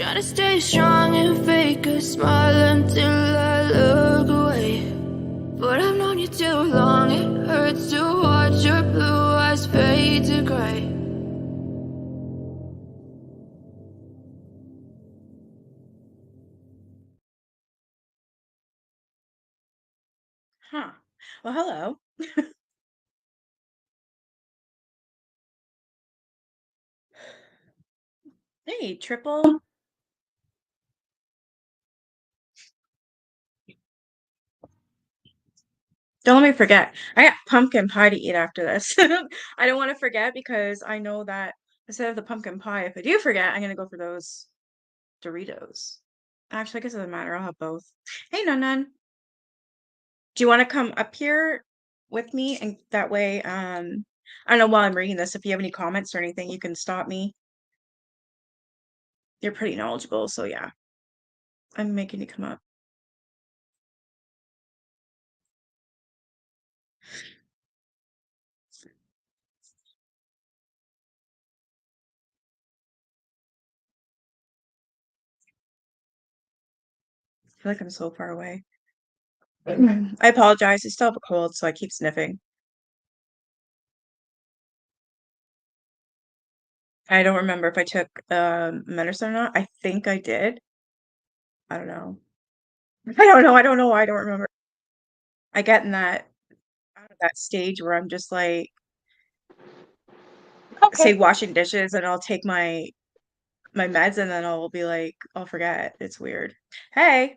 Trying to stay strong and fake a smile until I look away. But I've known you too long, it hurts to watch your blue eyes fade to gray. Huh. Well, hello. Hey, Triple. Don't let me forget. I got pumpkin pie to eat after this. I don't want to forget because I know that instead of the pumpkin pie, if I do forget, I'm gonna go for those Doritos. Actually, I guess it doesn't matter. I'll have both. Hey, Nun. Do you want to come up here with me? And that way, I don't know while I'm reading this, if you have any comments or anything, you can stop me. You're pretty knowledgeable, so yeah. I'm making you come up. I feel like I'm so far away. I apologize. I still have a cold, so I keep sniffing. I don't remember if I took medicine or not. I think I did. I don't know. I don't know. I don't know why I don't remember. I get in that out of that stage where I'm just like, say Okay. washing dishes, and I'll take my meds, and then I'll be like, I'll forget. It's weird. Hey,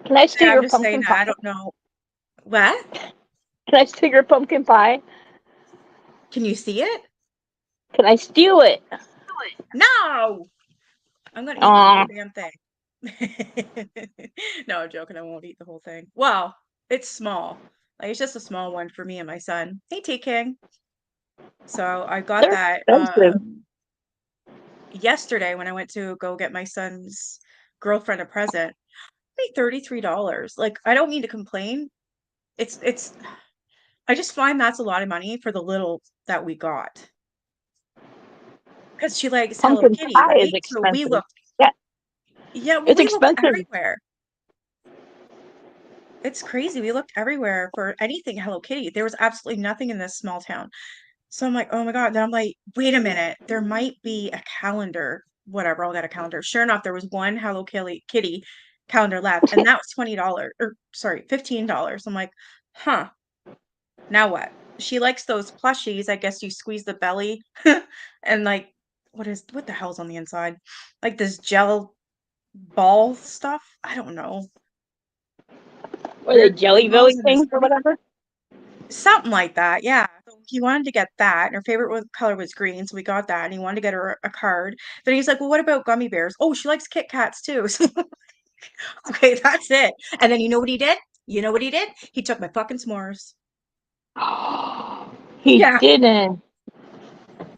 Can I steal yeah, I'm your just saying pumpkin that. I pie? don't know. What? Can I steal your pumpkin pie? Can you see it? Can I steal it? No! I'm gonna eat the Aw. whole damn thing. No, I'm joking. I won't eat the whole thing. Well, it's small. Like it's just a small one for me and my son. Hey, T King. So I got They're that expensive. yesterday when I went to go get my son's girlfriend a present. Paid $33. Like I don't mean to complain. It's I just find that's a lot of money for the little that we got. Because she likes Hello Pumpkin Kitty, pie is right? So we expensive. looked, Yeah, yeah, well, it's we looked expensive. everywhere. It's crazy. We looked everywhere for anything Hello Kitty. There was absolutely nothing in this small town. So I'm like, oh my God. Then I'm like, wait a minute. There might be a calendar. Whatever, I'll get a calendar. Sure enough, there was one Hello Kitty calendar left, and that was $20 or sorry, $15. I'm like, huh, now what? She likes those plushies. I guess you squeeze the belly and like what the hell's on the inside? Like this gel ball stuff? I don't know. Or the Weird Jelly Belly balls in his things or whatever. something like that, yeah. So he wanted to get that, and her favorite color was green, so we got that, and he wanted to get her a card. Then he's like, "Well, what about gummy bears?" Oh, she likes Kit Kats too. So, okay, that's it. And then you know what he did? You know what he did? He took my fucking s'mores. He Yeah, didn't.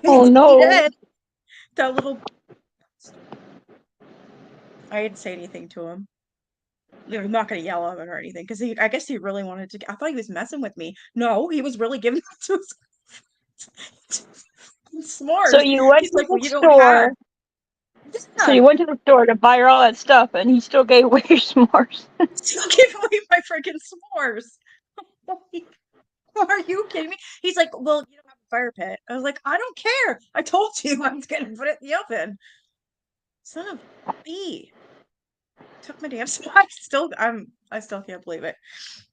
Oh he no. did. That little. I didn't say anything to him. I'm not gonna yell at him or anything because I guess he really wanted to. I thought he was messing with me. No, he was really giving it to us. So S'mores. you went He's to like, the "Well, you don't have." store. So Yeah. you went to the store to buy her all that stuff, and he still gave away your s'mores. Still give away my freaking s'mores. Are you kidding me? He's like, well, you don't have a fire pit. I was like, I don't care. I told you I was gonna put it in the oven. Son of a bee. Took my damn s'mores. I still can't believe it.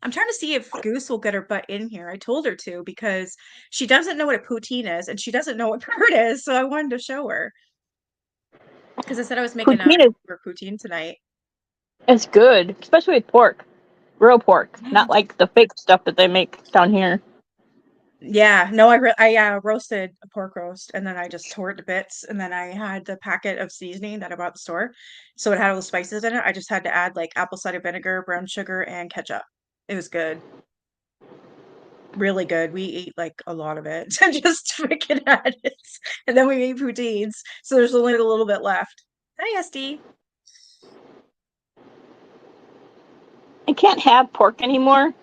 I'm trying to see if Goose will get her butt in here. I told her to because she doesn't know what a poutine is and she doesn't know what bird is, so I wanted to show her. Because I said I was making a Poutine poutine tonight. is good, especially with pork. Real pork, not like the fake stuff that they make down here. Yeah, no, I roasted a pork roast and then I just tore it to bits and then I had the packet of seasoning that I bought at the store. So it had all the spices in it. I just had to add like apple cider vinegar, brown sugar, and ketchup. It was good. Really good. We ate like a lot of it. Just freaking had it. And then we made poutines. So there's only a little bit left. Hi, SD. I can't have pork anymore,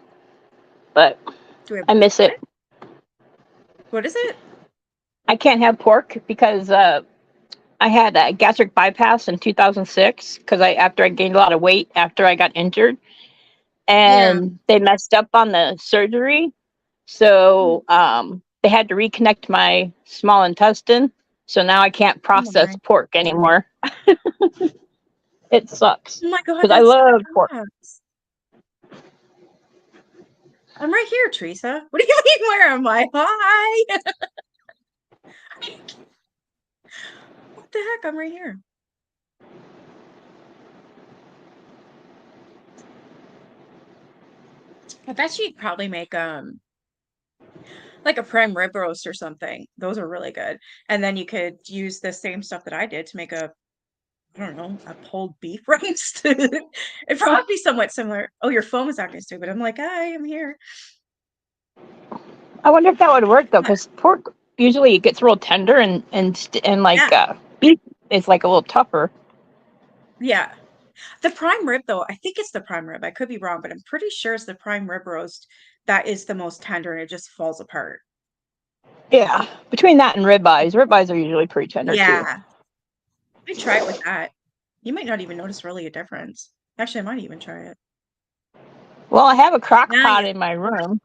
but Do we have I miss what? it. What is it? I can't have pork because I had a gastric bypass in 2006 because after I gained a lot of weight after I got injured, Yeah. and they messed up on the surgery, so they had to reconnect my small intestine. So now I can't Oh my. process pork anymore. It sucks Oh my God, because I that love pork. sucks. I'm right here, Teresa. What do you mean, where am I? Hi. What the heck? I'm right here. I bet you'd probably make like a prime rib roast or something. Those are really good. And then you could use the same stuff that I did to make a, I don't know, a pulled beef roast. It'd probably be somewhat similar. Oh, your phone was acting stupid. I'm like, hi, I'm here. I wonder if that would work though, But because pork usually it gets real tender, and like yeah, beef is like a little tougher. yeah. The prime rib, though, I think it's the prime rib. I could be wrong, but I'm pretty sure it's the prime rib roast that is the most tender and it just falls apart. Yeah, between that and ribeyes are usually pretty tender too. Yeah, I try it with that. You might not even notice really a difference. Actually, I might even try it. Well, I have a crock Now pot you, in my room,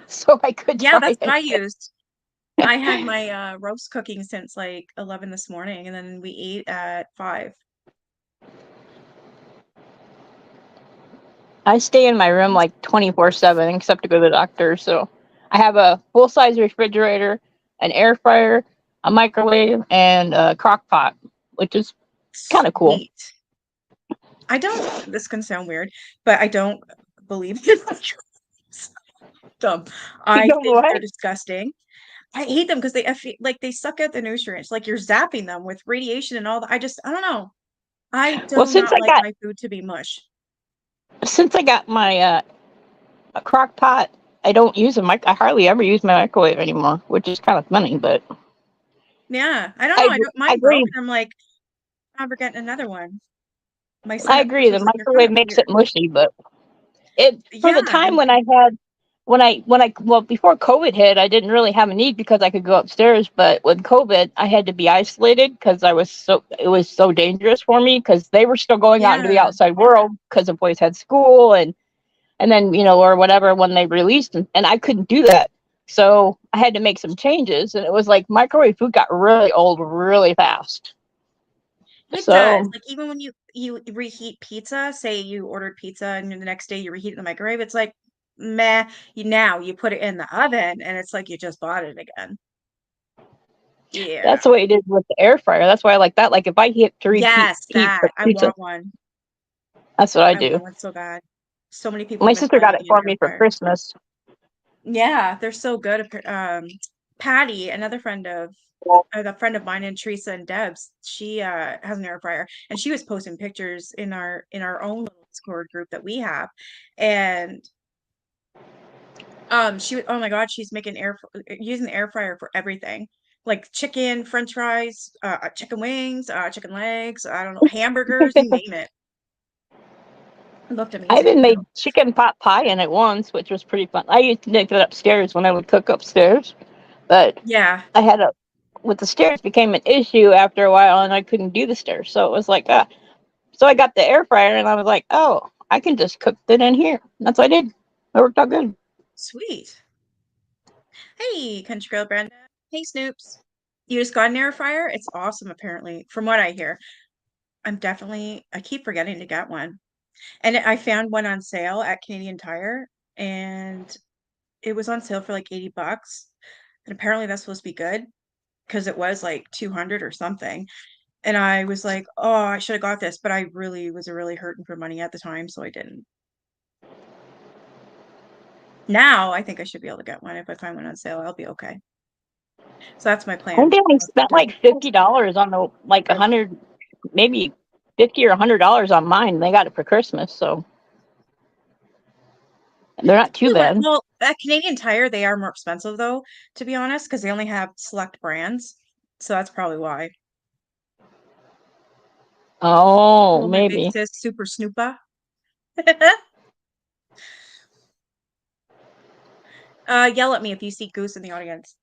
so I could yeah, try that's what it. I used. I had my roast cooking since like 11 this morning, and then we ate at 5. I stay in my room like 24/7, except to go to the doctor. So I have a full size refrigerator, an air fryer, a microwave, and a crock pot, which is kind of cool. Sweet. I don't, this can sound weird, but I don't believe in microwaves. Dumb. You I know think what? they're disgusting. I hate them because like they suck out the nutrients. Like you're zapping them with radiation and all that. I don't know. I Well, do not like my food to be mush. since I got my a crock pot, I don't use a mic. I hardly ever use my microwave anymore, which is kind of funny. But Yeah, I don't I know. I agree. don't, I mine broke, agree. and I'm like, I'm never getting another one. My son I at agree. first The was like, "You're kind microwave of makes it weird." mushy, but it for the Yeah, time when I had when I well before COVID hit, I didn't really have a need because I could go upstairs. But with COVID, I had to be isolated because it was so dangerous for me because they were still going out into the yeah, outside world because the boys had school and then or whatever when they released and I couldn't do that. So I had to make some changes, and it was like microwave food got really old really fast. it does. So Like even when you reheat pizza, say you ordered pizza and then the next day you reheat it in the microwave, it's like meh. Now you put it in the oven and it's like you just bought it again. Yeah. that's the way it is with the air fryer. That's why I like that. Like if I hit to repeat Yes, heat the that. I pizza, want one. that's what I I do. want one so bad. So many people My have been sister telling got me it to get for an air me for fryer. Christmas. Yeah, they're so good. Patty, another friend of the friend of mine and Teresa and Deb's, she has an air fryer and she was posting pictures in our own little Discord group that we have. And oh my God, she's making using the air fryer for everything. Like chicken, french fries, chicken wings, chicken legs, I don't know, hamburgers, you name it. It looked I amazing even too. made chicken pot pie in it once, which was pretty fun. I used to make it upstairs when I would cook upstairs, but Yeah. I had a with the stairs became an issue after a while, and I couldn't do the stairs. So it was like, so I got the air fryer, and I was like, oh, I can just cook it in here. And that's what I did. It worked out good. Sweet. Hey, Country Girl Brenda. Hey, Snoops. You just got an air fryer? It's awesome, apparently, from what I hear. I keep forgetting to get one. And I found one on sale at Canadian Tire, and it was on sale for like 80 bucks. And apparently that's supposed to be good because it was like 200 or something. And I was like, oh, I should have got this, but I really was really hurting for money at the time, so I didn't. Now I think I should be able to get one. If I find one on sale, I'll be okay. So that's my I think plan. they only I'll spent do- like $50 on the like 100, maybe 50 or $100 on mine. They got it for Christmas, so they're not too You know what? bad. Well, at Canadian Tire, they are more expensive though, to be honest, because they only have select brands. So that's probably why. Oh, Oh, my big maybe. sis, Super Snoopa. Yell at me if you see Goose in the audience.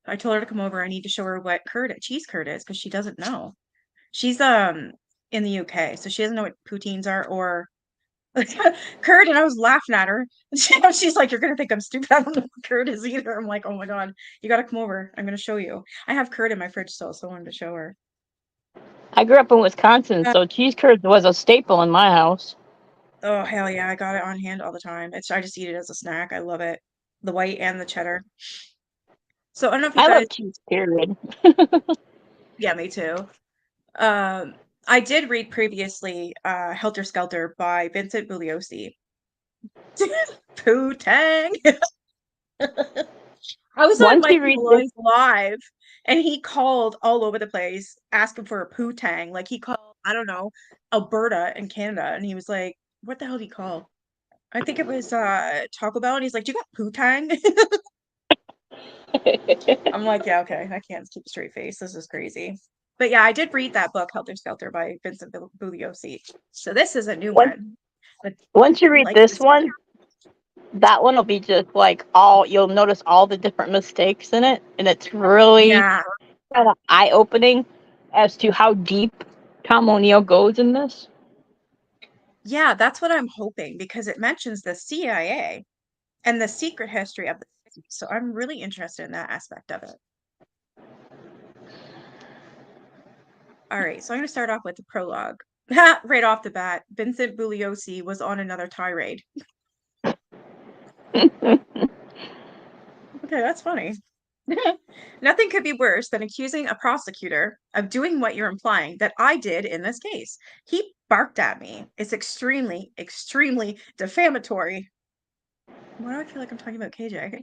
I told her to come over. I need to show her what cheese curd is because she doesn't know. She's in the UK, so she doesn't know what poutines are or curd. And I was laughing at her. She's like, "You're gonna think I'm stupid. I don't know what curd is either." I'm like, "Oh my god, you gotta come over. I'm gonna show you." I have curd in my fridge still, so I wanted to show her. I grew up in Wisconsin, Uh, so cheese curd was a staple in my house. oh hell yeah, I got it on hand all the time. I just eat it as a snack. I love it. The white and the cheddar. So I don't know if you I guys. love cheese, period. Yeah, me too. Um, I did read previously Helter Skelter by Vincent Bugliosi. Pooh Tang. I was on Once you Michael read this, Malloy's live and he called all over the place asking for a poo tang. Like he called, I don't know, Alberta in Canada, and he was like, what the hell did he call? I think it was Taco Bell, and he's like, "Do you got poo tang?" I'm like, yeah, okay. I can't keep a straight face. This is crazy. But yeah, I did read that book, Helter Skelter by Vincent Bugliosi. So this is a new once one. But once you I read like this this one. one, that one will be just like all you'll notice all the different mistakes in it, and it's really Yeah. kind of eye opening as to how deep Tom O'Neill goes in this. Yeah, that's what I'm hoping because it mentions the CIA and the secret history of the city. So I'm really interested in that aspect of it. All right, so I'm going to start off with the prologue. Right off the bat, Vincent Bugliosi was on another tirade. Okay, that's funny. Nothing could be worse than accusing a prosecutor of doing what you're implying that I did in this case. He barked at me. It's extremely, extremely defamatory. Why do I feel like I'm talking about KJ?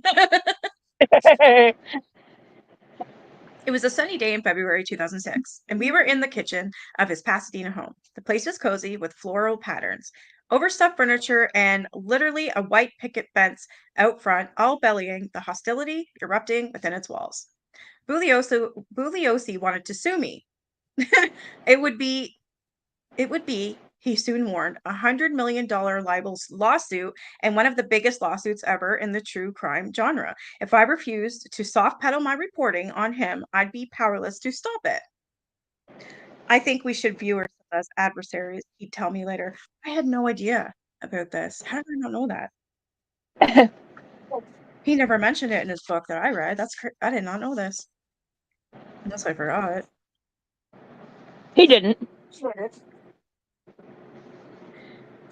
It was a sunny day in February 2006, and we were in the kitchen of his Pasadena home. The place was cozy with floral patterns, overstuffed furniture, and literally a white picket fence out front, all bellying the hostility erupting within its walls. Bugliosi wanted to sue me. It would be he soon warned, $100 million libel lawsuit and one of the biggest lawsuits ever in the true crime genre. If I refused to soft pedal my reporting on him, I'd be powerless to stop it. I think we should view ourselves as adversaries, he'd tell me later. I had no idea about this. How did I not know that? He never mentioned it in his book that I read. I did not know this. Unless I forgot. He didn't.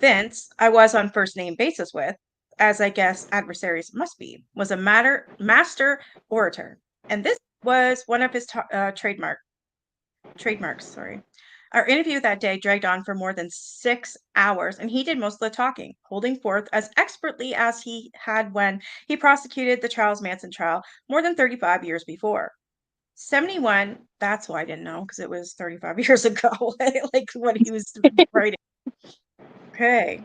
Vince, I was on first name basis with, as I guess adversaries must be, was a master orator, and this was one of his trademarks. Sorry. Our interview that day dragged on for more than 6 hours, and he did most of the talking, holding forth as expertly as he had when he prosecuted the Charles Manson trial more than 35 years before. 71, that's why I didn't know, because it was 35 years ago, like what he was writing. Okay.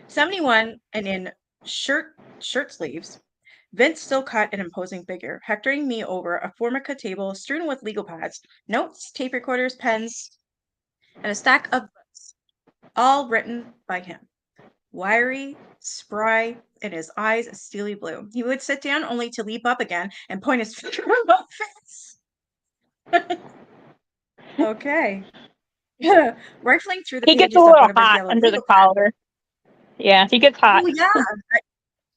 71 and in shirt sleeves. Vince still cut an imposing figure, hectoring me over a formica table strewn with legal pads, notes, tape recorders, pens, and a stack of books, all written by him. Wiry, spry, and his eyes a steely blue. He would sit down only to leap up again and point his finger at my face. Okay. Rifling through the He gets a pages of one little of his hot yellow under the legal pads. collar. Yeah, he gets hot. Oh yeah,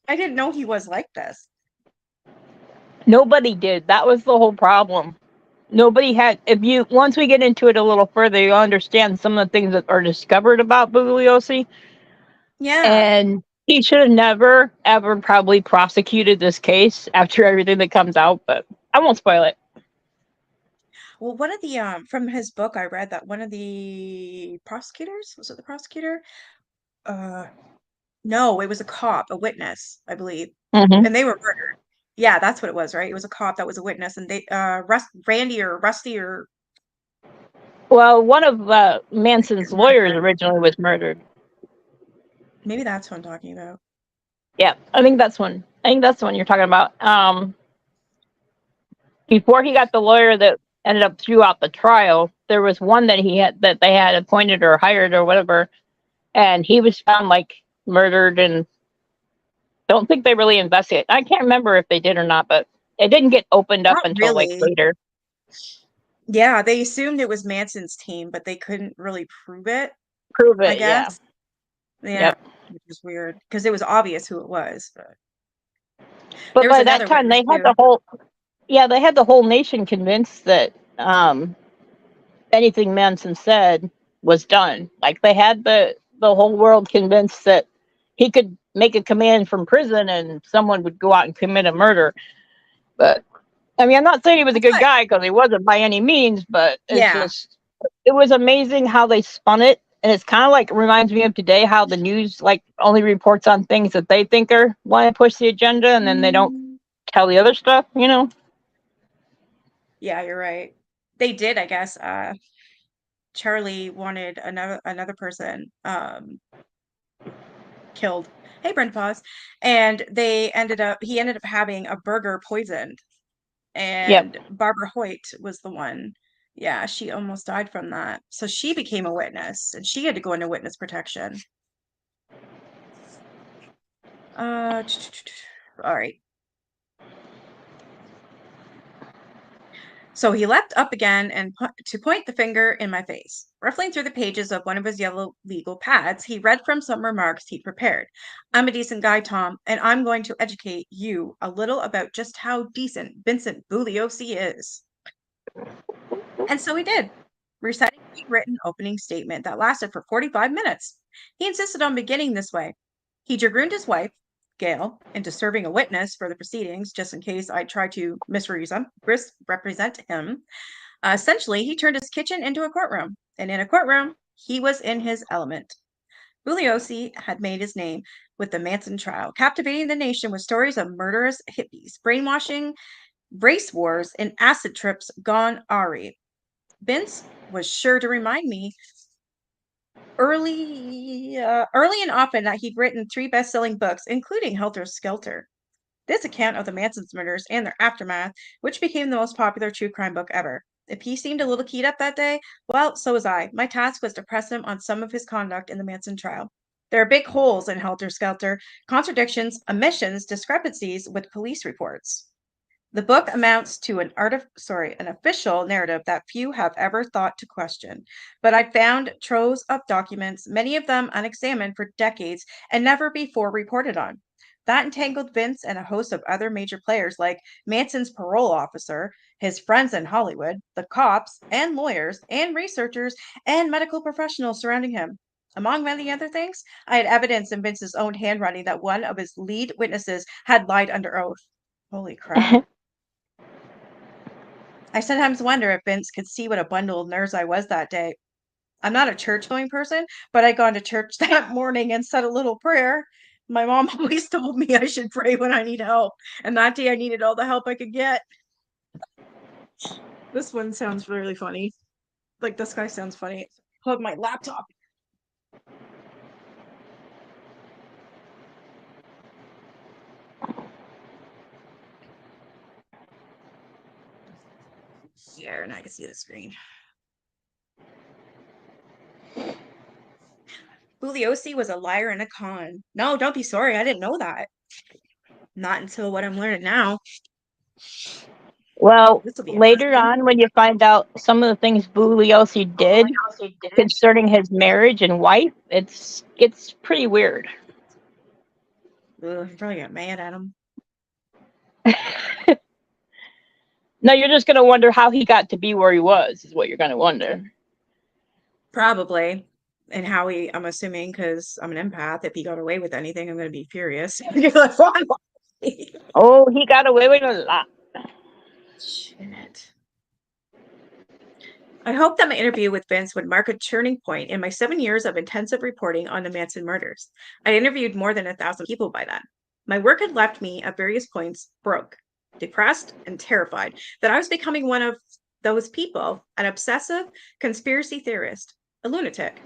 I didn't know he was like this. Nobody did. That was the whole problem. Nobody had. If you once we get into it a little further, you'll understand some of the things that are discovered about Bugliosi. Yeah. And he should have never, ever probably prosecuted this case after everything that comes out. But I won't spoil it. Well, one of the from his book I read that one of the prosecutors, was it the prosecutor? Uh no, it was a cop, a witness, I believe. Mm-hmm. And they were murdered. Yeah, that's what it was, right? It was a cop that was a witness and they Randy or Rusty or Well, one of Manson's lawyers originally was murdered. maybe that's what I'm talking about. Yeah, I think that's one. I think that's the one you're talking about. Before he got the lawyer that ended up throughout the trial, there was one that they had appointed or hired or whatever, and he was found like murdered and Don't think they really investigated. I can't remember if they did or not, but it didn't get opened up Not until like really. later. Yeah, they assumed it was Manson's team, but they couldn't really prove it, Prove I it, yeah. guess. Yeah, Yep. which is weird because it was obvious who it was. But But there was by that another time witness they had too. the whole they had the whole nation convinced that anything Manson said was done. Like they had the whole world convinced that he could make a command from prison and someone would go out and commit a murder. But I mean, I'm not saying he was a That's good what. guy because he wasn't by any means, but it's Yeah. just it was amazing how they spun it. And it's kind of like reminds me of today how the news like only reports on things that they think are want to push the agenda, and then they don't Mm, tell the other stuff. You know? yeah, you're right. They did, I guess. Charlie wanted another person killed. Hey, Brenda Pause. And he ended up having a burger poisoned. Yep. And Barbara Hoyt was the one. Yeah, she almost died from that. So she became a witness and she had to go into witness protection. All right. So he leapt up again and to point the finger in my face. Ruffling through the pages of one of his yellow legal pads, he read from some remarks he'd prepared. I'm a decent guy, Tom, and I'm going to educate you a little about just how decent Vincent Bugliosi is. And so he did, reciting a written opening statement that lasted for 45 minutes. He insisted on beginning this way. He dragooned his wife, Gail, into serving a witness for the proceedings, just in case I tried to misrepresent him. Essentially, he turned his kitchen into a courtroom, and in a courtroom, he was in his element. Bugliosi had made his name with the Manson trial, captivating the nation with stories of murderous hippies, brainwashing, race wars, and acid trips gone awry. Vince was sure to remind me early and often that he'd written 3 best-selling books, including Helter Skelter. This account of the Manson's murders and their aftermath, which became the most popular true crime book ever. If he seemed a little keyed up that day, well, so was I. My task was to press him on some of his conduct in the Manson trial. There are big holes in Helter Skelter, contradictions, omissions, discrepancies with police reports. The book amounts to an official narrative that few have ever thought to question. But I found troves of documents, many of them unexamined for decades and never before reported on. That entangled Vince and a host of other major players like Manson's parole officer, his friends in Hollywood, the cops and lawyers and researchers and medical professionals surrounding him. Among many other things, I had evidence in Vince's own handwriting that one of his lead witnesses had lied under oath. Holy crap. I sometimes wonder if Vince could see what a bundle of nerves I was that day. I'm not a church going person, but I'd gone to church that morning and said a little prayer. My mom always told me I should pray when I need help, and that day I needed all the help I could get. This one sounds really funny. Like, this guy sounds funny. Plug my laptop. Here, and I can see the screen. Bugliosi was a liar and a con. No, don't be sorry. I didn't know that. Not until what I'm learning now. Well, This will be later interesting. on, when you find out some of the things Bugliosi did concerning his marriage and wife, it's pretty weird. Ugh, I probably got mad at him. No, you're just gonna wonder how he got to be where he was. Is what you're gonna wonder. Probably. And Howie, I'm assuming, because I'm an empath, if he got away with anything, I'm going to be furious. You're like, why? Oh, he got away with a lot. Shit. I hope that my interview with Vince would mark a turning point in my 7 years of intensive reporting on the Manson murders. I interviewed more than 1,000 people by then. My work had left me at various points broke, depressed, and terrified that I was becoming one of those people, an obsessive conspiracy theorist, a lunatic.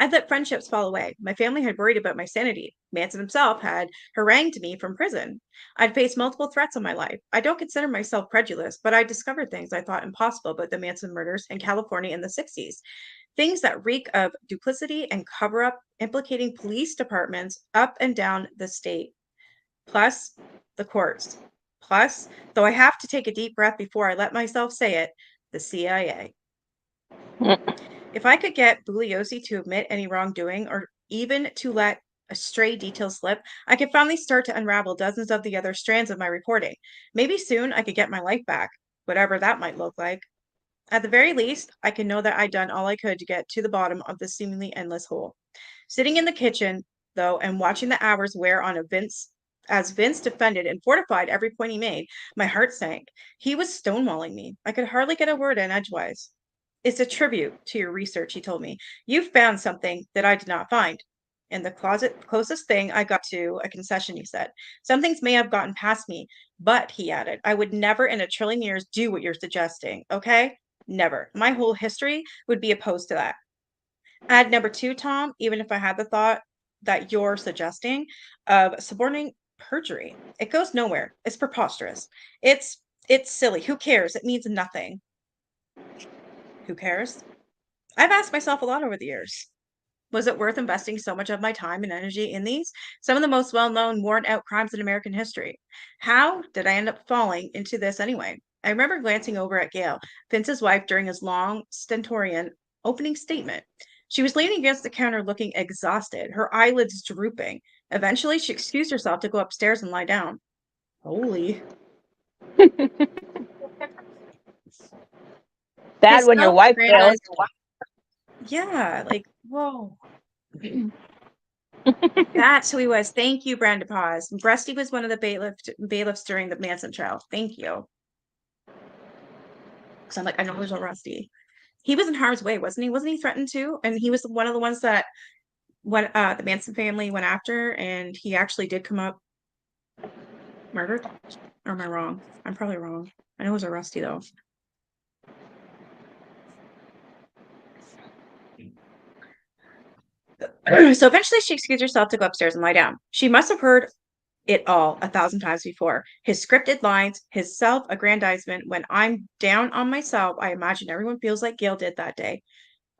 I'd let friendships fall away. My family had worried about my sanity. Manson himself had harangued me from prison. I'd faced multiple threats in my life. I don't consider myself credulous, but I discovered things I thought impossible about the Manson murders in California in the 60s. Things that reek of duplicity and cover up, implicating police departments up and down the state. plus the courts, plus, though I have to take a deep breath before I let myself say it, the CIA. If I could get Bugliosi to admit any wrongdoing or even to let a stray detail slip, I could finally start to unravel dozens of the other strands of my reporting. Maybe soon I could get my life back, whatever that might look like. At the very least, I can know that I'd done all I could to get to the bottom of this seemingly endless hole. Sitting in the kitchen, though, and watching the hours wear on a Vince as Vince defended and fortified every point he made, my heart sank. He was stonewalling me. I could hardly get a word in edgewise. It's a tribute to your research, he told me. You found something that I did not find. In the closet, closest thing I got to a concession, he said. Some things may have gotten past me, but, he added, I would never in a trillion years do what you're suggesting, okay? Never. My whole history would be opposed to that. Add number two, Tom, even if I had the thought that you're suggesting of suborning perjury. It goes nowhere. It's preposterous. It's silly. Who cares? It means nothing. Who cares? I've asked myself a lot over the years. Was it worth investing so much of my time and energy in these? Some of the most well-known, worn-out crimes in American history. How did I end up falling into this anyway? I remember glancing over at Gail, Vince's wife, during his long, stentorian opening statement. She was leaning against the counter looking exhausted, her eyelids drooping. Eventually, she excused herself to go upstairs and lie down. Holy. Bad His when your wife fails. self-aggrandized. Yeah, like, whoa. That's who he was. Thank you, Brenda Paz. Rusty was one of the bailiffs during the Manson trial. Thank you. Because I'm like, I know there's a Rusty. He was in harm's way, wasn't he? Wasn't he threatened too? And he was one of the ones that when the Manson family went after, and he actually did come up murdered. Or am I wrong? I'm probably wrong. I know it was a Rusty though. So eventually she excused herself to go upstairs and lie down. She must have heard it all 1,000 times before. His scripted lines, his self-aggrandizement. When I'm down on myself, I imagine everyone feels like Gail did that day.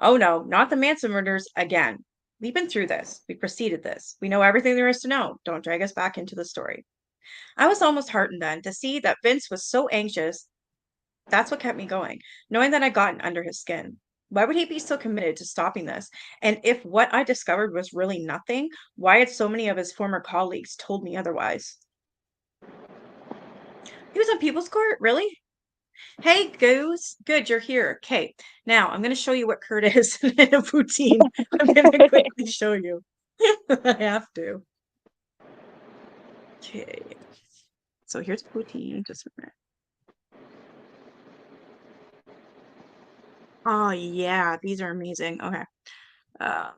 Oh no, not the Manson murders again. We've been through this. We preceded this. We know everything there is to know. Don't drag us back into the story. I was almost heartened then to see that Vince was so anxious. That's what kept me going, knowing that I'd gotten under his skin. Why would he be so committed to stopping this? And if what I discovered was really nothing, why had so many of his former colleagues told me otherwise? He was on People's Court? Really? Hey, Goose. Good, you're here. Okay, now I'm going to show you what Kurt is in a poutine. I'm going to quickly show you. I have to. Okay. So here's poutine. Just a minute. Oh, yeah, these are amazing. Okay. Uh,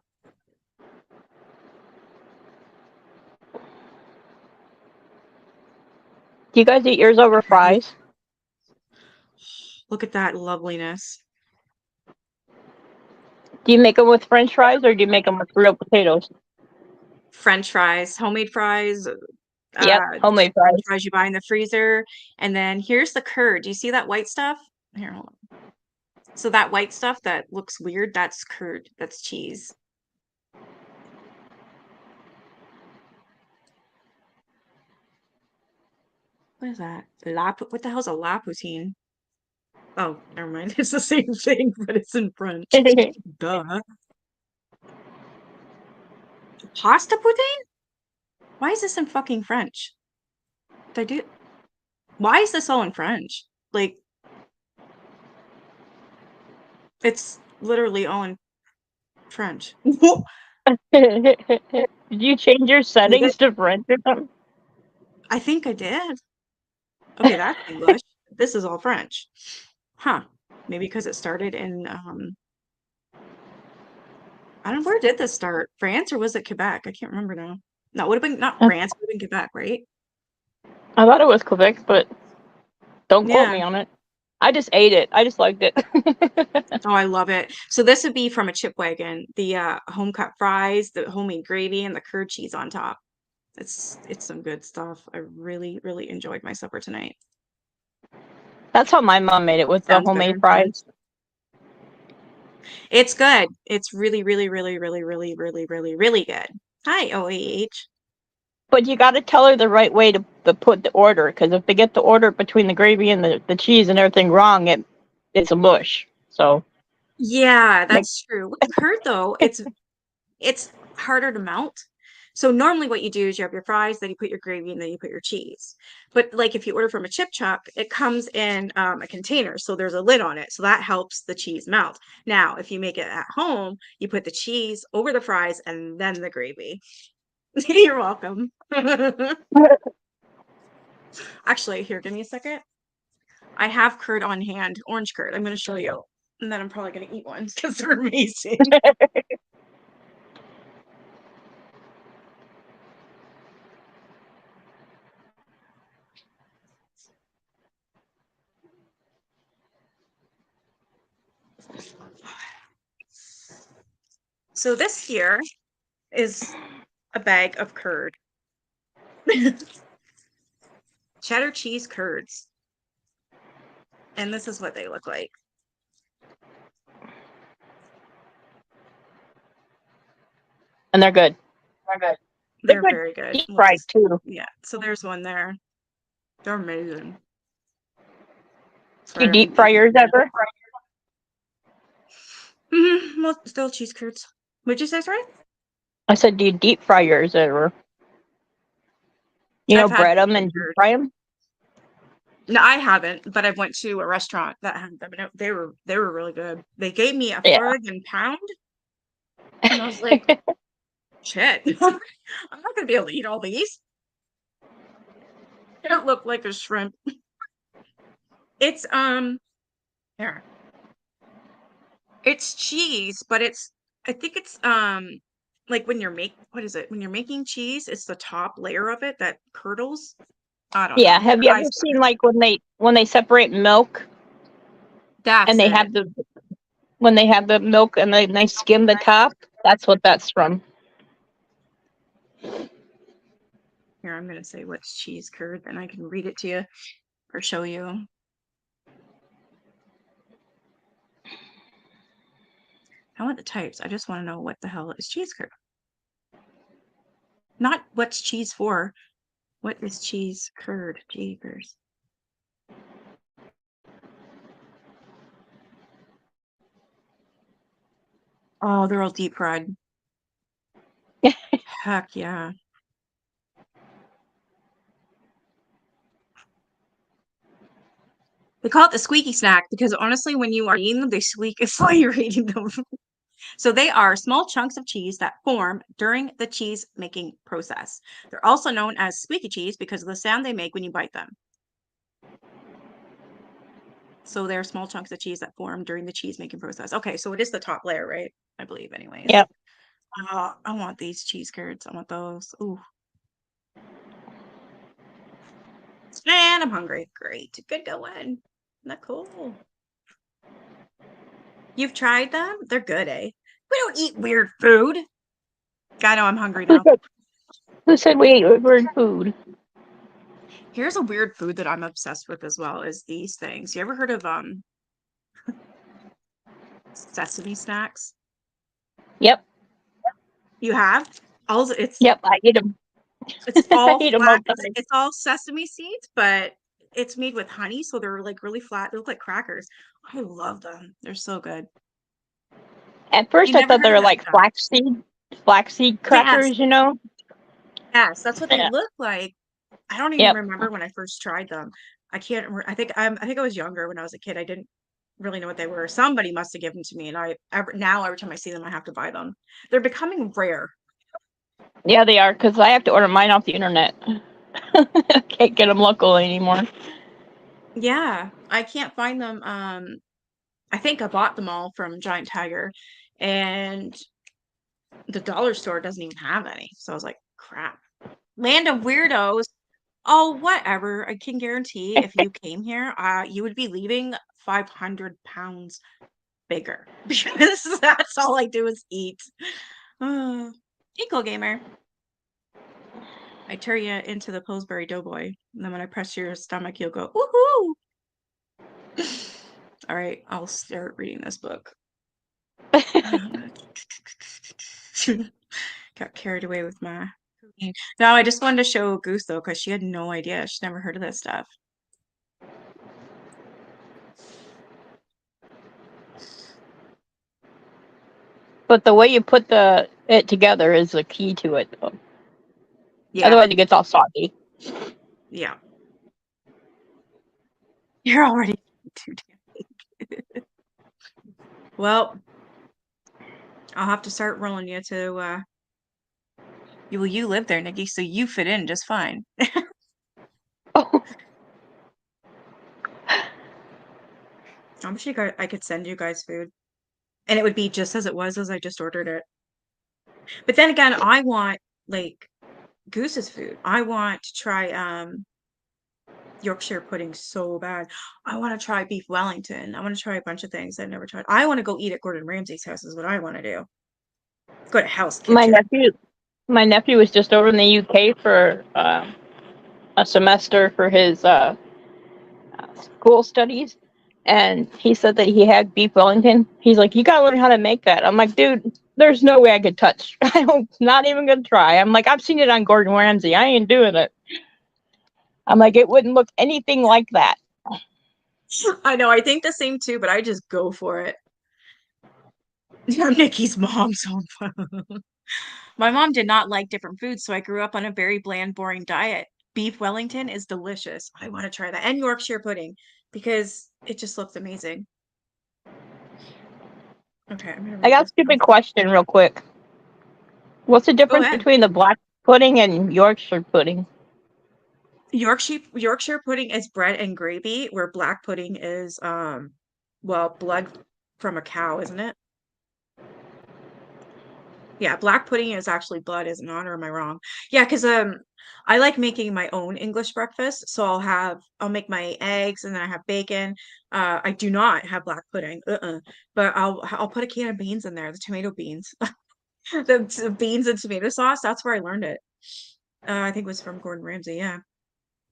Do you guys eat yours over fries? look at that loveliness. Do you make them with French fries or do you make them with real potatoes? French fries, homemade fries. Yep, homemade French fries. fries you buy in the freezer. And then here's the curd. Do you see that white stuff? Here, hold on. So that white stuff that looks weird, that's curd. That's cheese. What is that? What the hell's a la poutine? Oh, never mind. It's the same thing, but it's in French. Duh. Pasta poutine? Why is this in fucking French? Did I do? Why is this all in French? Like, it's literally all in French. Did you change your Did settings it? to French or something? I think I did. Okay, that's English. This is all French. Huh. Maybe because it started in I don't know, where did this start? France or was it Quebec? I can't remember now. No, it would have been not France, it would have been Quebec, right? I thought it was Quebec, but don't quote Yeah. me on it. I just ate it. I just liked it. Oh, I love it. So this would be from a chip wagon. The home cut fries, the homemade gravy, and the curd cheese on top. It's some good stuff. I really, really enjoyed my supper tonight. That's how my mom made it with the Sounds good. homemade fries. It's good. It's really, really, really, really, really, really, really, really good. Hi, OAH. But you got to tell her the right way to put the order, because if they get the order between the gravy and the cheese and everything wrong, it's a mush. So Yeah, make that's true. With curd though, it's harder to melt. So normally what you do is you have your fries, then you put your gravy, and then you put your cheese. But like if you order from a chip chuck, it comes in a container, so there's a lid on it, so that helps the cheese melt. Now, if you make it at home, you put the cheese over the fries and then the gravy. You're welcome. Actually, here, give me a second. I have curd on hand, orange curd. I'm going to show you. And then I'm probably going to eat one because they're amazing. So this here is a bag of curd. Cheddar cheese curds. And this is what they look like. and they're good. They're They're good very good. deep We'll fried just, too. yeah. So there's one there. They're amazing. Do you Sorry, I'm deep fry eating yours here. ever? Well, still cheese curds. What'd you say, sorry? I said, do you deep fry yours ever? You know, I've had bread them bacon and deep curd. fry them. No, I haven't, but I went to a restaurant that had them, and they were really good. They gave me a Yeah. friggin' pound, and I was like, shit, I'm not gonna be able to eat all these. They don't look like a shrimp. It's here. It's cheese, but I think it's like when you're what is it? When you're making cheese, it's the top layer of it that curdles. I don't Yeah. know. Have you I ever seen like when they separate milk and That's they it. have the milk and they skim the top? That's what that's from. Here, I'm gonna say what's cheese curd, and I can read it to you or show you. I want the types. I just want to know what the hell is cheese curd. Not what's cheese for. What is cheese curd? Jeepers. Oh, they're all deep fried. Heck yeah. They call it the squeaky snack because honestly, when you are eating them, they squeak while you're eating them. So they are small chunks of cheese that form during the cheese making process. They're also known as squeaky cheese because of the sound they make when you bite them. So they're small chunks of cheese that form during the cheese making process. Okay, so it is the top layer, right? I believe, anyways. Yep. I want these cheese curds. I want those. Ooh. And I'm hungry. Great. Good going. Isn't that cool? You've tried them? They're good, eh? We don't eat weird food. I know I'm hungry Who now. said, who said we ate weird food? Here's a weird food that I'm obsessed with as well is these things. You ever heard of sesame snacks? Yep. You have? Also, Yep. I eat them. it's I all eat them all flat. the time. It's all sesame seeds, but it's made with honey, so they're like really flat. They look like crackers. I love them. They're so good. At You first, I never thought heard they of were that like stuff? flaxseed Yes, crackers. You know. yes, that's what they Yeah. look like. I don't even Yep. remember when I first tried them. I can't remember. I think I was younger when I was a kid. I didn't really know what they were. Somebody must have given them to me, and now every time I see them, I have to buy them. They're becoming rare. Yeah, they are because I have to order mine off the internet. I can't get them local anymore. Yeah, I can't find them. I think I bought them all from Giant Tiger, and the dollar store doesn't even have any. So I was like, crap. Land of Weirdos. Oh, whatever. I can guarantee if you came here, you would be leaving 500 pounds bigger because that's all I do is eat. Eco gamer. I turn you into the Pillsbury Doughboy. And then when I press your stomach, you'll go, woohoo! All right, I'll start reading this book. Got carried away with my No, I just wanted to show Goose though, because she had no idea. She's never heard of this stuff. But the way you put it together is the key to it, though. Yeah, Otherwise, it gets all soggy. yeah. You're already too damn. Well, I'll have to start rolling you to you live there, Nikki, so you fit in just fine. Oh, I'm sure I could send you guys food. And it would be just as it was as I just ordered it. But then again, I want like Goose's food. I want to try Yorkshire pudding so bad. I want to try beef Wellington. I want to try a bunch of things I've never tried. I want to go eat at Gordon Ramsay's house is what I want to do. Go to Hell's my Kitchen. nephew, my nephew was just over in the UK for a semester for his school studies, and he said that he had beef Wellington. He's like, "You gotta learn how to make that." I'm like, "Dude, there's no way I could touch. I'm not even gonna try." I'm like, "I've seen it on Gordon Ramsay. I ain't doing it." I'm like, "It wouldn't look anything like that." I know, I think the same too, but I just go for it. Nikki's mom's home. My mom did not like different foods, so I grew up on a very bland, boring diet. Beef Wellington is delicious. I want to try that. And Yorkshire pudding because it just looks amazing. Okay, I'm gonna I write got a this down. stupid question real quick. What's the Go difference ahead. between the black pudding and Yorkshire pudding? Yorkshire pudding is bread and gravy, where black pudding is well, blood from a cow, isn't it? Yeah, black pudding is actually blood, is it not, or am I wrong? Yeah, because I like making my own English breakfast. So I'll make my eggs and then I have bacon. I do not have black pudding. But I'll put a can of beans in there, the tomato beans. The beans and tomato sauce, that's where I learned it. I think it was from Gordon Ramsay, yeah.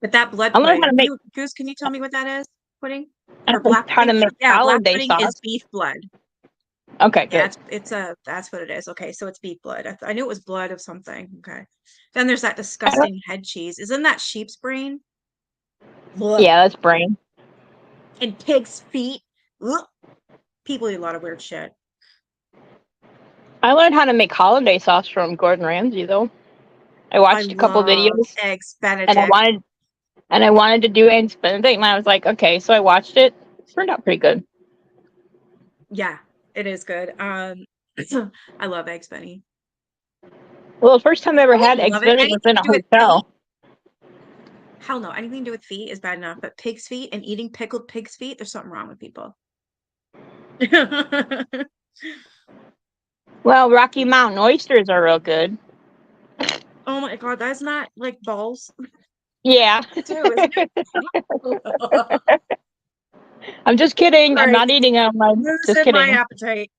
But that blood I learned how pudding, to make Goose, can you tell me what that is? Pudding? I Or learned black how pudding? to make Yeah, black hollandaise pudding is sauce. beef blood. Okay, Yeah, good. it's a that's what it is. Okay, so it's beef blood. I knew it was blood of something. Okay. Then there's that I don't- disgusting head cheese. Isn't that sheep's brain? Blech. Yeah, that's brain. And pig's feet. Ugh. People eat a lot of weird shit. I learned how to make hollandaise sauce from Gordon Ramsay though. I I watched a couple love videos eggs and Benedict. I wanted to do eggs Benedict and I was like, okay, so I watched it. It turned out pretty good. Yeah, it is good. I love eggs Benny. Well, the first time I ever I had would eggs love it. Benedict was Anything in a to do with feet? hotel. Hell no. Anything to do with feet is bad enough. But pig's feet and eating pickled pig's feet, there's something wrong with people. Well, Rocky Mountain oysters are real good. Oh my God, that's not like balls Yeah. too, isn't it? I'm just kidding. I'm Right. not eating them. I'm just Losing my kidding. appetite.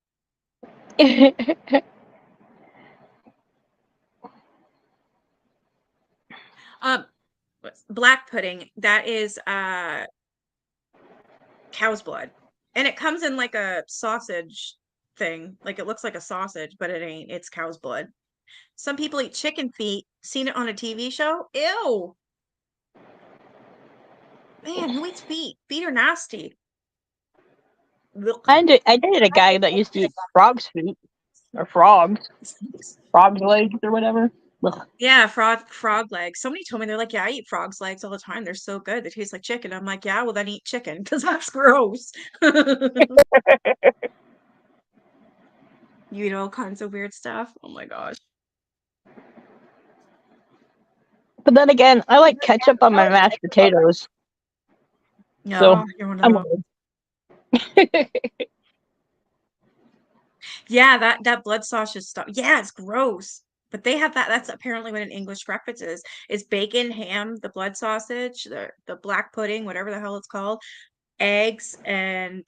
Um, Black pudding, that is cow's blood. And it comes in like a sausage thing. Like it looks like a sausage, but it ain't. It's cow's blood. Some people eat chicken feet. Seen it on a TV show? Ew. Man, who eats feet? Feet are nasty. Ugh. I dated a guy that used to eat frog's feet or frog's legs or whatever. Ugh. Yeah, frog legs. Somebody told me they're like, yeah, I eat frog's legs all the time. They're so good. They taste like chicken. I'm like, yeah, well then eat chicken because that's gross. You eat all kinds of weird stuff. Oh my gosh. But then again, I like ketchup on my mashed potatoes, so No, you're one of I'm them. Yeah, that blood sausage stuff. Yeah, it's gross. But they have that. That's apparently what an English breakfast is. Is bacon, ham, the blood sausage, the black pudding, whatever the hell it's called, eggs and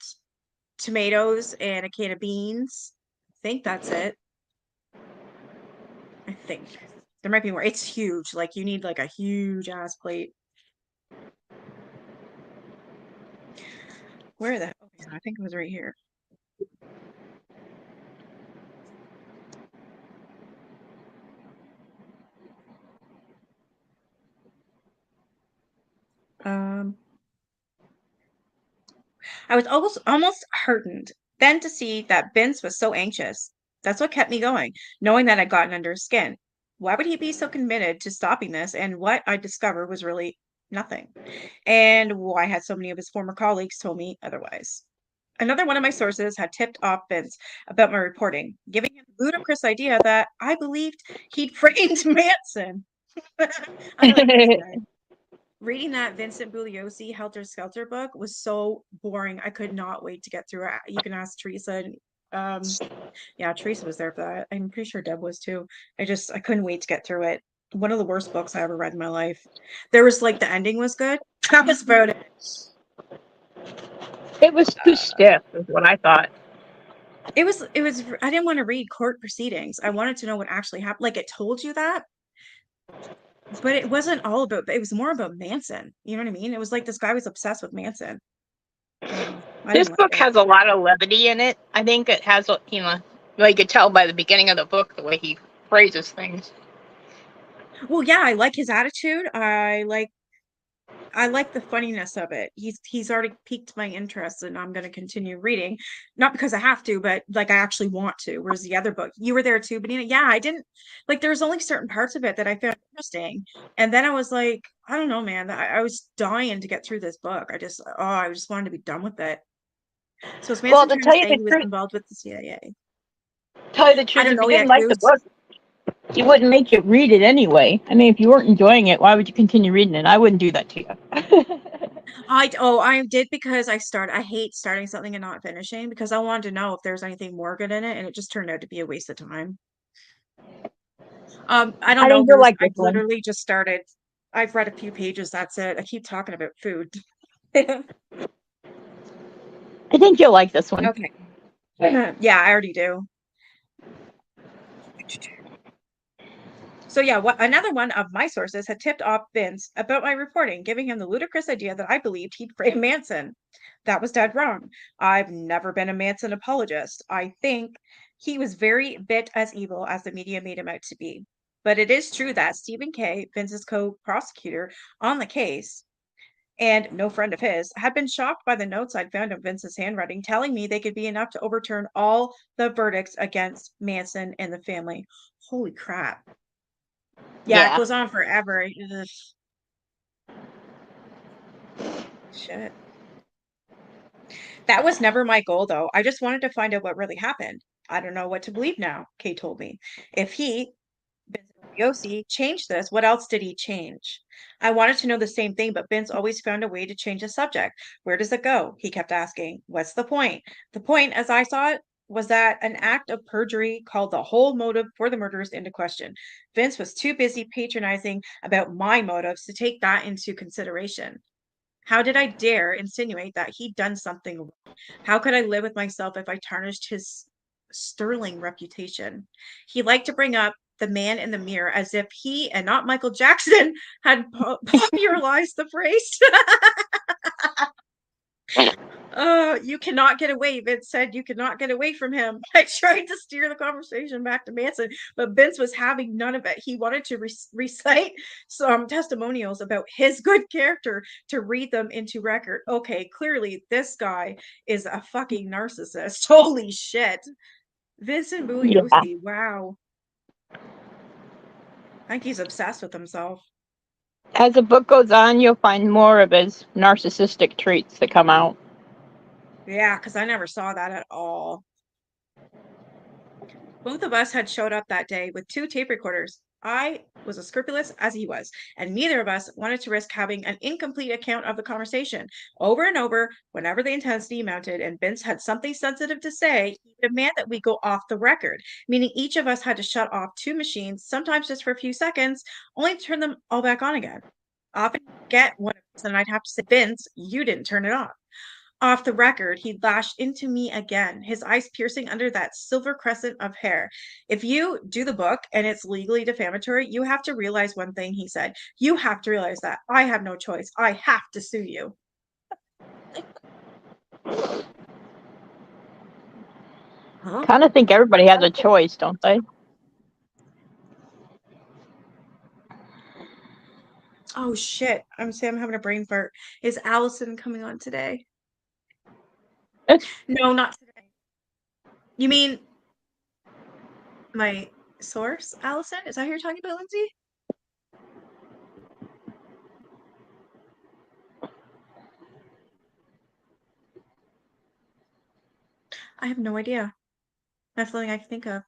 tomatoes and a can of beans. I think that's it. I think. There might be more. It's huge. Like you need like a huge ass plate. Where the okay, I think it was right here. Um, I was almost heartened then to see that Vince was so anxious. That's what kept me going, knowing that I'd gotten under his skin. Why would he be so committed to stopping this? And what I discovered was really nothing. And why had so many of his former colleagues told me otherwise? Another one of my sources had tipped off Vince about my reporting, giving him the ludicrous idea that I believed he'd framed Manson. I'm gonna let this guy. Reading that Vincent Bugliosi Helter Skelter book was so boring. I could not wait to get through it. You can ask Teresa. Um, yeah, Teresa was there for that. I'm pretty sure Deb was too. I couldn't wait to get through it. One of the worst books I ever read in my life. There was like the ending was good. That was about it. It was too stiff, is what I thought. It was I didn't want to read court proceedings. I wanted to know what actually happened. Like it told you that, but it wasn't all about, it was more about Manson. You know what I mean? It was like this guy was obsessed with Manson. I This didn't like book it. has a lot of levity in it. I think it has, well, you could tell by the beginning of the book the way he phrases things. Well, yeah, I like his attitude. I like the funniness of it. He's already piqued my interest and I'm going to continue reading. Not because I have to, but like I actually want to. Whereas the other book, you were there too, Benina. Yeah, I didn't like there's only certain parts of it that I found interesting. And then I was like, I don't know, man. I was dying to get through this book. I just wanted to be done with it. So is Well, Manson to trying to tell you say the he was truth, involved with the CIA? I don't if you know didn't yet, like the Goose. book, you wouldn't make you read it anyway. I mean, if you weren't enjoying it, why would you continue reading it? I wouldn't do that to you. I did because I hate starting something and not finishing because I wanted to know if there's anything more good in it, and it just turned out to be a waste of time. I don't I know, think you'll Goose. like this I've one. literally just started. I've read a few pages, that's it. I keep talking about food. I think you'll like this one. Okay. Yeah, I already do. So yeah, another one of my sources had tipped off Vince about my reporting, giving him the ludicrous idea that I believed he'd frame Manson. That was dead wrong. I've never been a Manson apologist. I think he was very bit as evil as the media made him out to be. But it is true that Stephen Kay, Vince's co-prosecutor on the case, and no friend of his, had been shocked by the notes I'd found in Vince's handwriting, telling me they could be enough to overturn all the verdicts against Manson and the family. Holy crap. Yeah, it Yeah. goes on forever. Ugh, shit. That was never my goal, though. I just wanted to find out what really happened. I don't know what to believe now, Kay told me. If he, Vince Yossi, changed this, what else did he change? I wanted to know the same thing, but Vince always found a way to change the subject. Where does it go? He kept asking. What's the point? The point, as I saw it, was that an act of perjury called the whole motive for the murders into question. Vince was too busy patronizing about my motives to take that into consideration. How did I dare insinuate that he'd done something wrong? How could I live with myself if I tarnished his sterling reputation? He liked to bring up the man in the mirror as if he and not Michael Jackson had popularized the phrase. You cannot get away. Vince said you cannot get away from him. I tried to steer the conversation back to Manson, but Vince was having none of it. He wanted to recite some testimonials about his good character to read them into record. Okay, clearly this guy is a fucking narcissist. Holy shit. Vincent Yeah. Bugliosi, wow. I think he's obsessed with himself. As the book goes on, you'll find more of his narcissistic traits that come out. Yeah, because I never saw that at all. Both of us had showed up that day with two tape recorders. I was as scrupulous as he was, and neither of us wanted to risk having an incomplete account of the conversation. Over and over, whenever the intensity mounted and Vince had something sensitive to say, he demanded that we go off the record, meaning each of us had to shut off two machines, sometimes just for a few seconds, only to turn them all back on again. Often get one of us, and I'd have to say, Vince, you didn't turn it off. Off the record, he lashed into me again, his eyes piercing under that silver crescent of hair. If you do the book and it's legally defamatory, you have to realize one thing, he said. You have to realize that. I have no choice. I have to sue you. Huh? Kind of think everybody has a choice, don't they? Oh shit. I'm having a brain fart. Is Allison coming on today? It's No, not today. You mean my source, Allison? Is that who you're talking about, Lindsay? I have no idea. That's the only thing I can think of.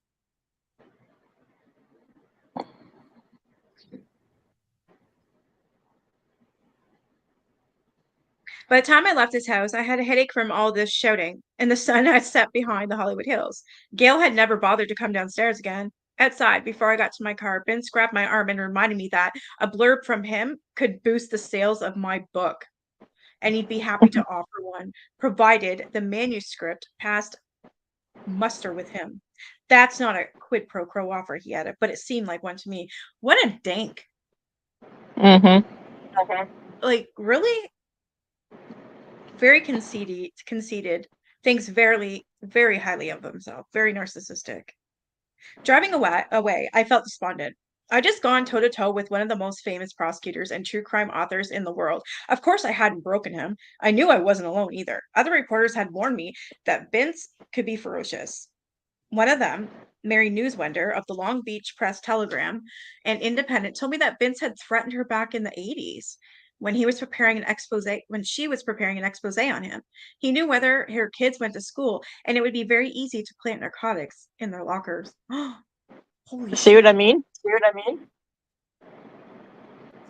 By the time I left his house, I had a headache from all this shouting, and the sun had set behind the Hollywood Hills. Gail had never bothered to come downstairs again. Outside, before I got to my car, Vince grabbed my arm and reminded me that a blurb from him could boost the sales of my book, and he'd be happy to offer one, provided the manuscript passed muster with him. That's not a quid pro quo offer, he added, but it seemed like one to me. What a dank. mm-hmm. Like, really? Very conceited, thinks very, very highly of himself, very narcissistic. Driving away, I felt despondent. I just gone toe to toe with one of the most famous prosecutors and true crime authors in the world. Of course, I hadn't broken him. I knew I wasn't alone either. Other reporters had warned me that Vince could be ferocious. One of them, Mary Newswender of the Long Beach Press Telegram and Independent, told me that Vince had threatened her back in the 80s when he was preparing an expose when she was preparing an expose on him. He knew whether her kids went to school, and it would be very easy to plant narcotics in their lockers. Holy See what shit. I mean?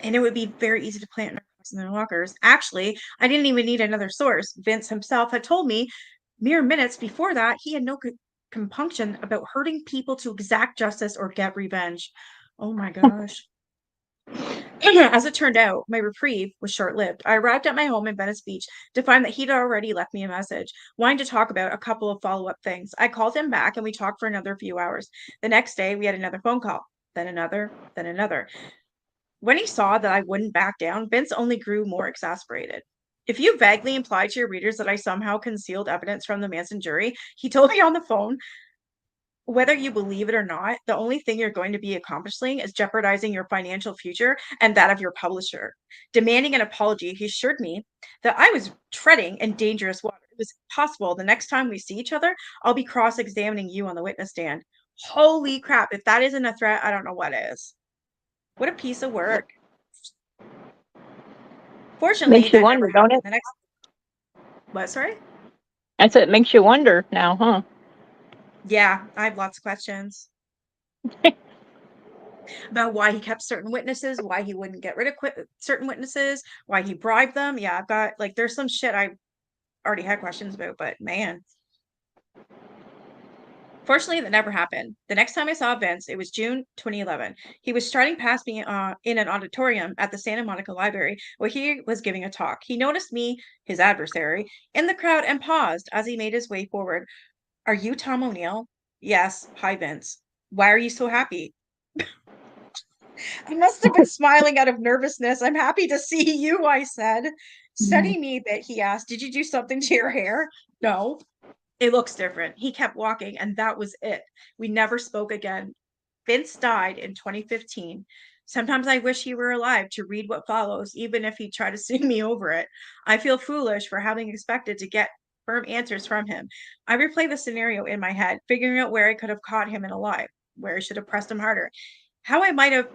And it would be very easy to plant narcotics in their lockers. Actually, I didn't even need another source. Vince himself had told me mere minutes before that he had no compunction about hurting people to exact justice or get revenge. Oh my gosh. As it turned out, my reprieve was short lived. I arrived at my home in Venice Beach to find that he'd already left me a message, wanting to talk about a couple of follow up things. I called him back and we talked for another few hours. The next day, we had another phone call, then another, then another. When he saw that I wouldn't back down, Vince only grew more exasperated. If you vaguely implied to your readers that I somehow concealed evidence from the Manson jury, he told me on the phone, whether you believe it or not, the only thing you're going to be accomplishing is jeopardizing your financial future and that of your publisher. Demanding an apology, he assured me that I was treading in dangerous water. It was possible the next time we see each other, I'll be cross examining you on the witness stand. Holy crap. If that isn't a threat, I don't know what is. What a piece of work. Fortunately, Makes you that never wonder, don't happened. it? The next what, sorry? I said it makes you wonder now, huh? Yeah, I have lots of questions about why he kept certain witnesses, why he wouldn't get rid of certain witnesses, why he bribed them. Yeah, I've got like there's some shit I already had questions about, but man. Fortunately, that never happened. The next time I saw Vince, it was June 2011. He was striding past me in an auditorium at the Santa Monica Library where he was giving a talk. He noticed me, his adversary, in the crowd and paused as he made his way forward. Are you Tom O'Neill? Yes. Hi, Vince. Why are you so happy? I must have been smiling out of nervousness. I'm happy to see you, I said. Studying me a bit, he asked, did you do something to your hair? No. It looks different. He kept walking, and that was it. We never spoke again. Vince died in 2015. Sometimes I wish he were alive to read what follows, even if he tried to sue me over it. I feel foolish for having expected to get firm answers from him. I replay the scenario in my head, figuring out where I could have caught him in a lie, where I should have pressed him harder, how I might have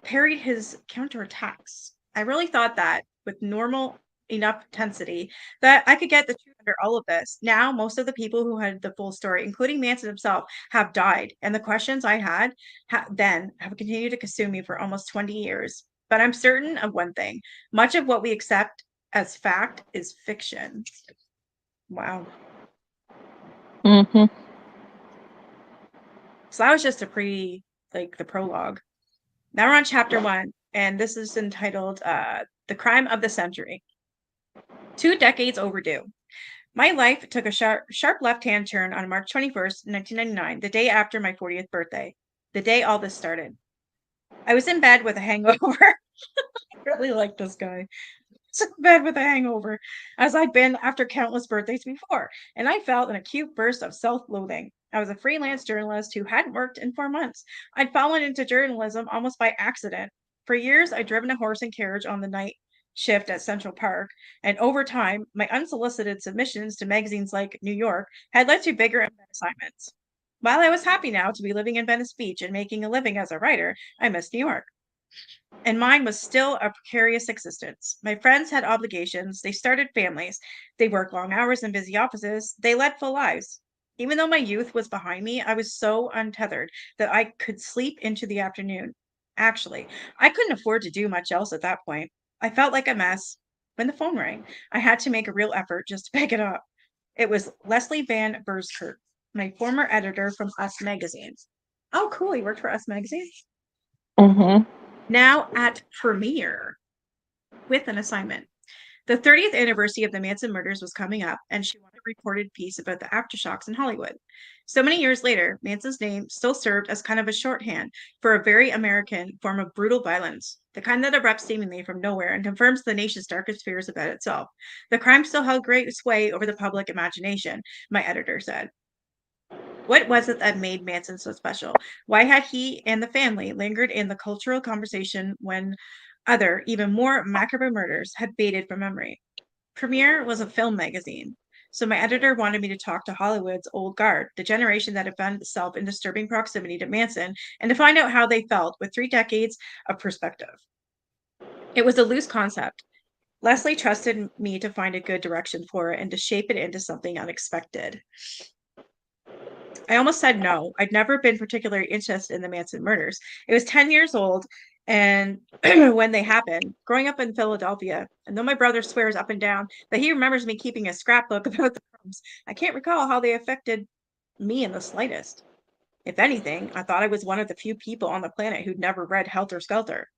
parried his counterattacks. I really thought that with normal enough intensity that I could get the truth under all of this. Now, most of the people who had the full story, including Manson himself, have died, and the questions I had then have continued to consume me for almost 20 years. But I'm certain of one thing: much of what we accept as fact is fiction. Wow. Mm-hmm. So that was just the prologue. Now we're on chapter 1, and this is entitled The Crime of the Century. 2 decades overdue. My life took a sharp left-hand turn on March 21st, 1999, the day after my 40th birthday, the day all this started. I was in bed with a hangover. I really like this guy. In bed with a hangover, as I'd been after countless birthdays before, and I felt an acute burst of self-loathing. I was a freelance journalist who hadn't worked in 4 months. I'd fallen into journalism almost by accident. For years, I'd driven a horse and carriage on the night shift at Central Park, and over time, my unsolicited submissions to magazines like New York had led to bigger and better assignments. While I was happy now to be living in Venice Beach and making a living as a writer, I missed New York. And mine was still a precarious existence. My friends had obligations, they started families, they worked long hours in busy offices, they led full lives. Even though my youth was behind me, I was so untethered that I could sleep into the afternoon. Actually, I couldn't afford to do much else at that point. I felt like a mess. When the phone rang, I had to make a real effort just to pick it up. It was Leslie Van Berskert, my former editor from Us Magazine. Oh, cool. He worked for Us Magazine. Mm-hmm. Now at Premiere with an assignment. The 30th anniversary of the Manson murders was coming up, and she wanted a reported piece about the aftershocks in Hollywood. So many years later, Manson's name still served as kind of a shorthand for a very American form of brutal violence, the kind that erupts seemingly from nowhere and confirms the nation's darkest fears about itself. The crime still held great sway over the public imagination, my editor said. What was it that made Manson so special? Why had he and the family lingered in the cultural conversation when other, even more macabre murders had faded from memory? Premiere was a film magazine, so my editor wanted me to talk to Hollywood's old guard, the generation that had found itself in disturbing proximity to Manson, and to find out how they felt with 3 decades of perspective. It was a loose concept. Leslie trusted me to find a good direction for it and to shape it into something unexpected. I almost said no. I'd never been particularly interested in the Manson murders. It was 10 years old and when they happened, growing up in Philadelphia, and though my brother swears up and down that he remembers me keeping a scrapbook about the crimes, I can't recall how they affected me in the slightest. If anything, I thought I was one of the few people on the planet who'd never read Helter Skelter.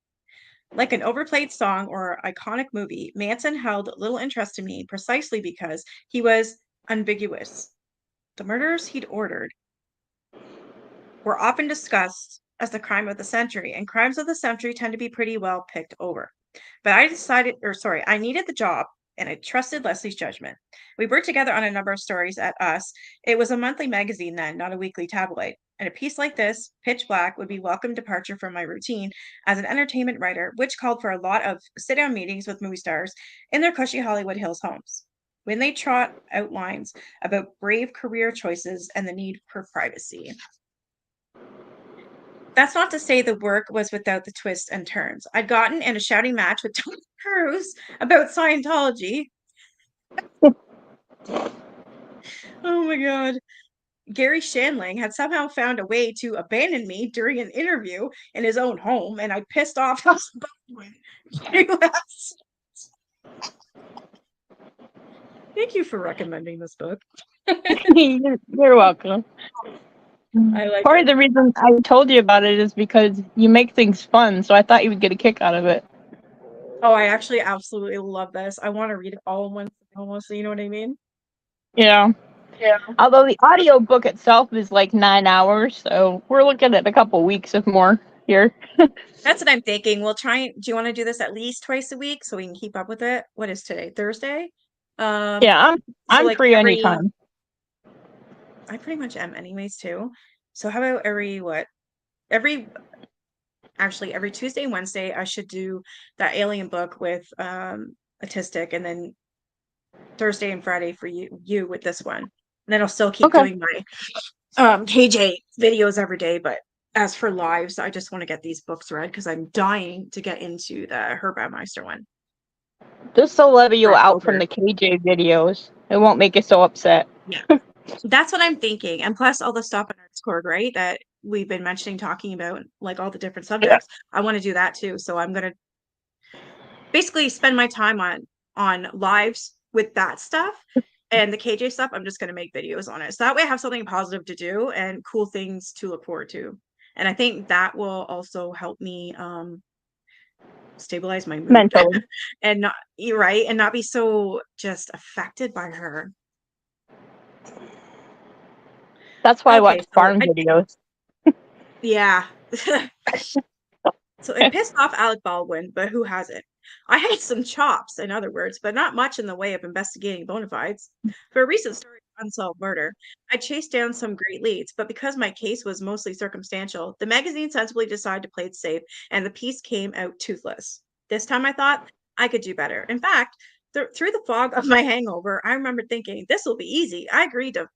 Like an overplayed song or iconic movie, Manson held little interest in me precisely because he was ambiguous. The murders he'd ordered were often discussed as the crime of the century, and crimes of the century tend to be pretty well picked over. But I needed the job and I trusted Leslie's judgment. We worked together on a number of stories at Us. It was a monthly magazine then, not a weekly tabloid. And a piece like this, Pitch Black, would be welcome departure from my routine as an entertainment writer, which called for a lot of sit down meetings with movie stars in their cushy Hollywood Hills homes. When they trot out lines about brave career choices and the need for privacy. That's not to say the work was without the twists and turns. I'd gotten in a shouting match with Tom Cruise about Scientology. Oh my God. Gary Shandling had somehow found a way to abandon me during an interview in his own home, and I pissed off House Baldwin. Thank you for recommending this book. You're welcome. I like Part it. of the reason I told you about it is because you make things fun, so I thought you would get a kick out of it. Oh, I actually absolutely love this. I want to read it all in one almost, you know what I mean? Yeah. Yeah. Although the audio book itself is like 9 hours, so we're looking at a couple weeks of more here. That's what I'm thinking. Do you want to do this at least twice a week so we can keep up with it? What is today? Thursday? Yeah, So I'm like free anytime. I pretty much am anyways too. So how about every Tuesday and Wednesday I should do that alien book with Autistic, and then Thursday and Friday for you with this one. And then I'll still keep Okay. doing my KJ videos every day, but as for lives, I just want to get these books read because I'm dying to get into the Herbaumeister one. Just to level you Right, out from over. the KJ videos. It won't make you so upset. Yeah. That's what I'm thinking. And plus all the stuff in our Discord, right? That we've been mentioning, talking about like all the different subjects. I want to do that too. So I'm gonna basically spend my time on lives with that stuff. And the KJ stuff, I'm just gonna make videos on it. So that way I have something positive to do and cool things to look forward to. And I think that will also help me stabilize my mood Mentally. and not you're right, and not be so just affected by her. That's why I Okay, watch farm so videos. yeah. So it pissed off Alec Baldwin, but who hasn't? I had some chops, in other words, but not much in the way of investigating bona fides. For a recent story unsolved murder. I chased down some great leads, but because my case was mostly circumstantial, the magazine sensibly decided to play it safe, and the piece came out toothless. This time I thought I could do better. In fact, through the fog of my hangover, I remember thinking, this will be easy. I agreed to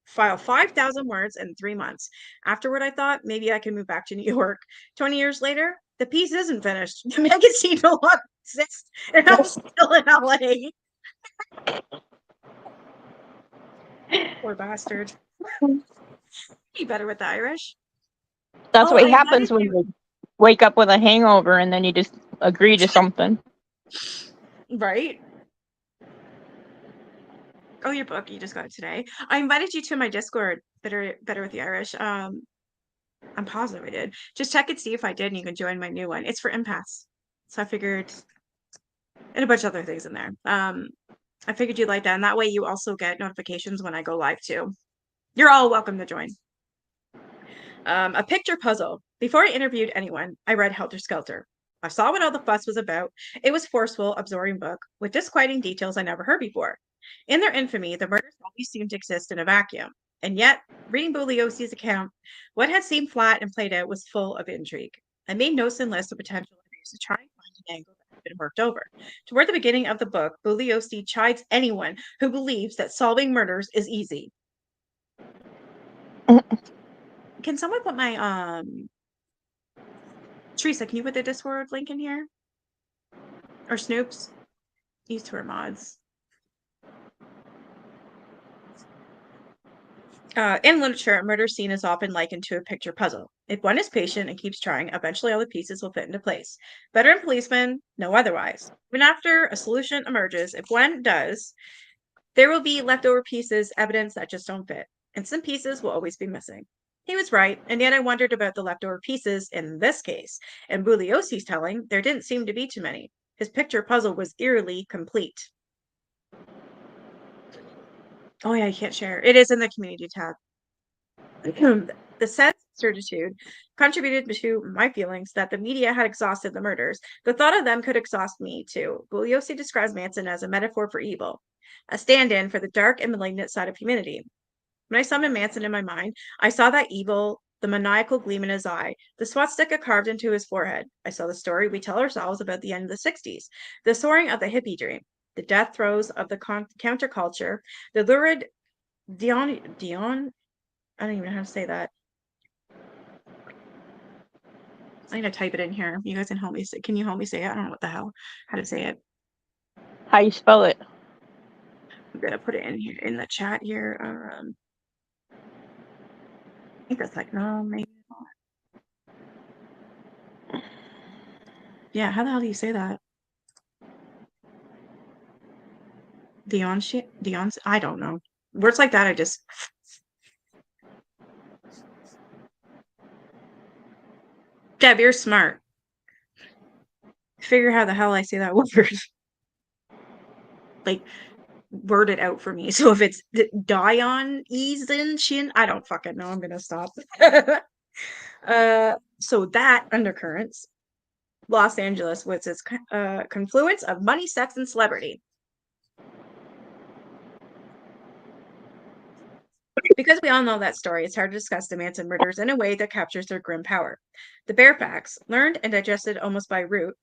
file 5,000 words in 3 months. Afterward, I thought maybe I can move back to New York. 20 years later, the piece isn't finished. The magazine no longer exists, and I'm still in LA. Poor bastard. Be better with the Irish. That's Oh, what I happens invited when you. you wake up with a hangover and then you just agree to something. Right? Oh, your book. You just got it today. I invited you to my Discord, Better with the Irish. I'm positive I did. Just check and see if I did, and you can join my new one. It's for empaths. So I figured, and a bunch of other things in there. I figured you'd like that, and that way you also get notifications when I go live too. You're all welcome to join. A picture puzzle. Before I interviewed anyone, I read Helter Skelter. I saw what all the fuss was about. It was forceful, absorbing book with disquieting details I never heard before. In their infamy, the murders always seemed to exist in a vacuum. And yet, reading Bugliosi's account, what had seemed flat and played out was full of intrigue. I made notes and lists of potential interviews to try and find an angle that had been worked over. Toward the beginning of the book, Bugliosi chides anyone who believes that solving murders is easy. Can someone put my Teresa, can you put the Discord link in here? Or Snoops? These two are mods. In literature, a murder scene is often likened to a picture puzzle. If one is patient and keeps trying, eventually all the pieces will fit into place. Veteran policemen know otherwise. Even after a solution emerges, if one does, there will be leftover pieces, evidence that just don't fit. And some pieces will always be missing. He was right, and yet I wondered about the leftover pieces in this case. In Bugliosi's telling, there didn't seem to be too many. His picture puzzle was eerily complete. Oh yeah, you can't share. It is in the community tab. The sense of certitude contributed to my feelings that the media had exhausted the murders. The thought of them could exhaust me too. Bugliosi describes Manson as a metaphor for evil, a stand-in for the dark and malignant side of humanity. When I summoned Manson in my mind, I saw that evil, the maniacal gleam in his eye, the swastika carved into his forehead. I saw the story we tell ourselves about the end of the 60s, the soaring of the hippie dream, the death throes of the counterculture, the lurid Dion, I don't even know how to say that. I'm gonna type it in here. You guys can help me say, can you help me say it? I don't know what the hell, how to say it. How you spell it? I'm gonna put it in here in the chat here. I think that's like, no, maybe not. Yeah, how the hell do you say that? Dion's, I don't know. Words like that, I just. Deb, you're smart. Figure how the hell I say that word. Like, word it out for me. So if it's Dion, Eason, Shin, I don't fucking know. I'm gonna stop. So that undercurrents, Los Angeles with its confluence of money, sex, and celebrity. Because we all know that story, it's hard to discuss the Manson murders in a way that captures their grim power. The bare facts, learned and digested almost by rote,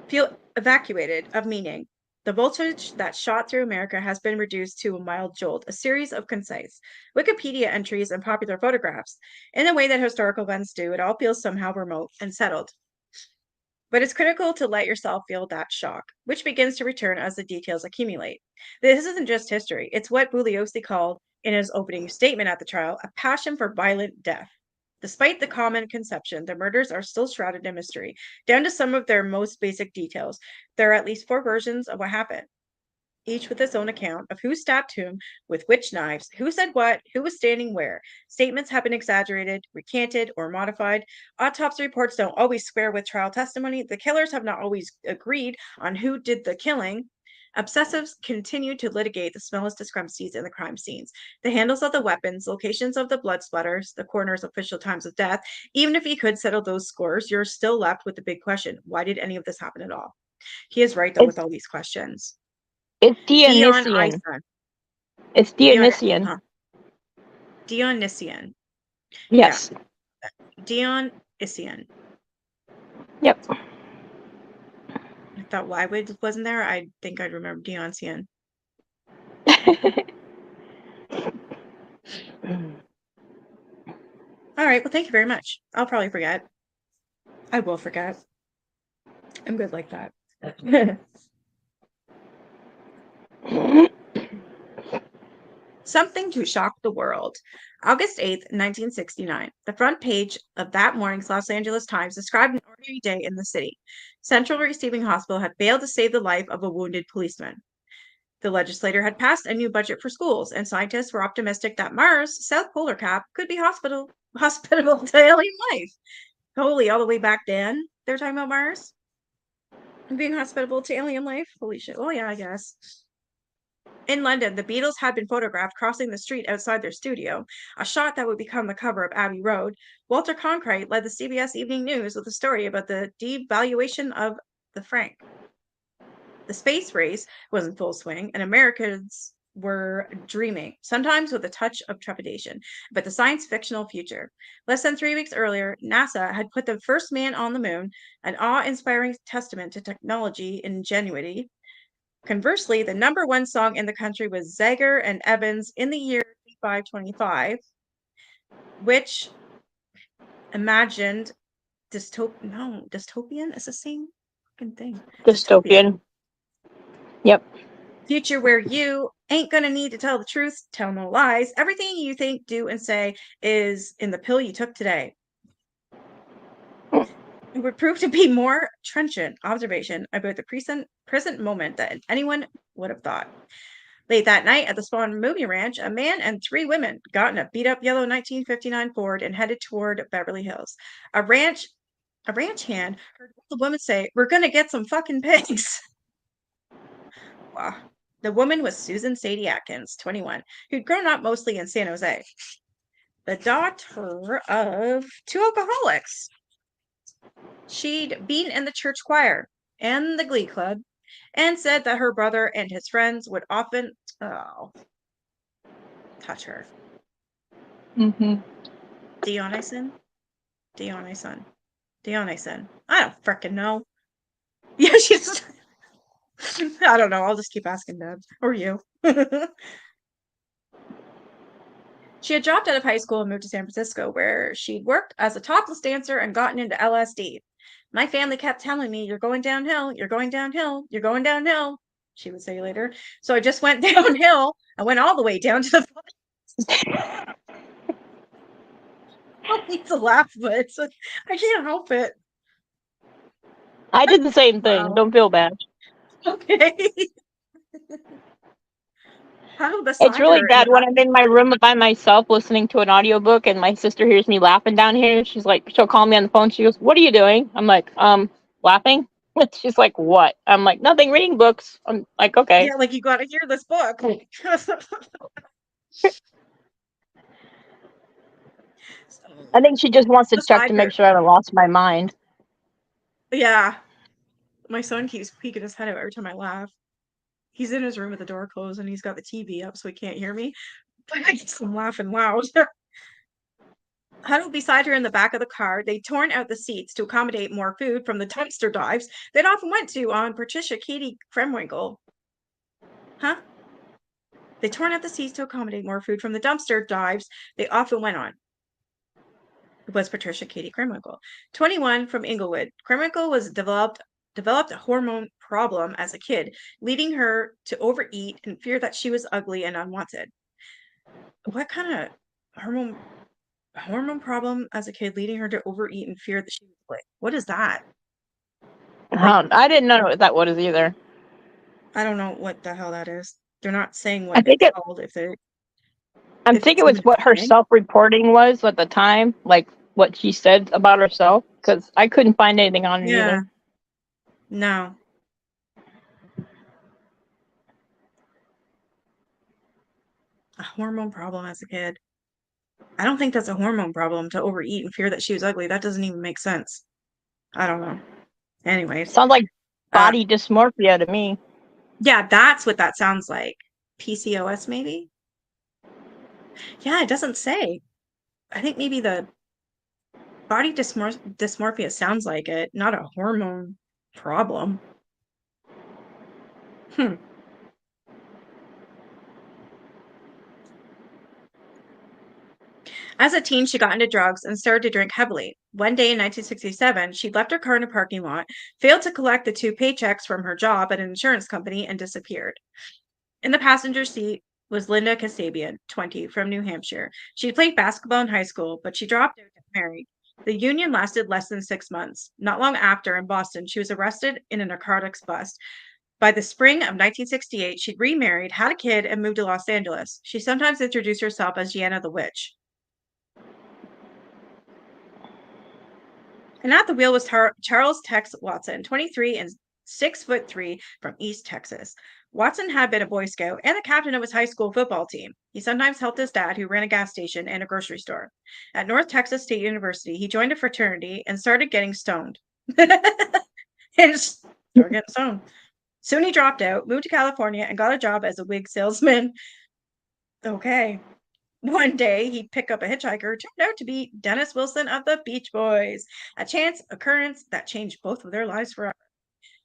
feel evacuated of meaning. The voltage that shot through America has been reduced to a mild jolt, a series of concise Wikipedia entries and popular photographs. In the way that historical events do, it all feels somehow remote and settled. But it's critical to let yourself feel that shock, which begins to return as the details accumulate. This isn't just history, it's what Bugliosi called, in his opening statement at the trial, a passion for violent death. Despite the common conception, the murders are still shrouded in mystery, down to some of their most basic details. There are at least 4 versions of what happened, each with its own account of who stabbed whom, with which knives, who said what, who was standing where. Statements have been exaggerated, recanted, or modified. Autopsy reports don't always square with trial testimony. The killers have not always agreed on who did the killing. Obsessives continue to litigate the smallest discrepancies in the crime scenes, the handles of the weapons, locations of the blood splatters, the coroner's official times of death. Even if you could settle those scores, you're still left with the big question: why did any of this happen at all? He is right, though, with all these questions. It's Dion Dionysian. Ison. It's Dionysian. Dionysian. Yes. Dionysian. Yep. I thought Wywood wasn't there. I think I'd remember Dionysian. All right. Well, thank you very much. I'll probably forget. I will forget. I'm good like that. Something to shock the world. August 8th, 1969. The front page of that morning's Los Angeles Times described an ordinary day in the city. Central Receiving Hospital had failed to save the life of a wounded policeman. The legislator had passed a new budget for schools, and scientists were optimistic that Mars' South Polar Cap could be hospitable to alien life. Holy, all the way back then, they're talking about Mars being hospitable to alien life. Holy shit. Oh yeah, I guess. In London, the Beatles had been photographed crossing the street outside their studio, a shot that would become the cover of Abbey Road. Walter Cronkite led the CBS Evening News with a story about the devaluation of the franc. The space race was in full swing, and Americans were dreaming, sometimes with a touch of trepidation, about the science fictional future. Less than 3 weeks earlier, NASA had put the first man on the moon, an awe-inspiring testament to technology ingenuity. Conversely, the number one song in the country was Zager and Evans in the year 525, which imagined dystopian is the same fucking thing. Dystopian. Yep. Future where you ain't gonna need to tell the truth, tell no lies. Everything you think, do, and say is in the pill you took today. It would prove to be more trenchant observation about the present moment than anyone would have thought. Late that night at the Spawn Movie Ranch, a man and 3 women got in a beat-up yellow 1959 Ford and headed toward Beverly Hills. A ranch hand heard the woman say, "We're gonna get some fucking pigs." Wow. The woman was Susan Sadie Atkins, 21, who'd grown up mostly in San Jose. The daughter of 2 alcoholics. She'd been in the church choir and the glee club and said that her brother and his friends would often touch her. Mm-hmm. Dionyson. I don't frickin' know. Yeah, she's. I don't know. I'll just keep asking Deb or you. She had dropped out of high school and moved to San Francisco, where she'd worked as a topless dancer and gotten into LSD. My family kept telling me, "You're going downhill, you're going downhill, you're going downhill," she would say later. So I just went downhill. I went all the way down to the. I need to laugh, but I can't help it. I did the same thing. Wow. Don't feel bad. Okay. How It's really bad when I'm in my room by myself listening to an audiobook and my sister hears me laughing down here. She's like, she'll call me on the phone. She goes, "What are you doing?" I'm like, laughing. She's like, "What?" I'm like, "Nothing, reading books." I'm like, "Okay." Yeah, like you got to hear this book. I think she just wants to check Beside to her. make sure I haven't lost my mind. Yeah. My son keeps peeking his head out every time I laugh. He's in his room with the door closed and he's got the TV up so he can't hear me. But I guess I'm laughing loud. Huddled beside her in the back of the car, they'd torn out the seats to accommodate more food from the dumpster dives they'd often went to on Patricia Katie Kremwinkle. Huh? They torn out the seats to accommodate more food from the dumpster dives they often went on. It was Patricia Katie Kremwinkle, 21, from Inglewood. Kremwinkle was developed a hormone problem as a kid, leading her to overeat and fear that she was ugly and unwanted. What kind of hormone problem as a kid leading her to overeat and fear that she was ugly? What is that? I didn't know what that was either. I don't know what the hell that is. They're not saying I what think it's called I'm if thinking it's it was even what her defined. self-reporting was at the time, like what she said about herself, because I couldn't find anything on it Yeah. either. No. A hormone problem as a kid. I don't think that's a hormone problem to overeat and fear that she was ugly. That doesn't even make sense. I don't know. Anyways, Sounds like body dysmorphia to me. yeah, that's what that sounds like. PCOS, maybe? Yeah, it doesn't say. I think maybe the body dysmorphia sounds like it, not a hormone problem. Hmm. As a teen, she got into drugs and started to drink heavily. One day in 1967, she left her car in a parking lot, failed to collect the two paychecks from her job at an insurance company, and disappeared. In the passenger seat was Linda Kasabian, 20, from New Hampshire. She played basketball in high school, but she dropped out to get married. The union lasted less than 6 months. Not long after, in Boston, she was arrested in a narcotics bust. By the spring of 1968, she'd remarried, had a kid, and moved to Los Angeles. She sometimes introduced herself as Gianna the Witch. And at the wheel was Charles Tex Watson, 23 and 6'3" from East Texas. Watson had been a Boy Scout and the captain of his high school football team. He sometimes helped his dad, who ran a gas station and a grocery store. At North Texas State University, he joined a fraternity and started getting stoned. and started getting stoned. Soon he dropped out, moved to California, and got a job as a wig salesman. Okay. One day, he'd pick up a hitchhiker who turned out to be Dennis Wilson of the Beach Boys, a chance occurrence that changed both of their lives forever.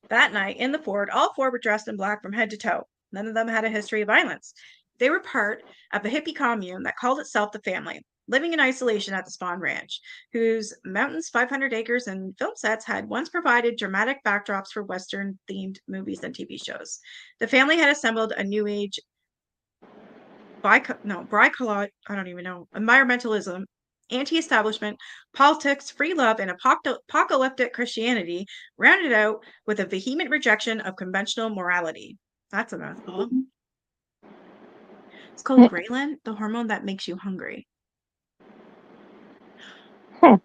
That night, in the Ford, all four were dressed in black from head to toe. None of them had a history of violence. They were part of a hippie commune that called itself the Family, living in isolation at the Spawn Ranch, whose mountains, 500 acres, and film sets had once provided dramatic backdrops for Western-themed movies and TV shows. The family had assembled a new age bricolage, I don't even know, environmentalism, anti-establishment, politics, free love, and apocalyptic Christianity, rounded out with a vehement rejection of conventional morality. That's a mouthful. It's called ghrelin, the hormone that makes you hungry. And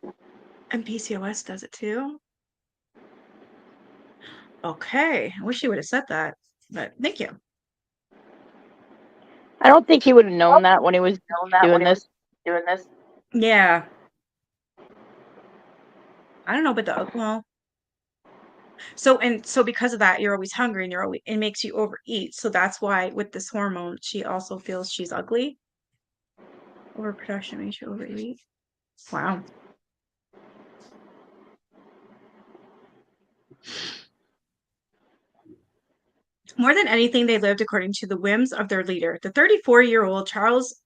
PCOS does it too. Okay, I wish you would have said that, but thank you. I don't think he would have known that when he was doing this. Yeah. I don't know, but so because of that, you're always hungry and it makes you overeat. So that's why with this hormone, she also feels she's ugly. Overproduction makes you overeat. Wow. More than anything, they lived according to the whims of their leader, the 34-year-old Charles.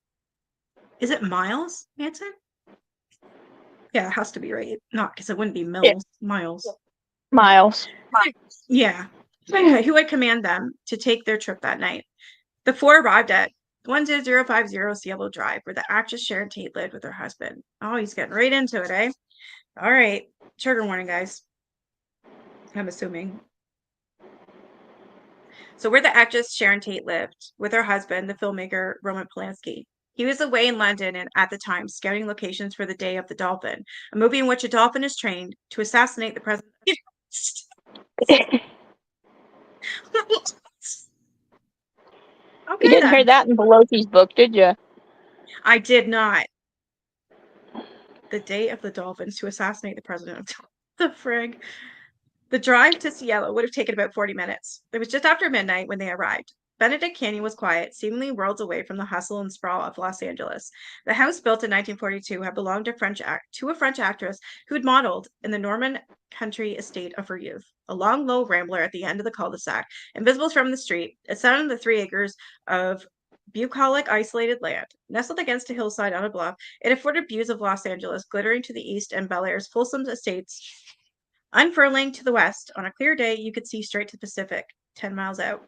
Is it Miles Manson? Yeah, it has to be right. Not because it wouldn't be Mills. Miles. Miles. Yeah. Who would command them to take their trip that night? The four arrived at 10050 Cielo Drive, where the actress Sharon Tate lived with her husband. Oh, he's getting right into it, eh? All right. Trigger warning, guys. I'm assuming. So where the actress Sharon Tate lived with her husband, the filmmaker Roman Polanski. He was away in London and at the time scouting locations for The Day of the Dolphin, a movie in which a dolphin is trained to assassinate the president of the United States. You Okay, didn't hear then. that in Pelosi's book, did you? I did not. The Day of the Dolphins to assassinate the president of the frig. The drive to Cielo would have taken about 40 minutes. It was just after midnight when they arrived. Benedict Canyon was quiet, seemingly worlds away from the hustle and sprawl of Los Angeles. The house, built in 1942, had belonged to a French actress who had modeled in the Norman country estate of her youth. A long, low rambler at the end of the cul-de-sac, invisible from the street, it sat on the 3 acres of bucolic, isolated land. Nestled against a hillside on a bluff, it afforded views of Los Angeles, glittering to the east, and Bel Air's fulsome estates. Unfurling to the west, on a clear day, you could see straight to the Pacific, 10 miles out.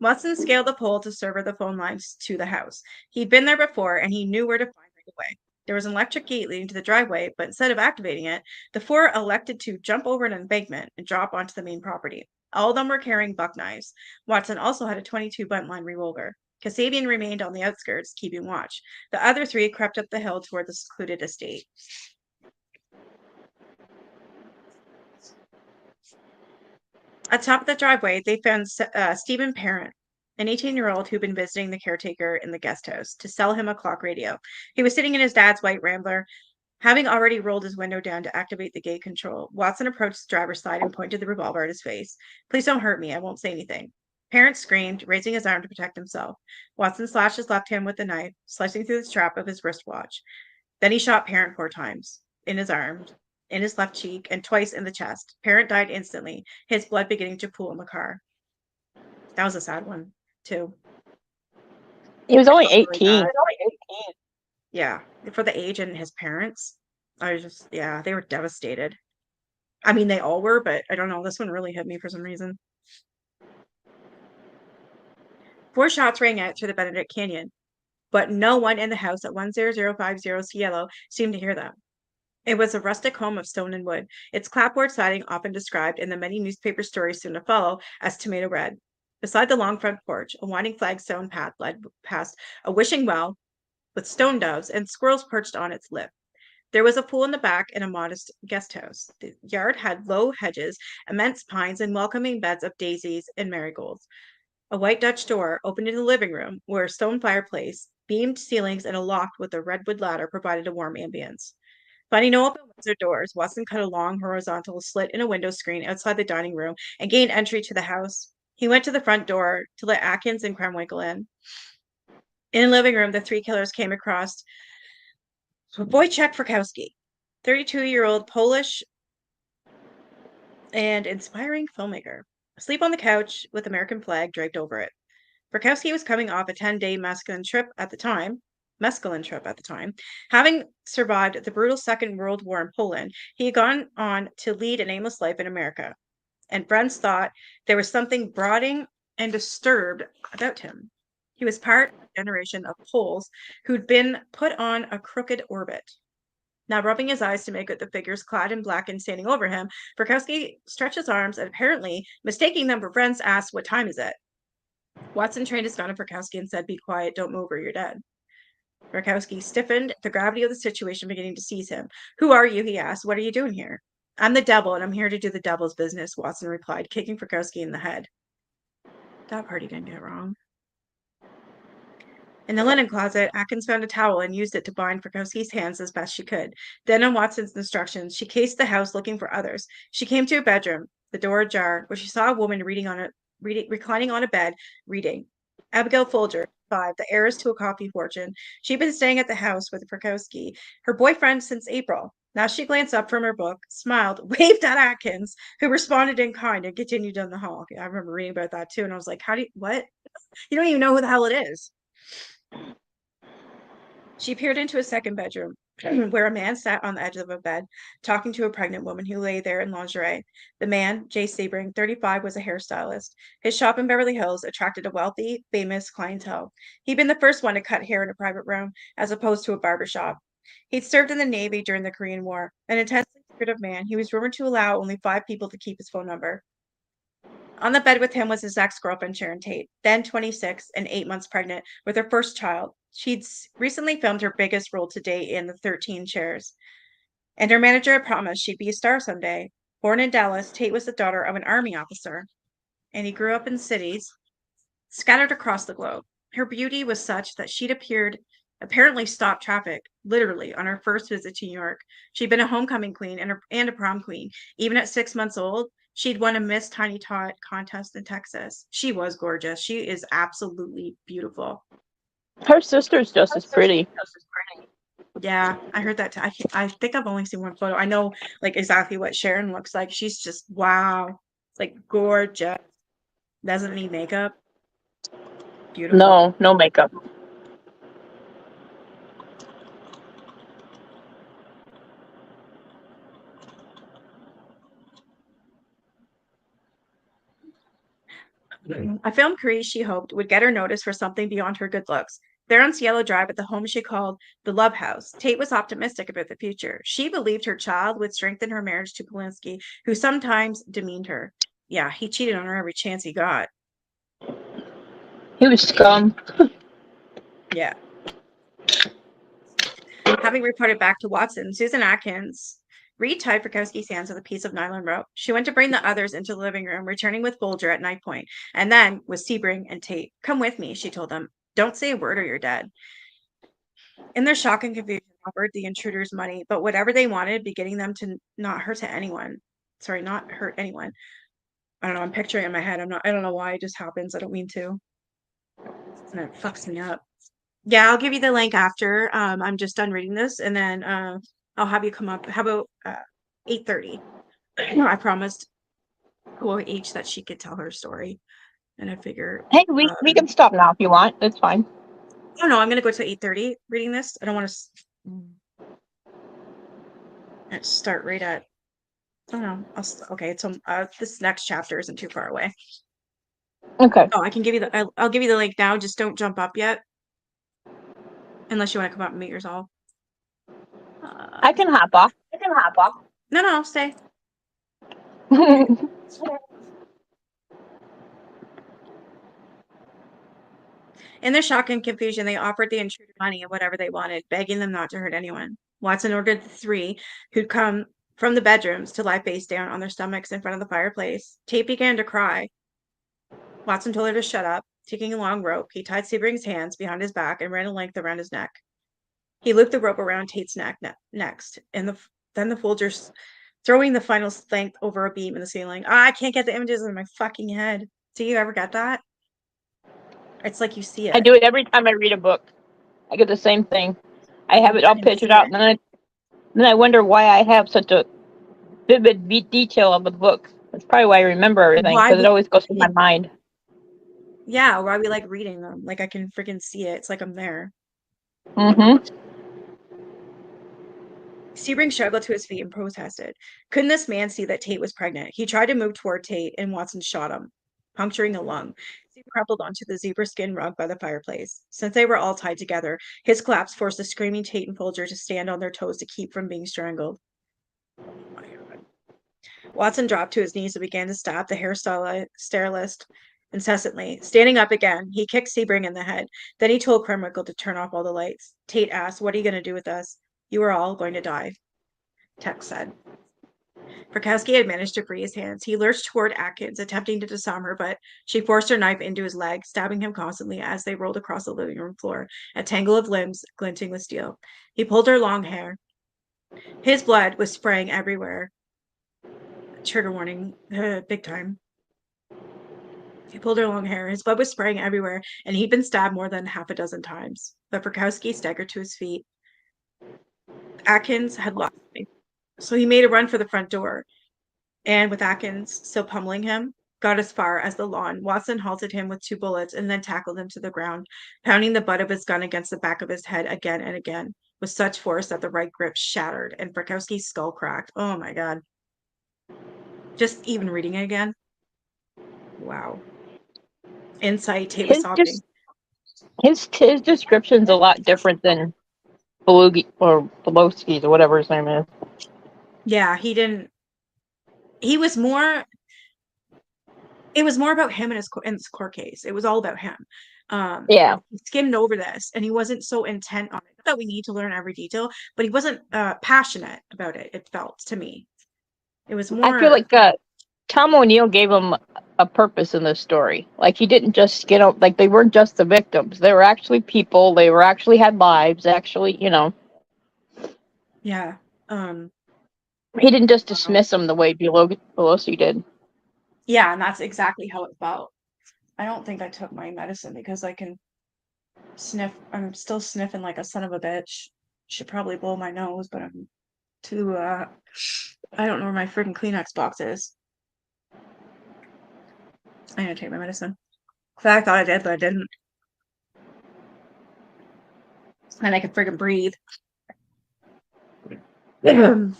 Watson scaled the pole to sever the phone lines to the house. He'd been there before, and he knew where to find right away. There was an electric gate leading to the driveway, but instead of activating it, the four elected to jump over an embankment and drop onto the main property. All of them were carrying buck knives. Watson also had a 22 buntline revolver. Kasabian remained on the outskirts, keeping watch. The other three crept up the hill toward the secluded estate. At the top of the driveway, they found Stephen Parent, an 18-year-old who'd been visiting the caretaker in the guest house to sell him a clock radio. He was sitting in his dad's white Rambler, having already rolled his window down to activate the gate control. Watson approached the driver's side and pointed the revolver at his face. Please don't hurt me. I won't say anything. Parent screamed, raising his arm to protect himself. Watson slashed his left hand with the knife, slicing through the strap of his wristwatch. Then he shot Parent 4 times in his arm, in his left cheek, and twice in the chest. Parent died instantly, his blood beginning to pool in the car. That was a sad one, too. He was only Really 18. bad. Yeah, for the age and his parents, I was just, yeah, they were devastated. I mean, they all were, but I don't know. This one really hit me for some reason. 4 shots rang out through the Benedict Canyon, but no one in the house at 10050 Cielo seemed to hear them. It was a rustic home of stone and wood, its clapboard siding often described in the many newspaper stories soon to follow as tomato red. Beside the long front porch, a winding flagstone path led past a wishing well with stone doves and squirrels perched on its lip. There was a pool in the back and a modest guest house. The yard had low hedges, immense pines, and welcoming beds of daisies and marigolds. A white Dutch door opened into the living room, where a stone fireplace, beamed ceilings, and a loft with a redwood ladder provided a warm ambience. Finding no open windows or doors, Watson cut a long horizontal slit in a window screen outside the dining room and gained entry to the house. He went to the front door to let Atkins and Krenwinkel in. In the living room, the 3 killers came across Wojciech Frykowski, 32-year-old Polish and inspiring filmmaker, asleep on the couch with American flag draped over it. Frykowski was coming off a 10-day mescaline trip at the time. Having survived the brutal Second World War in Poland, he had gone on to lead an aimless life in America, and friends thought there was something brooding and disturbed about him. He was part of a generation of Poles who'd been put on a crooked orbit. Now, rubbing his eyes to make out the figures clad in black and standing over him, Frykowski stretched his arms and apparently, mistaking them for friends, asked, "What time is it?" Watson trained his gun at Frykowski and said, "Be quiet, don't move or you're dead." Frykowski stiffened, the gravity of the situation beginning to seize him. "Who are you?" he asked. "What are you doing here?" "I'm the devil, and I'm here to do the devil's business," Watson replied, kicking Frykowski in the head. That part he didn't get wrong. In the linen closet, Atkins found a towel and used it to bind Frykowski's hands as best she could. Then, on Watson's instructions, she cased the house looking for others. She came to a bedroom, the door ajar, where she saw a woman reclining on a bed, reading. Abigail Folger, 5, the heiress to a coffee fortune. She'd been staying at the house with Frykowski, her boyfriend, since April. Now she glanced up from her book, smiled, waved at Atkins, who responded in kind and continued down the hall. I remember reading about that too, and I was like, what? You don't even know who the hell it is. She peered into a second bedroom, where a man sat on the edge of a bed, talking to a pregnant woman who lay there in lingerie. The man, Jay Sebring, 35, was a hairstylist. His shop in Beverly Hills attracted a wealthy, famous clientele. He'd been the first one to cut hair in a private room, as opposed to a barber shop. He'd served in the Navy during the Korean War. An intensely secretive man, he was rumored to allow only 5 people to keep his phone number. On the bed with him was his ex-girlfriend, Sharon Tate, then 26 and 8 months pregnant with her first child. She'd recently filmed her biggest role to date in The 13 Chairs, and her manager had promised she'd be a star someday. Born in Dallas, Tate was the daughter of an army officer, and he grew up in cities scattered across the globe. Her beauty was such that she'd apparently stopped traffic, literally, on her first visit to New York. She'd been a homecoming queen and a prom queen. Even at 6 months old, she'd won a Miss Tiny Tot contest in Texas. She was gorgeous. She is absolutely beautiful. Her sister's just as pretty. Yeah, I heard that. I think I've only seen one photo. I know like exactly what Sharon looks like. She's just wow, like gorgeous. Doesn't need makeup. Beautiful. No, no makeup. A film career she hoped would get her noticed for something beyond her good looks. There on Cielo Drive at the home she called the Love House, Tate was optimistic about the future. She believed her child would strengthen her marriage to Polinsky, who sometimes demeaned her. Yeah, he cheated on her every chance he got. He was scum. Yeah. Having reported back to Watson, Susan Atkins retied Frykowski's hands with a piece of nylon rope. She went to bring the others into the living room, returning with Folger at knife point, and then with Sebring and Tate. "Come with me," she told them. "Don't say a word or you're dead." In their shock and confusion, offered the intruders money, but whatever they wanted, be getting them to not hurt anyone. I don't know, I'm picturing it in my head. I don't know why it just happens. I don't mean to. And it fucks me up. Yeah, I'll give you the link after. I'm just done reading this, and then I'll have you come up. How about 8:30? I promised OH that she could tell her story, and I figure, Hey, we can stop now if you want. That's fine. oh no, I'm gonna go to 8:30 reading this. I don't want to start right at. Oh no, okay. So this next chapter isn't too far away. Okay. Oh, I can give you the. I'll give you the link now. Just don't jump up yet, unless you want to come up and meet yourself. I can hop off. No, no, stay. In their shock and confusion, they offered the intruder money and whatever they wanted, begging them not to hurt anyone. Watson ordered the three who'd come from the bedrooms to lie face down on their stomachs in front of the fireplace. Tate began to cry. Watson told her to shut up. Taking a long rope, he tied Sebring's hands behind his back and ran a length around his neck. He looped the rope around Tate's neck next, and then the Folgers throwing the final length over a beam in the ceiling. I can't get the images in my fucking head. Do you ever get that? It's like you see I it. do it every time I read a book. I get the same thing. I have it all You pictured see out, it. and then I wonder why I have such a vivid detail of the book. That's probably why I remember everything, Why because it we always goes through my mind. Yeah, why we like reading them. Like I can freaking see it. It's like I'm there. Mm-hmm. Sebring struggled to his feet and protested. Couldn't this man see that Tate was pregnant? He tried to move toward Tate, and Watson shot him, puncturing a lung. He crumpled onto the zebra skin rug by the fireplace. Since they were all tied together, his collapse forced the screaming Tate and Folger to stand on their toes to keep from being strangled. Watson dropped to his knees and began to stab the hairstylist incessantly. Standing up again, he kicked Sebring in the head. Then he told Carmichael to turn off all the lights. Tate asked, "What are you going to do with us? You are all going to die," Tex said. Frykowski had managed to free his hands. He lurched toward Atkins, attempting to disarm her, but she forced her knife into his leg, stabbing him constantly as they rolled across the living room floor, a tangle of limbs glinting with steel. He pulled her long hair. His blood was spraying everywhere. Trigger warning, big time. He pulled her long hair. His blood was spraying everywhere, and he'd been stabbed more than half a dozen times. But Frykowski staggered to his feet. Atkins had lost me, so he made a run for the front door. And with Atkins still pummeling him, got as far as the lawn. Watson halted him with 2 bullets and then tackled him to the ground, pounding the butt of his gun against the back of his head again and again, with such force that the right grip shattered and Frykowski's skull cracked. Oh my god. Just even reading it again. Wow. Inside, Tate was His sobbing. just his description's a lot different than Belugi or Belowski's or whatever his name is. Yeah, he didn't. He was more. It was more about him and in this court case. It was all about him. Yeah. He skimmed over this, and he wasn't so intent on it. Not that we need to learn every detail, but he wasn't passionate about it. It felt to me. It was I feel more. like Tom O'Neill gave him a purpose in this story. Like he didn't just like they weren't just the victims. They were actually people. They were actually had lives. Actually, Yeah. Um. he didn't just dismiss them the way Pelosi did. Yeah, and that's exactly how it felt. I don't think I took my medicine because I can sniff. I'm still sniffing like a son of a bitch. Should probably blow my nose, but I'm too. I don't know where my freaking Kleenex box is. I need to take my medicine. I thought I did, but I didn't. And I could freaking breathe. I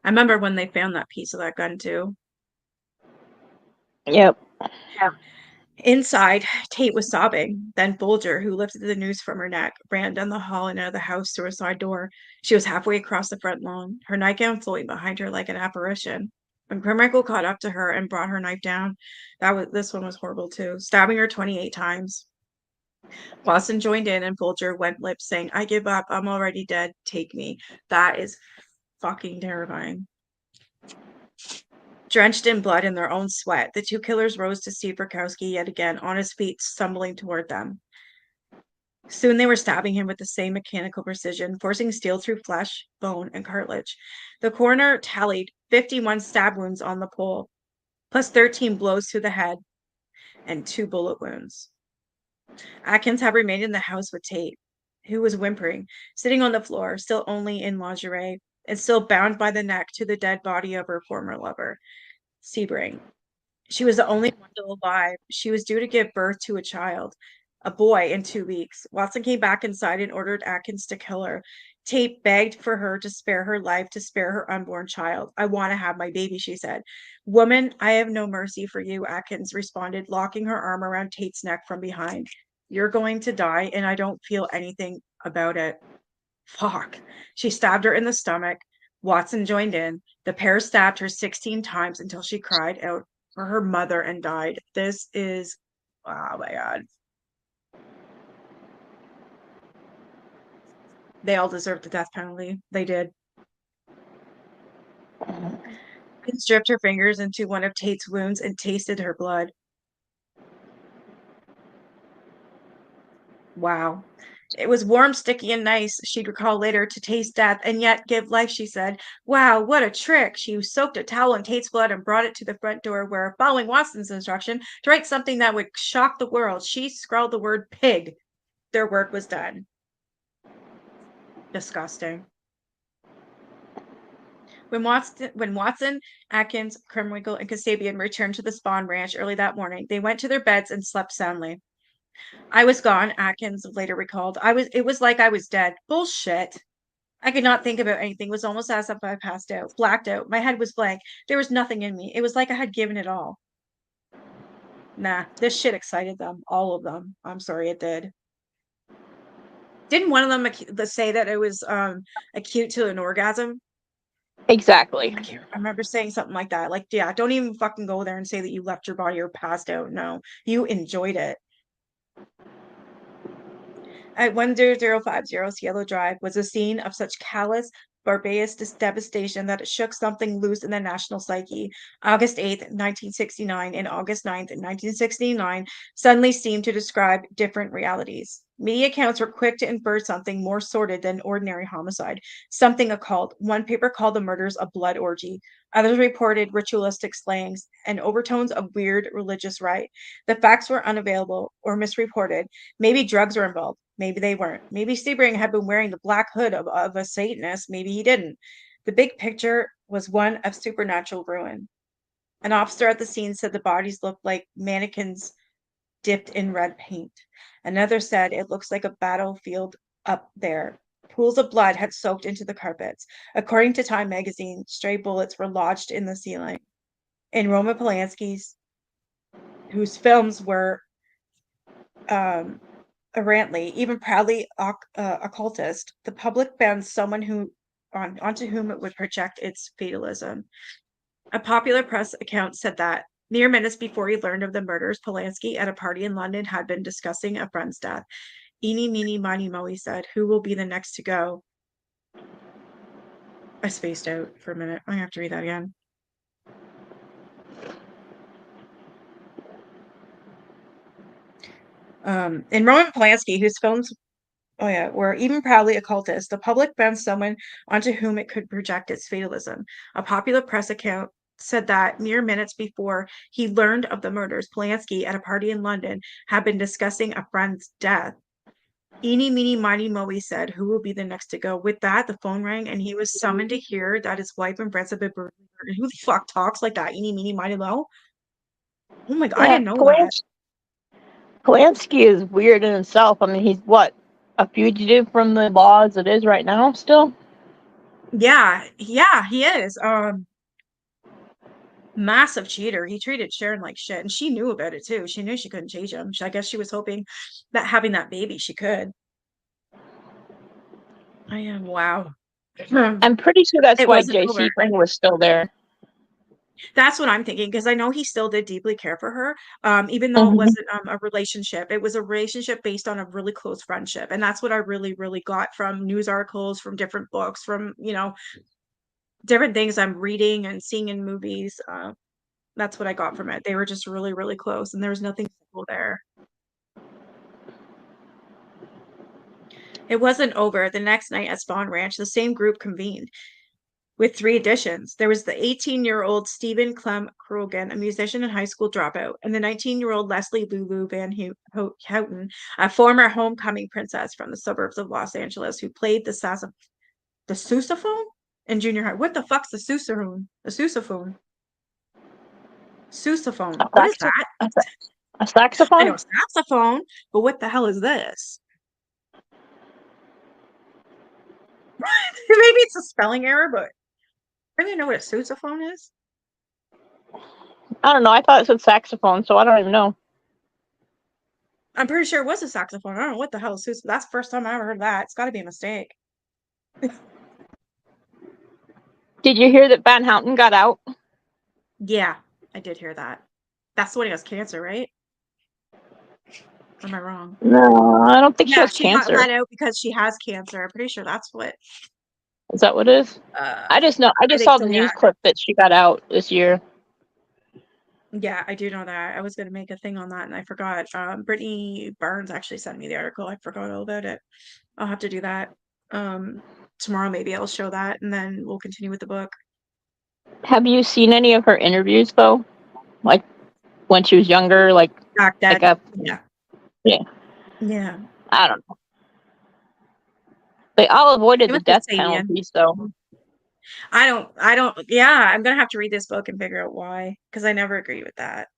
remember when they found that piece of that gun too. Yep. Inside, Tate was sobbing. Then Folger, who lifted the noose from her neck, ran down the hall and out of the house through a side door. She was halfway across the front lawn, her nightgown floating behind her like an apparition. When Carmichael caught up to her and brought her knife down, this one was horrible too, stabbing her 28 times. Watson joined in and Folger went limp, saying, "I give up. I'm already dead. Take me." That is fucking terrifying. Drenched in blood and their own sweat, the two killers rose to see Frykowski yet again, on his feet, stumbling toward them. Soon they were stabbing him with the same mechanical precision, forcing steel through flesh, bone, and cartilage. The coroner tallied 51 stab wounds on the pole, plus 13 blows to the head and 2 bullet wounds. Atkins had remained in the house with Tate, who was whimpering, sitting on the floor, still only in lingerie, and still bound by the neck to the dead body of her former lover, Sebring. She was the only one still alive. She was due to give birth to a child, a boy, in 2 weeks. Watson came back inside and ordered Atkins to kill her. Tate begged for her to spare her life, to spare her unborn child. I want to have my baby, she said. Woman, I have no mercy for you, Atkins responded, locking her arm around Tate's neck from behind. You're going to die, and I don't feel anything about it. Fuck. She stabbed her in the stomach. Watson joined in. The pair stabbed her 16 times until she cried out for her mother and died. This is, oh my God. They all deserved the death penalty. They did. He stripped her fingers into one of Tate's wounds and tasted her blood. Wow. It was warm, sticky, and nice, she'd recall later, to taste death and yet give life, she said. Wow, what a trick. She soaked a towel in Tate's blood and brought it to the front door where, following Watson's instruction to write something that would shock the world, she scrawled the word pig. Their work was done. Disgusting. When Watson, Atkins, Krimwinkel, and Kasabian returned to the Spawn Ranch early that morning, they went to their beds and slept soundly. I was gone, Atkins later recalled. It was like I was dead. Bullshit. I could not think about anything. It was almost as if I passed out, blacked out. My head was blank. There was nothing in me. It was like I had given it all. Nah, this shit excited them. All of them. I'm sorry it did. Didn't one of them say that it was acute to an orgasm? Exactly. I remember saying something like that. Like, yeah, don't even fucking go there and say that you left your body or passed out. No, you enjoyed it. At 10050 Cielo Drive was a scene of such callous, barbarous devastation that it shook something loose in the national psyche. August 8th, 1969 and August 9th, 1969 suddenly seemed to describe different realities. Media accounts were quick to infer something more sordid than ordinary homicide, something occult. One paper called the murders a blood orgy. Others reported ritualistic slayings and overtones of weird religious rite. The facts were unavailable or misreported. Maybe drugs were involved. Maybe they weren't. Maybe Sebring had been wearing the black hood of a Satanist. Maybe he didn't. The big picture was one of supernatural ruin. An officer at the scene said the bodies looked like mannequins dipped in red paint. Another said it looks like a battlefield up there. Pools of blood had soaked into the carpets. According to Time magazine, stray bullets were lodged in the ceiling. In Roman Polanski's, whose films were errantly, even proudly occultist, the public banned someone onto whom it would project its fatalism. A popular press account said that mere minutes before he learned of the murders, Polanski at a party in London had been discussing a friend's death. Eeny, meeny, miny, mo, he said. Who will be the next to go? I spaced out for a minute. I have to read that again. In Roman Polanski, whose films were even proudly occultist, the public banned someone onto whom it could project its fatalism. A popular press account said that mere minutes before he learned of the murders, Polanski at a party in London had been discussing a friend's death. Eeny, meeny, miny, mo, he said, who will be the next to go? With that, the phone rang and he was summoned to hear that his wife and friends had been murdered. Who the fuck talks like that? Eeny, meeny, miny, mo? Oh my God, I Yeah, didn't know that. Polanski is weird in himself. I mean, he's what, a fugitive from the law as it is right now still? Yeah, he is. Massive cheater. He treated Sharon like shit, and she knew about it too. She knew she couldn't change him. I guess she was hoping that having that baby, she could. I am wow. I'm pretty sure that's It why wasn't J.C. over. Spring was still there. That's what I'm thinking because I know he still did deeply care for her. Even though it Hmm. wasn't a relationship, it was a relationship based on a really close friendship, and that's what I really, really got from news articles, from different books, from different things I'm reading and seeing in movies. That's what I got from it. They were just really, really close, and there was nothing simple there. It wasn't over. The next night at Spawn Ranch, the same group convened with 3 additions. There was the 18-year-old Stephen Clem Krogan, a musician and high school dropout, and the 19-year-old Leslie Lulu Van Houten, a former homecoming princess from the suburbs of Los Angeles who played the sousaphone in junior high. What the fuck's the sousaphone? The sousaphone. Sousaphone. A, What is saxo- that? a, sa- a I know saxophone? saxophone, but what the hell is this? Maybe it's a spelling error, but I don't even know what a sousaphone is. I don't know. I thought it said saxophone, so I don't even know. I'm pretty sure it was a saxophone. I don't know what the hell is sousaphone. That's the first time I ever heard that. It's got to be a mistake. Did you hear that Van Houten got out? Yeah, I did hear that. That's the one who has cancer, right? Or am I wrong? No, I don't think she Yeah, has she got cancer. let out because she has cancer. I'm pretty sure that's what. Is that what it is? I just know. I I just think saw so. the Yeah, news clip that she got out this year. yeah, I do know that. I was gonna make a thing on that and I forgot. Brittany Barnes actually sent me the article. I forgot all about it. I'll have to do that. Tomorrow maybe I'll show that and then we'll continue with the book. Have you seen any of her interviews though? Like when she was younger, Back like then. a Yeah. yeah. Yeah. I don't know. They all avoided It the was death Kasabian. penalty, so Yeah, I'm gonna have to read this book and figure out why, because I never agree with that.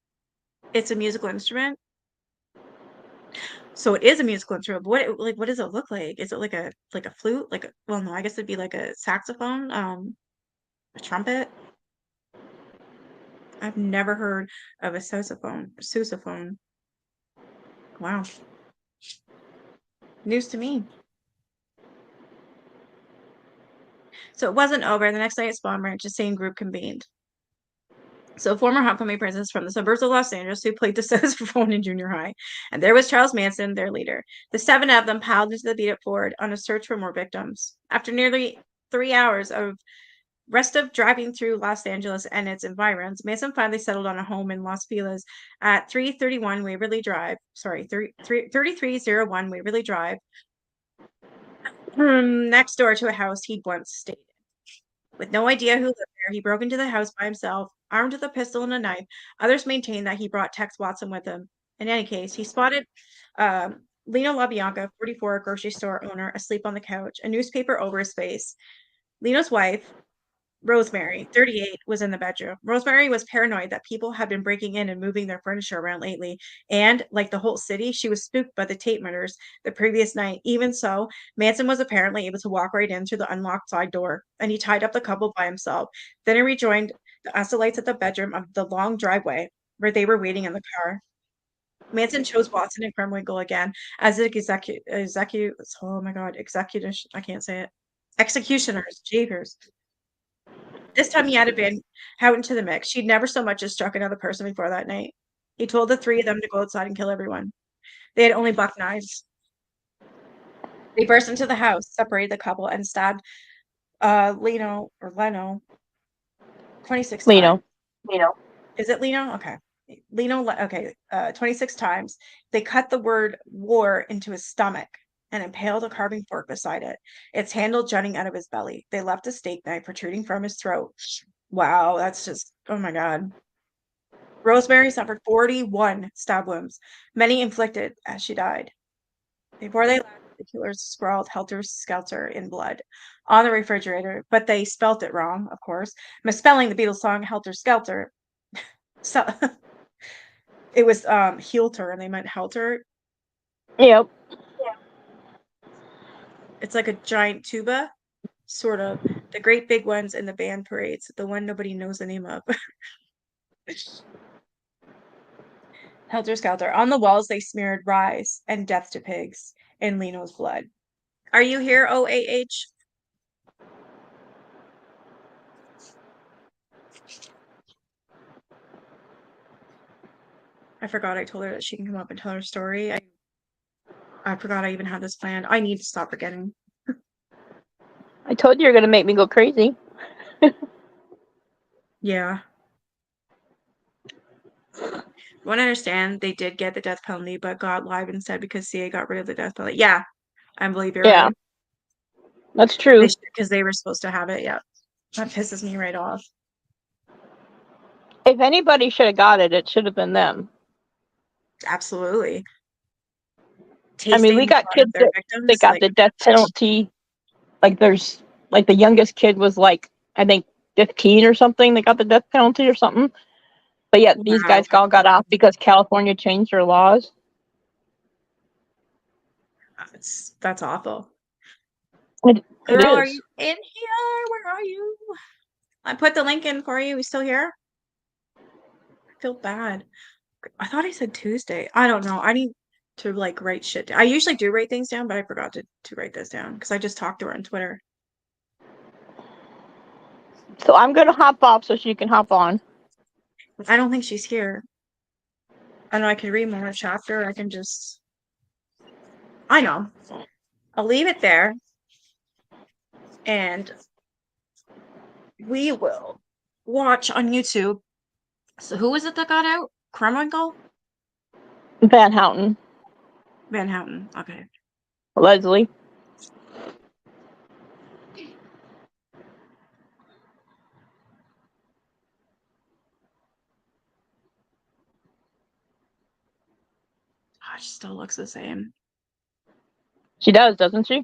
It's a musical instrument. So it is a musical instrument, but what does it look like? Is it like a flute? Well, no, I guess it'd be like a saxophone, a trumpet. I've never heard of a sousaphone. Sousaphone. Wow. News to me. So it wasn't over. The next night at Spawn Ranch, the same group convened. So former homecoming princess from the suburbs of Los Angeles who played the saxophone in junior high. And there was Charles Manson, their leader. The 7 of them piled into the beat-up Ford on a search for more victims. After nearly 3 hours of restive driving through Los Angeles and its environs, Manson finally settled on a home in Los Feliz at 331 Waverly Drive. Sorry, 3301 Waverly Drive, next door to a house he'd once stayed. With no idea who lived there, he broke into the house by himself, armed with a pistol and a knife. Others maintain that he brought Tex Watson with him. In any case, he spotted Lino LaBianca, 44, grocery store owner, asleep on the couch, a newspaper over his face. Lino's wife, Rosemary, 38, was in the bedroom. Rosemary was paranoid that people had been breaking in and moving their furniture around lately. And, like the whole city, she was spooked by the Tate murders the previous night. Even so, Manson was apparently able to walk right in through the unlocked side door, and he tied up the couple by himself. Then he rejoined the Ostylites at the bedroom of the long driveway where they were waiting in the car. Manson chose Watson and Kremwinkle again as oh my god, execution, I can't say it. Executioners, jeepers. This time he added Van Houten to the mix. She'd never so much as struck another person before that night. He told the 3 of them to go outside and kill everyone. They had only buck knives. They burst into the house, separated the couple, and stabbed Leno 26 times. Lino. Is it Leno? Okay. 26 times. They cut the word war into his stomach and impaled a carving fork beside it, its handle jutting out of his belly. They left a steak knife protruding from his throat. Wow, that's just, oh my God. Rosemary suffered 41 stab wounds, many inflicted as she died. Before they left, the killers scrawled helter skelter in blood on the refrigerator, but they spelt it wrong, of course, misspelling the Beatles song Helter Skelter. So it was Helter and they meant Helter. Yep. It's like a giant tuba, sort of. The great big ones in the band parades, the one nobody knows the name of. Helter Skelter. On the walls, they smeared Rise and Death to Pigs in Leno's blood. Are you here, OAH? I forgot I told her that she can come up and tell her story. I forgot I even had this planned. I need to stop forgetting. I told you you're gonna make me go crazy. Yeah. Want to understand they did get the death penalty, but got live instead because CA got rid of the death penalty. Yeah. I believe you're Yeah, right. that's true. Because they were supposed to have it. Yeah, that pisses me right off. If anybody should have got it, it should have been them. Absolutely. I mean, we Tasting got blood kids of their that victims, got like, the death penalty. Like there's like the youngest kid was like I think 15 or something. They got the death penalty or something. But yet these wow, guys all got off because California changed their laws. that's awful. It Girl, are is. you in here? Where are you? I put the link in for you. We still here? I feel bad. I thought I said Tuesday. I don't know. I need to like write shit down. I usually do write things down, but I forgot to write this down because I just talked to her on Twitter. So I'm gonna hop off so she can hop on. I don't think she's here. I know I can read more chapter. I can just. I know. I'll leave it there, and we will watch on YouTube. So who was it that got out? Kremlingle? Van Houten, Van Houten. Okay. Leslie. She still looks the same. She does, doesn't she?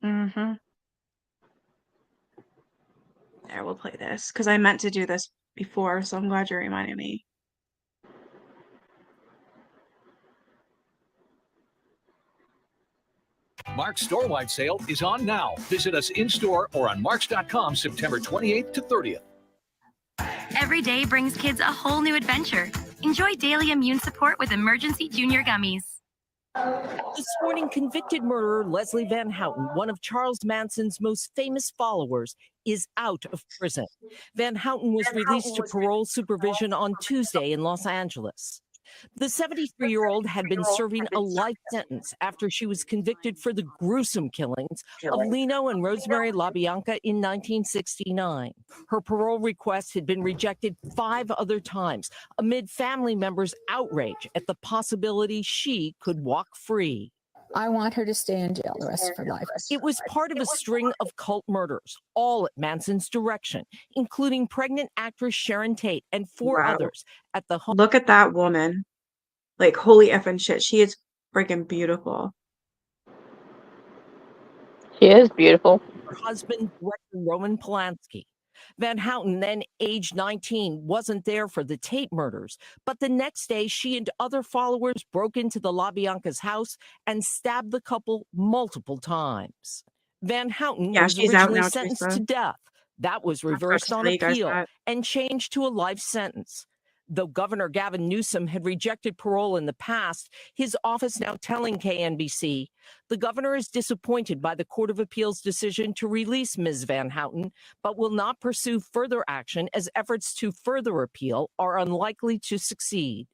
Mm-hmm. There, we'll play this because I meant to do this before, so I'm glad you reminded me. Mark's store-wide sale is on now. Visit us in-store or on marks.com September 28th to 30th. Every day brings kids a whole new adventure. Enjoy daily immune support with Emergency Junior Gummies. This morning, convicted murderer Leslie Van Houten, one of Charles Manson's most famous followers, is out of prison. Van Houten was released to parole supervision on Tuesday in Los Angeles. The 73-year-old had been serving a life sentence after she was convicted for the gruesome killings of Lino and Rosemary LaBianca in 1969. Her parole request had been rejected 5 other times amid family members' outrage at the possibility she could walk free. I want her to stay in jail the rest of her life. It was part of a string of cult murders, all at Manson's direction, including pregnant actress Sharon Tate and 4 Wow. others at the home. Look at that woman. Like, holy effing shit. She is freaking beautiful. She is beautiful. Her husband, director Roman Polanski. Van Houten, then age 19, wasn't there for the Tate murders, but the next day she and other followers broke into the LaBianca's house and stabbed the couple multiple times. Van Houten Yeah, was she's out originally now, sentenced Teresa. to death. That was I forgot reversed to on tell you guys appeal that. and changed to a life sentence. Though Governor Gavin Newsom had rejected parole in the past, his office now telling KNBC, the governor is disappointed by the Court of Appeal's decision to release Ms. Van Houten, but will not pursue further action as efforts to further appeal are unlikely to succeed.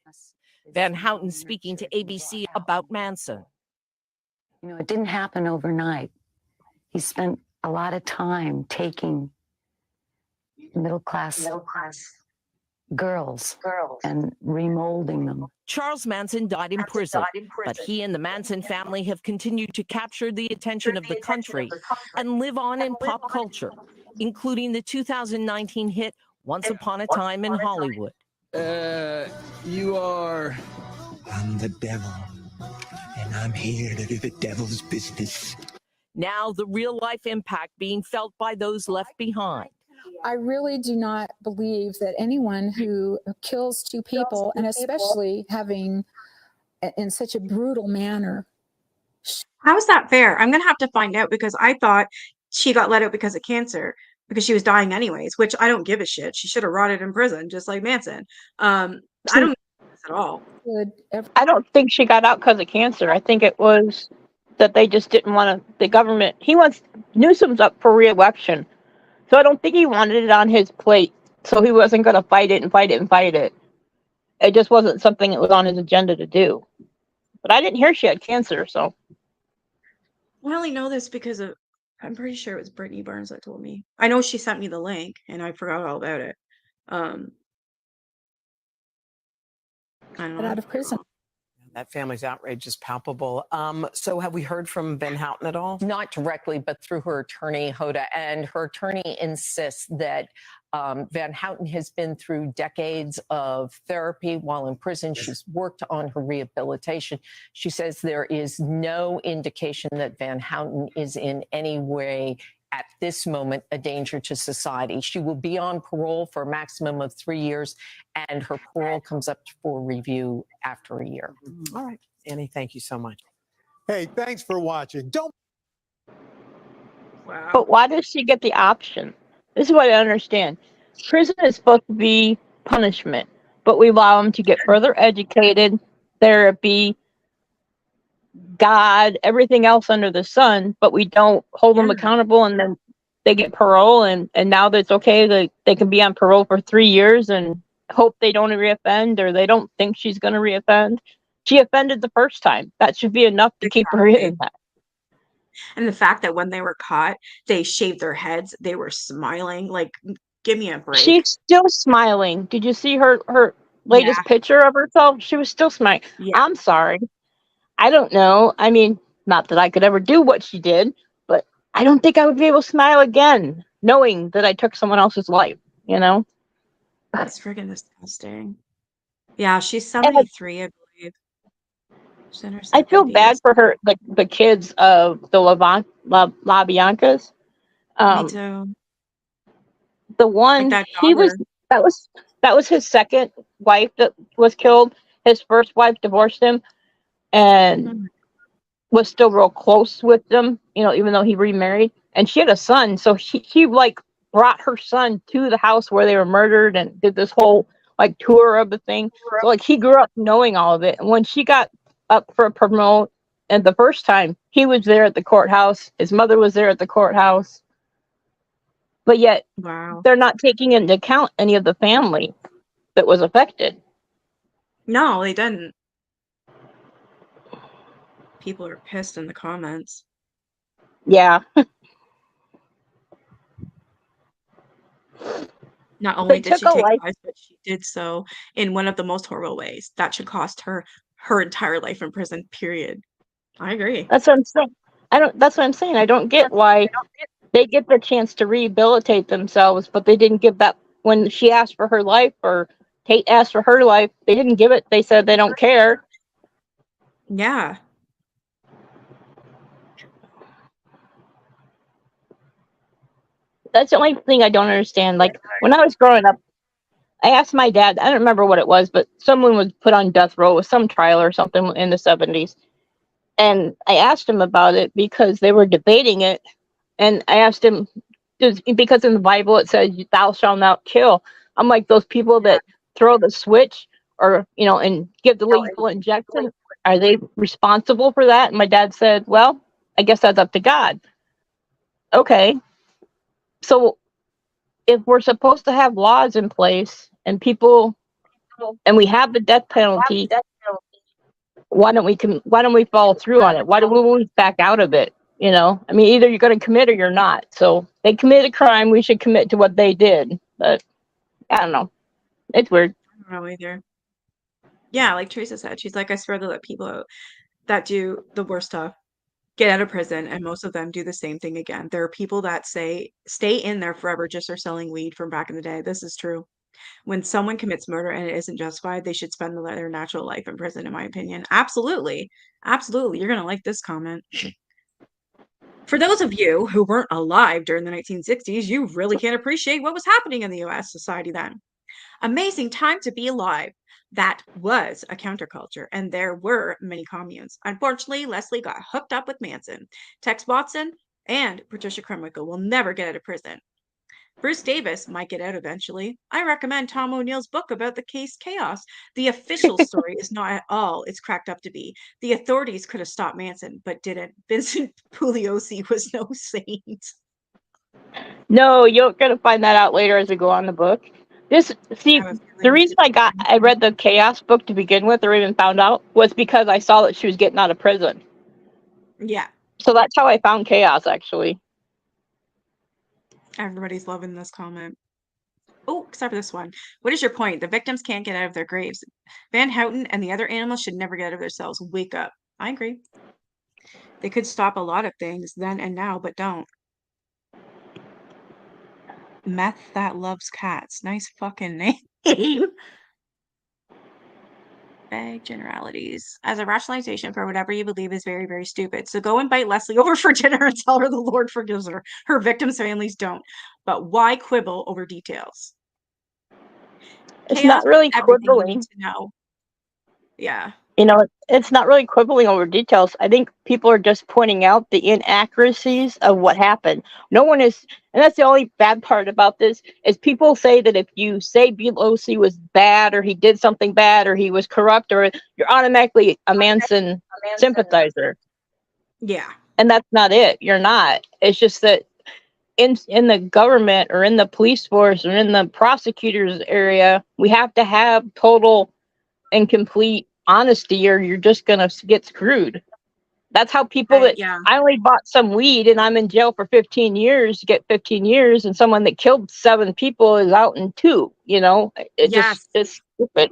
Van Houten speaking to ABC about Manson. You know, it didn't happen overnight. He spent a lot of time taking middle class girls and remolding them. Charles Manson died in prison, but he and the Manson family have continued to capture the attention of the country and live on in pop culture, including the 2019 hit Once Upon a Time in Hollywood. You are... I'm the devil, and I'm here to do the devil's business. Now the real-life impact being felt by those left behind. I really do not believe that anyone who kills 2 people, and especially having in such a brutal manner. How is that fair? I'm gonna have to find out because I thought she got let out because of cancer because she was dying anyways, which I don't give a shit. She should have rotted in prison just like Manson. I don't know this at all. I don't think she got out because of cancer. I think it was that they just didn't want to. The government. Newsom's up for re-election, so I don't think he wanted it on his plate. So he wasn't going to fight it and fight it and fight it. It just wasn't something that was on his agenda to do. But I didn't hear she had cancer, so. I only know this because of, I'm pretty sure it was Brittany Burns that told me. I know she sent me the link and I forgot all about it. I don't Get know. out of prison. That family's outrage is palpable. So have we heard from Van Houten at all? Not directly, but through her attorney, Hoda. And her attorney insists that Van Houten has been through decades of therapy while in prison. She's worked on her rehabilitation. She says there is no indication that Van Houten is in any way at this moment a danger to society. She will be on parole for a maximum of 3 years, and her parole comes up for review after a year. All right, Annie, thank you so much. Hey, thanks for watching. Don't. Wow. But why does she get the option? This is what I don't understand. Prison is supposed to be punishment, but we allow them to get further educated, therapy, God, everything else under the sun, but we don't hold them accountable, and then they get parole, and now that it's okay, they can be on parole for 3 years and hope they don't reoffend, or they don't think she's going to reoffend. She offended the first time. That should be enough to keep her in that. And the fact that when they were caught, they shaved their heads, they were smiling. Like, give me a break. She's still smiling. Did you see her latest picture of herself? She was still smiling. Yeah. I'm sorry. I don't know. I mean, not that I could ever do what she did, but I don't think I would be able to smile again, knowing that I took someone else's life, you know? That's friggin' disgusting. Yeah, she's 73, I believe. She's in her I feel 70s. bad for her, the kids of the LaBiancas. Me too. The one, Like that that was his second wife that was killed. His first wife divorced him and was still real close with them, you know, even though he remarried. And she had a son, so he like brought her son to the house where they were murdered and did this whole like tour of the thing. So like he grew up knowing all of it. And when she got up for a promote, and the first time he was there at the courthouse, his mother was there at the courthouse, but yet they're not taking into account any of the family that was affected. No, they didn't. People are pissed in the comments. Yeah. Not only They did she took a take life. lives, but she did so in one of the most horrible ways. That should cost her her entire life in prison, period. I agree. That's what I'm saying. That's what I'm saying. I don't get why they get the chance to rehabilitate themselves, but they didn't give that when she asked for her life, or Tate asked for her life. They didn't give it. They said they don't care. Yeah. That's the only thing I don't understand. Like when I was growing up, I asked my dad, I don't remember what it was, but someone was put on death row with some trial or something in the 70s. And I asked him about it because they were debating it. And I asked him, because in the Bible it says, thou shalt not kill. I'm like, those people that throw the switch or, you know, and give the lethal injection, are they responsible for that? And my dad said, well, I guess that's up to God. Okay. So if we're supposed to have laws in place and people, and we have the death penalty, why don't we follow through on it? Why do we back out of it? You know, I mean, either you're going to commit or you're not. So they committed a crime. We should commit to what they did. But I don't know. It's weird. I don't know either. Yeah, like Teresa said, she's like, I swear to let people that do the worst stuff get out of prison, and most of them do the same thing again. There are people that say stay in there forever just for selling weed from back in the day. This is true. When someone commits murder and it isn't justified, they should spend their natural life in prison, in my opinion. Absolutely. Absolutely. You're going to like this comment. For those of you who weren't alive during the 1960s, you really can't appreciate what was happening in the US society then. Amazing time to be alive. That was a counterculture, and there were many communes. Unfortunately, Leslie got hooked up with Manson. Tex Watson and Patricia Krenwinkel will never get out of prison. Bruce Davis might get out eventually. I recommend Tom O'Neill's book about the case Chaos. The official story is not at all it's cracked up to be. The authorities could have stopped Manson, but didn't. Vincent Pugliosi was no saint. No, you're going to find that out later as we go on the book. The reason I read the Chaos book to begin with, or even found out, was because I saw that she was getting out of prison. Yeah. So that's how I found Chaos, actually. Everybody's loving this comment. Oh, except for this one. What is your point? The victims can't get out of their graves. Van Houten and the other animals should never get out of their cells. Wake up. I agree. They could stop a lot of things then and now, but don't. Meth that loves cats. Nice fucking name. Vague generalities. As a rationalization for whatever you believe is very, very stupid. So go invite Leslie over for dinner and tell her the Lord forgives her. Her victims' families don't. But why quibble over details? It's Chaos not really is everything you need quibbling. to know. Yeah. You know, it's not really quibbling over details. I think people are just pointing out the inaccuracies of what happened. No one is, and that's the only bad part about this, is people say that if you say Pelosi was bad or he did something bad or he was corrupt or you're automatically a Manson sympathizer. Yeah. And that's not it. You're not. It's just that in the government or in the police force or in the prosecutors area, we have to have total and complete honesty or you're just gonna get screwed. That's how people that Yeah. I only bought some weed and I'm in jail for 15 years get 15 years and someone that killed 7 people is out in 2, you know? It Yes. just it's stupid.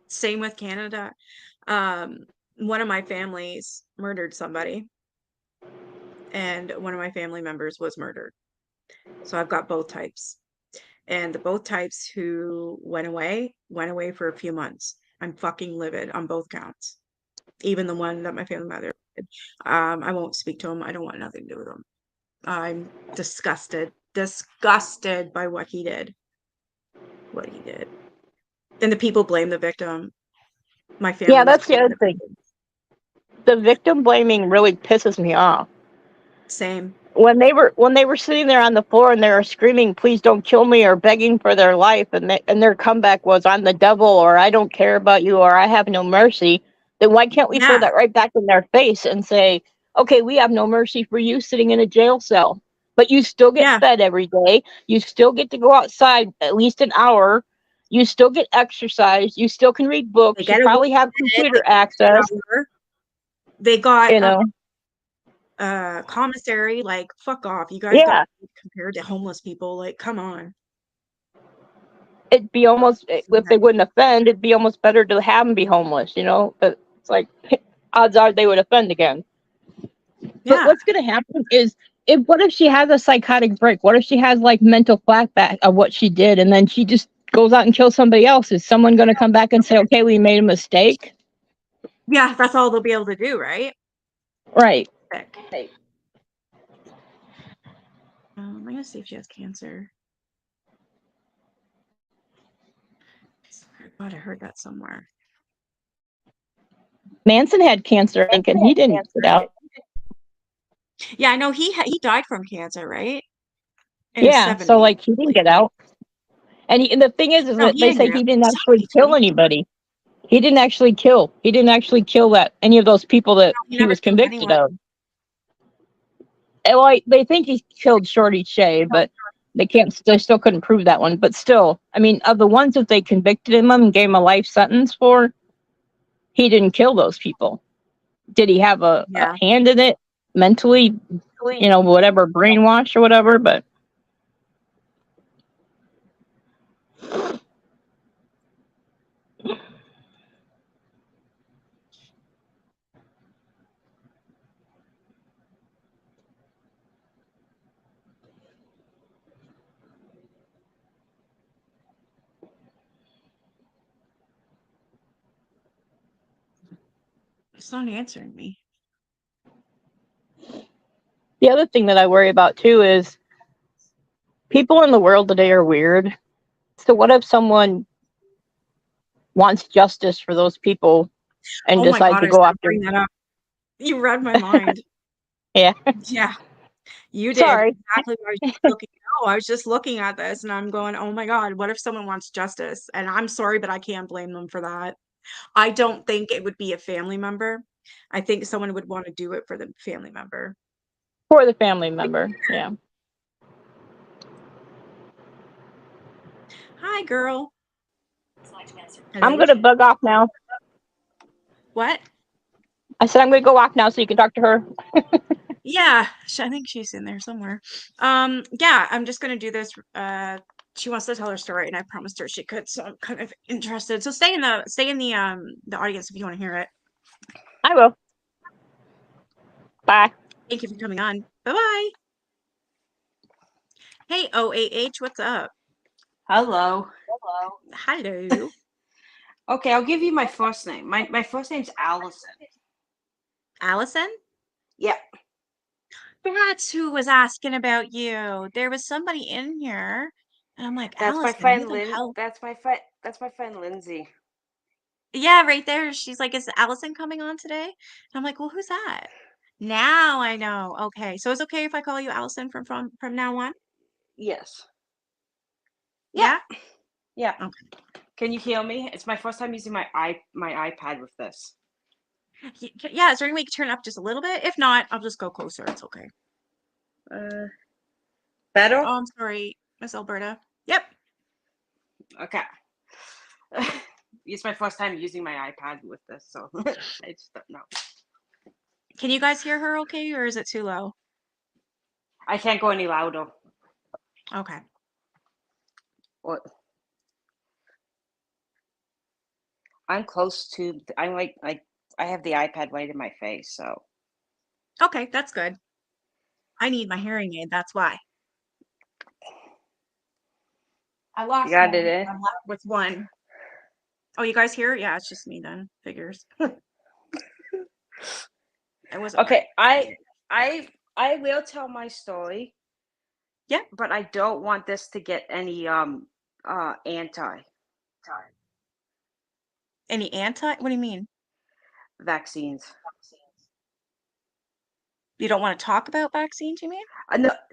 Same with Canada. One of my families murdered somebody, and one of my family members was murdered. So I've got both types. And the both types who went away for a few months. I'm fucking livid on both counts. Even the one that my family mother did. I won't speak to him. I don't want nothing to do with him. I'm disgusted by what he did. And the people blame the victim. My family Yeah, was that's the other thing. The victim blaming really pisses me off. Same. When they were sitting there on the floor and they were screaming, "Please don't kill me," or begging for their life, and their comeback was, "I'm the devil," or "I don't care about you," or "I have no mercy," then why can't we throw that right back in their face and say, "Okay, we have no mercy for you sitting in a jail cell, but you still get fed every day. You still get to go outside at least an hour. You still get exercise. You still can read books. You probably have computer access." They got You know. commissary, like, fuck off. You guys got compared to homeless people. Like, come on. It'd be almost, if they wouldn't offend, it'd be almost better to have them be homeless, you know? But it's like, odds are they would offend again. But what's going to happen is, what if she has a psychotic break? What if she has, like, mental flashback of what she did, and then she just goes out and kills somebody else? Is someone going to come back and say, okay, we made a mistake? Yeah, that's all they'll be able to do, right? Right. I'm gonna see if she has cancer. I thought I heard that somewhere. Manson had cancer, I think, and he didn't get out. Yeah, I know he died from cancer, right? Yeah, so like he didn't get out. And the thing is No, that he they didn't say get he out. didn't actually kill anybody. He didn't actually kill. He didn't actually kill any of those people that he he never was killed convicted anyone. of. And, like, they think he killed Shorty Shea, but they still couldn't prove that one. But still, I mean, of the ones that they convicted him of and gave him a life sentence for, he didn't kill those people. Did he have a hand in it mentally? You know, whatever, brainwash or whatever, but It's not answering me. the other thing that I worry about too is people in the world today are weird. So what if someone wants justice for those people and Oh my decides God, to I was go gonna after? bring that up. You read my mind. Yeah. Yeah, you did Sorry. exactly what I was just looking. No, I was just looking at this and I'm going, oh my God, what if someone wants justice? And I'm sorry, but I can't blame them for that. I don't think it would be a family member. I think someone would want to do it for the family member. For the family member, yeah. Hi, girl. I'm gonna bug off now. What? I said I'm gonna go off now so you can talk to her. Yeah, I think she's in there somewhere. Yeah, I'm just gonna do this she wants to tell her story, and I promised her she could, so I'm kind of interested. So stay in the audience if you want to hear it. I will. Bye. Thank you for coming on. Bye bye. Hey, OAH, what's up? Hello. Hello. Okay, I'll give you my first name. My first name's Allison. Allison? Yep. That's who was asking about you. There was somebody in here, and I'm like, That's my Allison, who friend the hell? That's my friend Lindsay. Yeah, right there. She's like, is Allison coming on today? And I'm like, well, who's that? Now I know. Okay, so it's okay if I call you Allison from now on? Yes. Yeah? Yeah. Okay. Can you hear me? It's my first time using my iPad with this. Yeah, is there any way you can turn it up just a little bit? If not, I'll just go closer. It's okay. Better? Oh, I'm sorry, Miss Alberta. Yep. Okay. It's my first time using my iPad with this, so I just don't know. Can you guys hear her okay, or is it too low? I can't go any louder. Okay. What? I'm close to. I'm like I have the iPad right in my face, so. Okay, that's good. I need my hearing aid, that's why. I You lost got one. it in? I'm left with one. Oh, you guys hear it? Yeah, it's just me then. Figures. It wasn't Okay, right. I will tell my story. Yeah. But I don't want this to get any anti Any anti? What do you mean? vaccines. You don't want to talk about vaccines, you mean?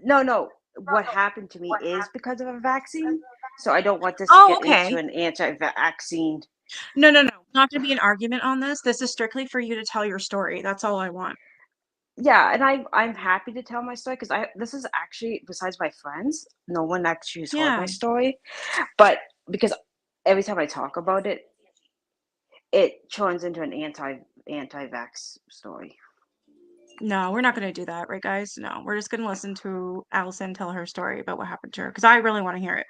No. What happened to me is because of a vaccine, so I don't want this to Oh, get okay. into an anti-vaccine. No. Not going to be an argument on this. This is strictly for you to tell your story. That's all I want. Yeah, and I'm happy to tell my story because this is actually, besides my friends, no one actually has heard my Yeah. story, but because every time I talk about it, it turns into an anti-vax story. No, we're not going to do that, right, guys? No, we're just going to listen to Allison tell her story about what happened to her because I really want to hear it.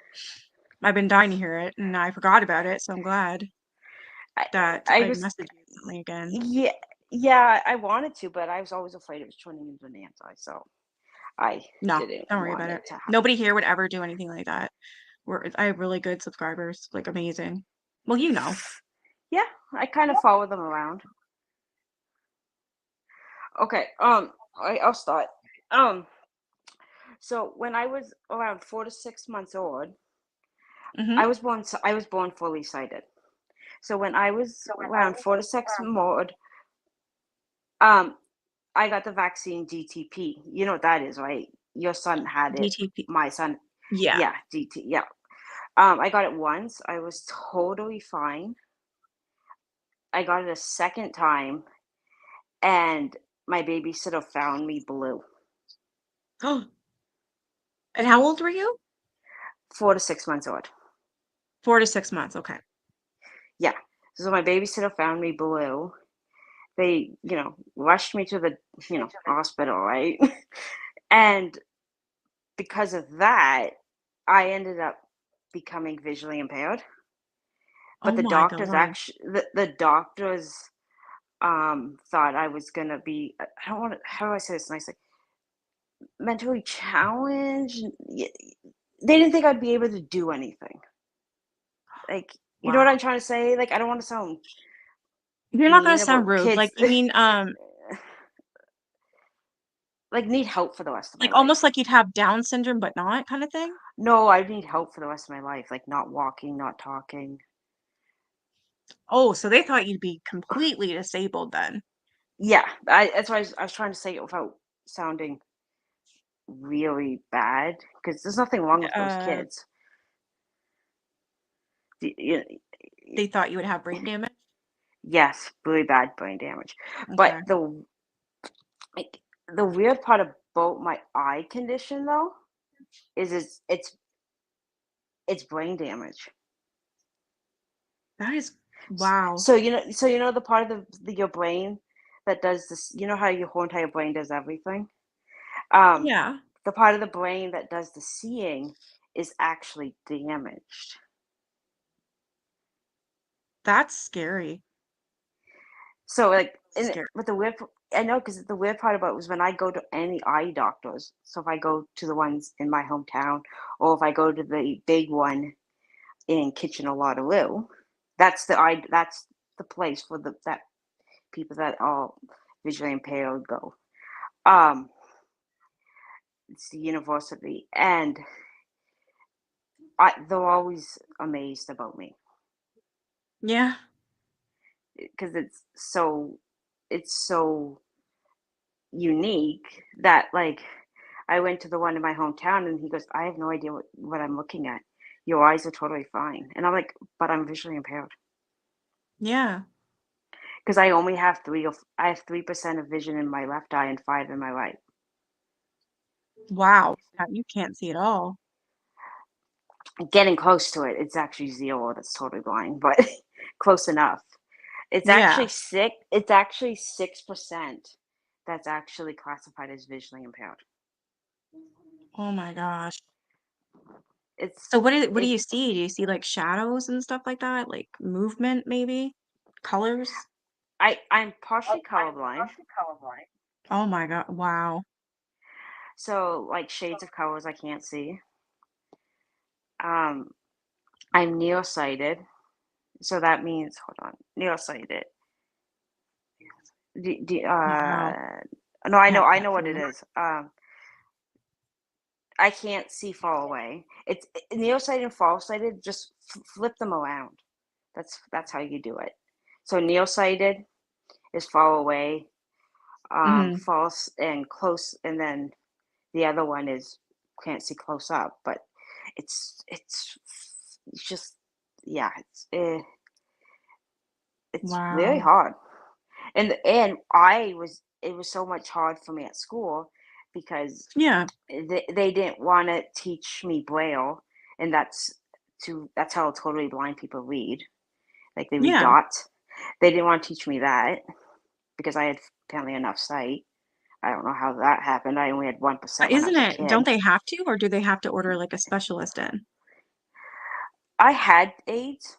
I've been dying to hear it, and I forgot about it, so I'm glad that I I was messaged you recently again. Yeah, I wanted to, but I was always afraid it was turning into an anti, so I No, didn't don't worry want about it it. to happen. Nobody here would ever do anything like that. I have really good subscribers, like amazing. Well, you know. Yeah, I kind of follow them around. Okay, I'll start. So when I was around 4 to 6 months old, Mm-hmm. I was born fully sighted. So when I was around 4 to 6 months old, I got the vaccine DTP. You know what that is, right? Your son had it. DTP. My son. Yeah. Yeah, DT. Yeah. I got it once. I was totally fine. I got it a second time, and my babysitter found me blue. Oh. And how old were you? 4 to 6 months old. 4 to 6 months. Okay. Yeah. So my babysitter found me blue. They, rushed me to the, hospital, right? And because of that, I ended up becoming visually impaired. But Oh the my doctors God. the doctors thought I was gonna be, I don't want to, how do I say this nicely? Mentally challenged. They didn't think I'd be able to do anything. Like, you know what Wow. I'm trying to say? Like, I don't want to sound You're not gonna mean sound about rude. kids. Like, you mean, Like, need help for the rest of my like almost life. like you'd have Down syndrome, but not kind of thing? No, I need help for the rest of my life. Like, not walking, not talking. Oh, so they thought you'd be completely disabled then. Yeah, that's why I was trying to say it without sounding really bad, because there's nothing wrong with those kids. They thought you would have brain damage? Yes, really bad brain damage. Okay. But the weird part about my eye condition, though, is it's brain damage. That is wow. So you know the part of your brain that does this. You know how your whole entire brain does everything. Yeah. The part of the brain that does the seeing is actually damaged. That's scary. So like, Scary. but the weird, I know, because the weird part about it was when I go to any eye doctors. So if I go to the ones in my hometown, or if I go to the big one in Kitchener-Waterloo, that's the place for that people that are visually impaired go. It's the university, and they're always amazed about me Yeah. because it's so unique that, like, I went to the one in my hometown and he goes, I have no idea what I'm looking at. Your eyes are totally fine. And I'm like, but I'm visually impaired. Yeah. Because I only have 3% of vision in my left eye and 5 in my right. Wow. You can't see at all. Getting close to it, it's actually 0 that's totally blind, but close enough. It's Yeah. actually 6% that's actually classified as visually impaired. Oh my gosh. It's So what do it you see? Do you see like shadows and stuff like that? Like movement maybe? Colors? I'm partially colorblind. Oh my God. Wow. So like shades of colors I can't see. I'm nearsighted. So that means, hold on, nearsighted. Wow. No, I Can't know what it believe. is. I can't see far away. It's nearsighted and farsighted. Just flip them around. That's how you do it. So nearsighted is far away, Mhm. false and close, and then the other one is can't see close up. But it's just, yeah, it's very Wow. hard. And it was so much hard for me at school because Yeah. they didn't want to teach me Braille, and that's how totally blind people read. Like they read Yeah. dots. They didn't want to teach me that because I had apparently enough sight. I don't know how that happened. I only had 1% when I Isn't was a it, don't kid. they have to, or do they have to order like a specialist in? I had AIDS.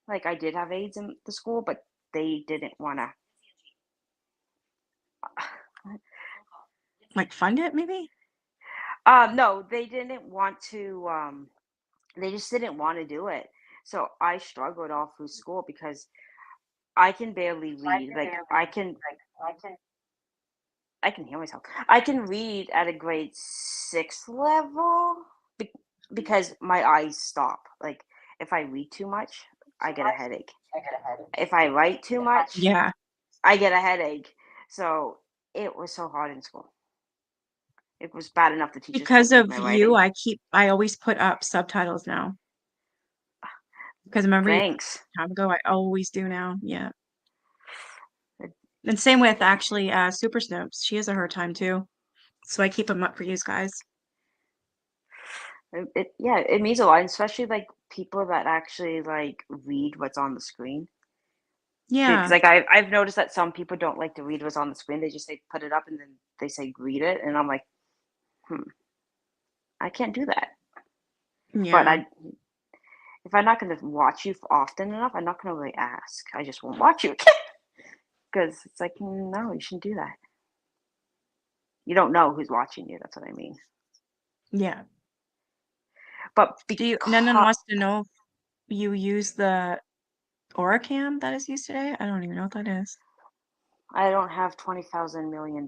Like I did have AIDS in the school, but they didn't want to. Like fund it maybe? No, they didn't want to. They just didn't want to do it. So I struggled all through school because I can barely read. Like I can hear myself. I can read at a grade 6 level because my eyes stop. Like if I read too much, I get a headache. If I write too much, Yeah. I get a headache. So it was so hard in school. It was bad enough the teachers Because couldn't read of my you, writing. I always put up subtitles now. Because remember you Thanks. time ago, I always do now. Yeah. And same with actually Super Snoops. She has a hard time too. So I keep them up for you guys. Yeah, it means a lot, especially like people that actually like read what's on the screen. Because Yeah. like I've noticed that some people don't like to read what's on the screen. They just say put it up and then they say read it, and I'm like, I can't do that. But Yeah. if I'm not going to watch you often enough, I'm not going to really ask. I just won't watch you because it's like, no, you shouldn't do that. You don't know who's watching you. That's what I mean. Yeah. But None wants to know if you use the Oricam that is used today? I don't even know what that is. I don't have $20,000 million.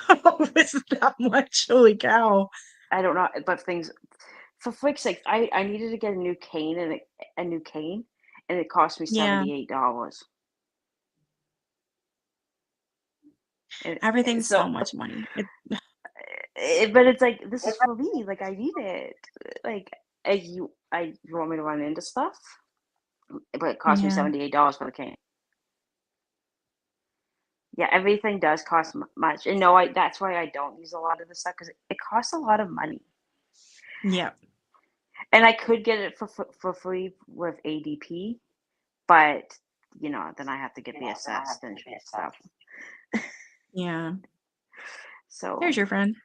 Oh, it's that much. Holy cow. I don't know, but things, for freak's sake, I needed to get a new cane and it cost me Yeah. $78. Everything's So, so much money. but it's like this is for me. Like I need it. Like you want me to run into stuff, but it cost me Yeah. $78 for the cane. Yeah, everything does cost much, and no, that's why I don't use a lot of this stuff because it costs a lot of money. Yeah. And I could get it for free with ADP, but then I have to get the assessed and stuff. Yeah. So There's your friend.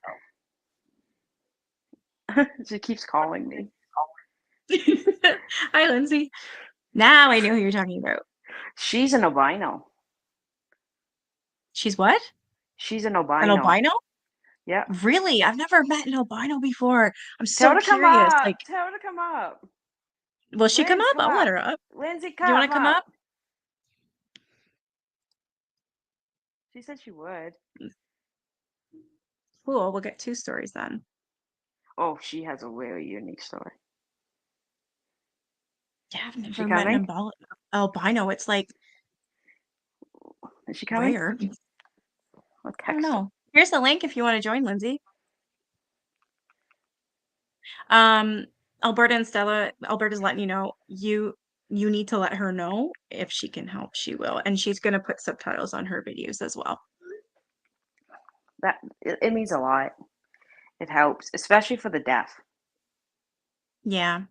She keeps calling me. Hi, Lindsay. Now I know who you're talking about. She's an albino. She's what? She's an An albino. albino? Yeah. Really? I've never met an albino before. I'm Tell so her to come curious. up. Like, Tell her to come up. will she come Lindsay, up? come I'll let up. her up. Lindsay, Do you want come to come up? She said she would. Cool. We'll get 2 stories then. Oh, she has a very unique story. Yeah, I've Is she never met an coming? albino. It's like Is she coming? rare. I'll I don't text her. know. Here's the link if you want to join, Lindsay. Alberta and Stella, Alberta's letting you know you need to let her know if she can help, she will. And she's gonna put subtitles on her videos as well. That it means a lot. It helps, especially for the deaf. Yeah.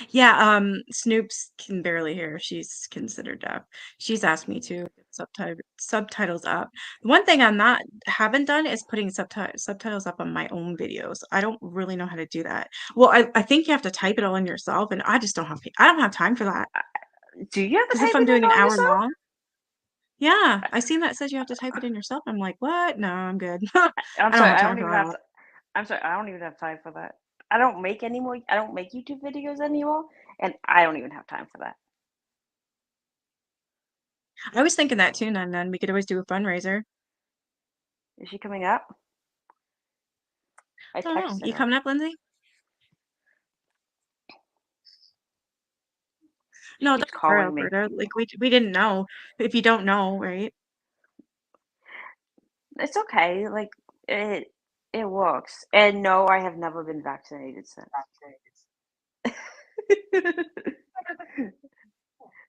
Yeah, Snoops can barely hear. She's considered deaf. She's asked me to get subtitles up. One thing I'm not haven't done is putting subtitles up on my own videos. I don't really know how to do that. Well, I think you have to type it all in yourself, and I just don't have time for that. Do you have to Because if type I'm it in doing an all hour yourself? long, yeah, I seen that says you have to type it in yourself. I'm like, what? No, I'm good. I I'm don't sorry, have I time don't for even have that. to. I'm sorry, I don't even have time for that. I don't make any more. I don't make YouTube videos anymore, and I don't even have time for that. I was thinking that too, Nun. We could always do a fundraiser. Is she coming up? I I don't know. texted You her. coming up, Lindsay? No, Keeps don't worry, calling me. Alberta. Like we didn't know. If you don't know, right? It's okay. Like it works. And no, I have never been vaccinated since.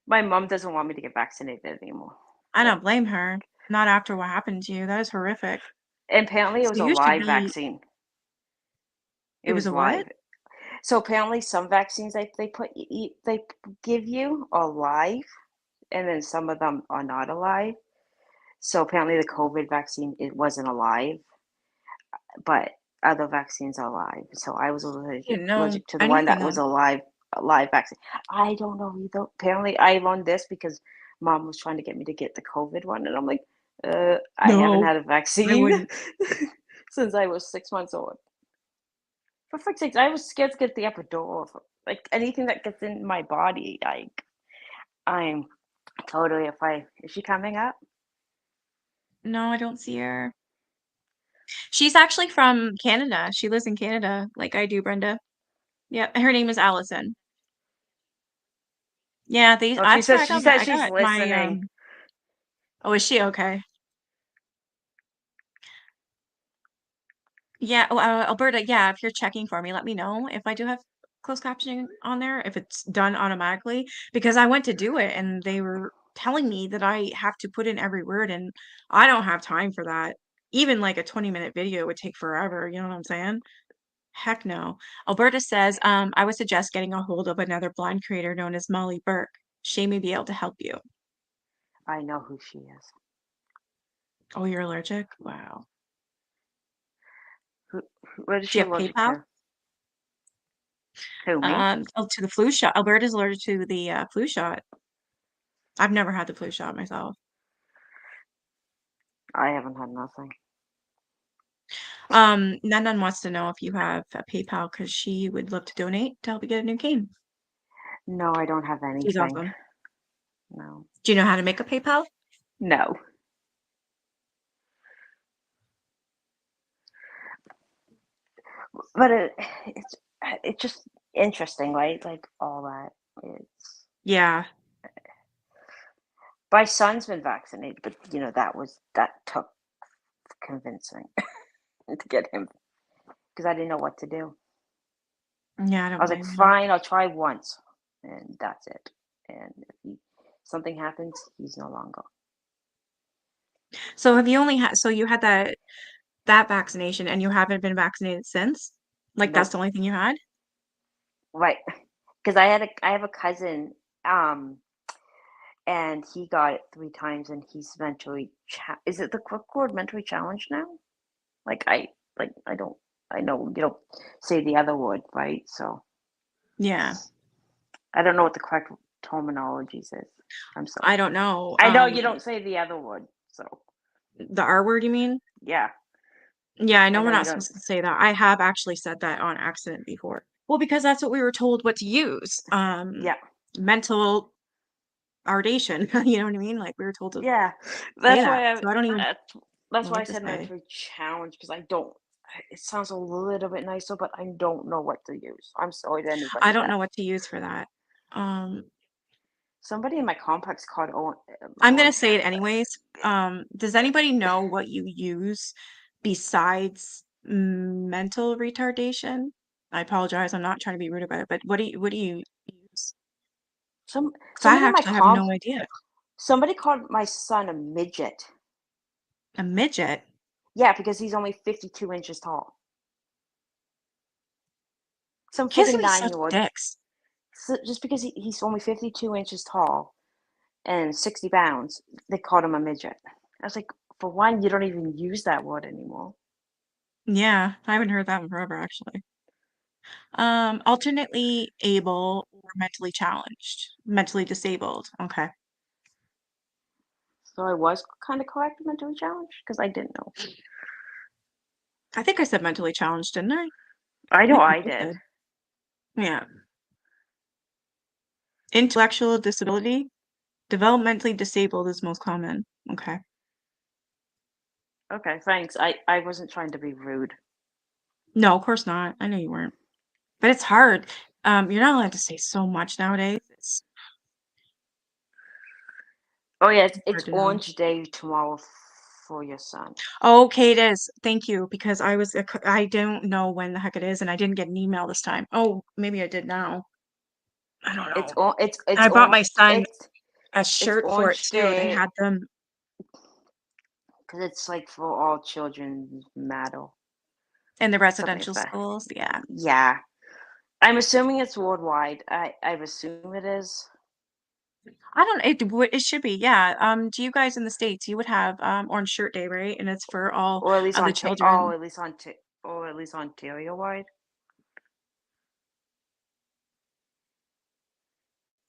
My mom doesn't want me to get vaccinated anymore. I don't blame her. Not after what happened to you. That is horrific. And apparently it So was a you should live be. vaccine. It It was was a what? live. So apparently some vaccines they give you are live, and then some of them are not alive. So apparently the COVID vaccine it wasn't alive, but other vaccines are live. So I was I didn't know allergic to the one anything that was on. a live vaccine. I don't know either. Apparently I learned this because mom was trying to get me to get the COVID one, and I'm like, I haven't No, had a I vaccine wouldn't. since I was 6 months old. For fuck's sake, I was scared to get the epidural. Like anything that gets in my body, I'm totally. Is she coming up? No, I don't see her. She's actually from Canada. She lives in Canada, like I do, Brenda. Yeah, her name is Allison. Yeah, they. Oh, That's where she says I she's got my. listening. Oh, is she okay? Yeah, oh, Alberta, yeah, if you're checking for me, let me know if I do have closed captioning on there, if it's done automatically, because I went to do it and they were telling me that I have to put in every word and I don't have time for that. Even like a 20-minute video would take forever, you know what I'm saying? Heck no. Alberta says, I would suggest getting a hold of another blind creator known as Molly Burke. She may be able to help you. I know who she is. Oh, you're allergic? Wow. What is Do she you have allergic PayPal? to? Who, me? Oh, to the flu shot. Alberta's allergic to the flu shot. I've never had the flu shot myself. I haven't had nothing. Nandan wants to know if you have a PayPal because she would love to donate to help you get a new cane. No, I don't have She's anything. awesome. No. Do you know how to make a PayPal? No. But it's just interesting, right? Like all that. It's Yeah. my son's been vaccinated, but that took convincing to get him because I didn't know what to do. Yeah, I I don't was like, blame you. fine, I'll try once, and that's it. And if something happens, he's no longer. So have you only had so you had that vaccination and you haven't been vaccinated since? Like that's Nope. the only thing you had? Right. Because I have a cousin, and he got it 3 times, and he's mentally is it the quick word mentally challenged now? Like I don't I know you don't say the other word, right? So Yeah. I don't know what the correct terminology is. I'm sorry. I don't know. I know you don't say the other word, so The R word, you mean? yeah. Yeah, I I know we're know you not don't. supposed to say that. I have actually said that on accident before. Well, because that's what we were told what to use. Yeah. Mental ardation. You know what I mean? Like we were told to Yeah. say That's that. why I. So I don't even That's know why I what to said say. mentally challenged because I don't. It sounds a little bit nicer, but I don't know what to use. I'm sorry to I anybody don't that know what to use for that. somebody in my complex called I'm gonna Orange. say it anyways. Does anybody know what you use besides mental retardation? I apologize. I'm not trying to be rude about it, but what do you use? 'Cause I Somebody in my actually have no idea. somebody called my son a midget. A midget? Yeah, because he's only 52 inches tall. Some Kids friggin' can be such 9-year-old. dicks. So just because he's only 52 inches tall and 60 pounds, they called him a midget. I was like, for one, you don't even use that word anymore. Yeah, I haven't heard that in forever, actually. Alternately able or mentally challenged, mentally disabled. Okay. So I was kind of correct mentally challenged because I didn't know. I think I said mentally challenged, didn't I? I know think I both did. Yeah. Intellectual disability, developmentally disabled is most common. Okay. Okay, thanks. I wasn't trying to be rude. No, of course not. I know you weren't. But it's hard. You're not allowed to say so much nowadays. It's Oh yeah, hard it's to know. Orange Day tomorrow for your son. Okay, it is. Thank you, because I don't know when the heck it is, and I didn't get an email this time. Oh, maybe I did now. I don't know. I bought my son a it's shirt for it Orange too. They Day had them. because it's like for all children matter. In the Something like residential that. schools, yeah. Yeah. I'm assuming it's worldwide. I assume it is. I don't it should be, yeah. Do you guys in the States, you would have Orange Shirt Day, right? And it's for all Or at least of the children. or at least Ontario wide.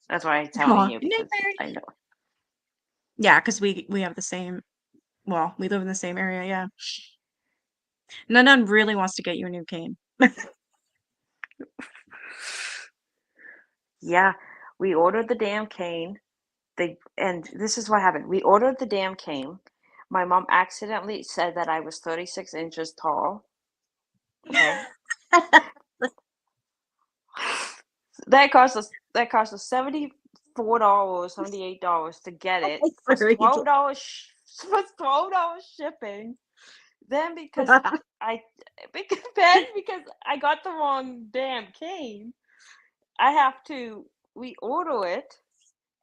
That's why I'm telling Aw, you isn't it because weird? I know. Yeah, because we have the same, well, we live in the same area, yeah. None really wants to get you a new cane. Yeah, we ordered the damn cane. And this is what happened. We ordered the damn cane. My mom accidentally said that I was 36 inches tall. Okay. That cost us $74, $78 to get it. Plus Sorry. $12 plus $12 shipping. Then because I got the wrong damn cane, I have to reorder it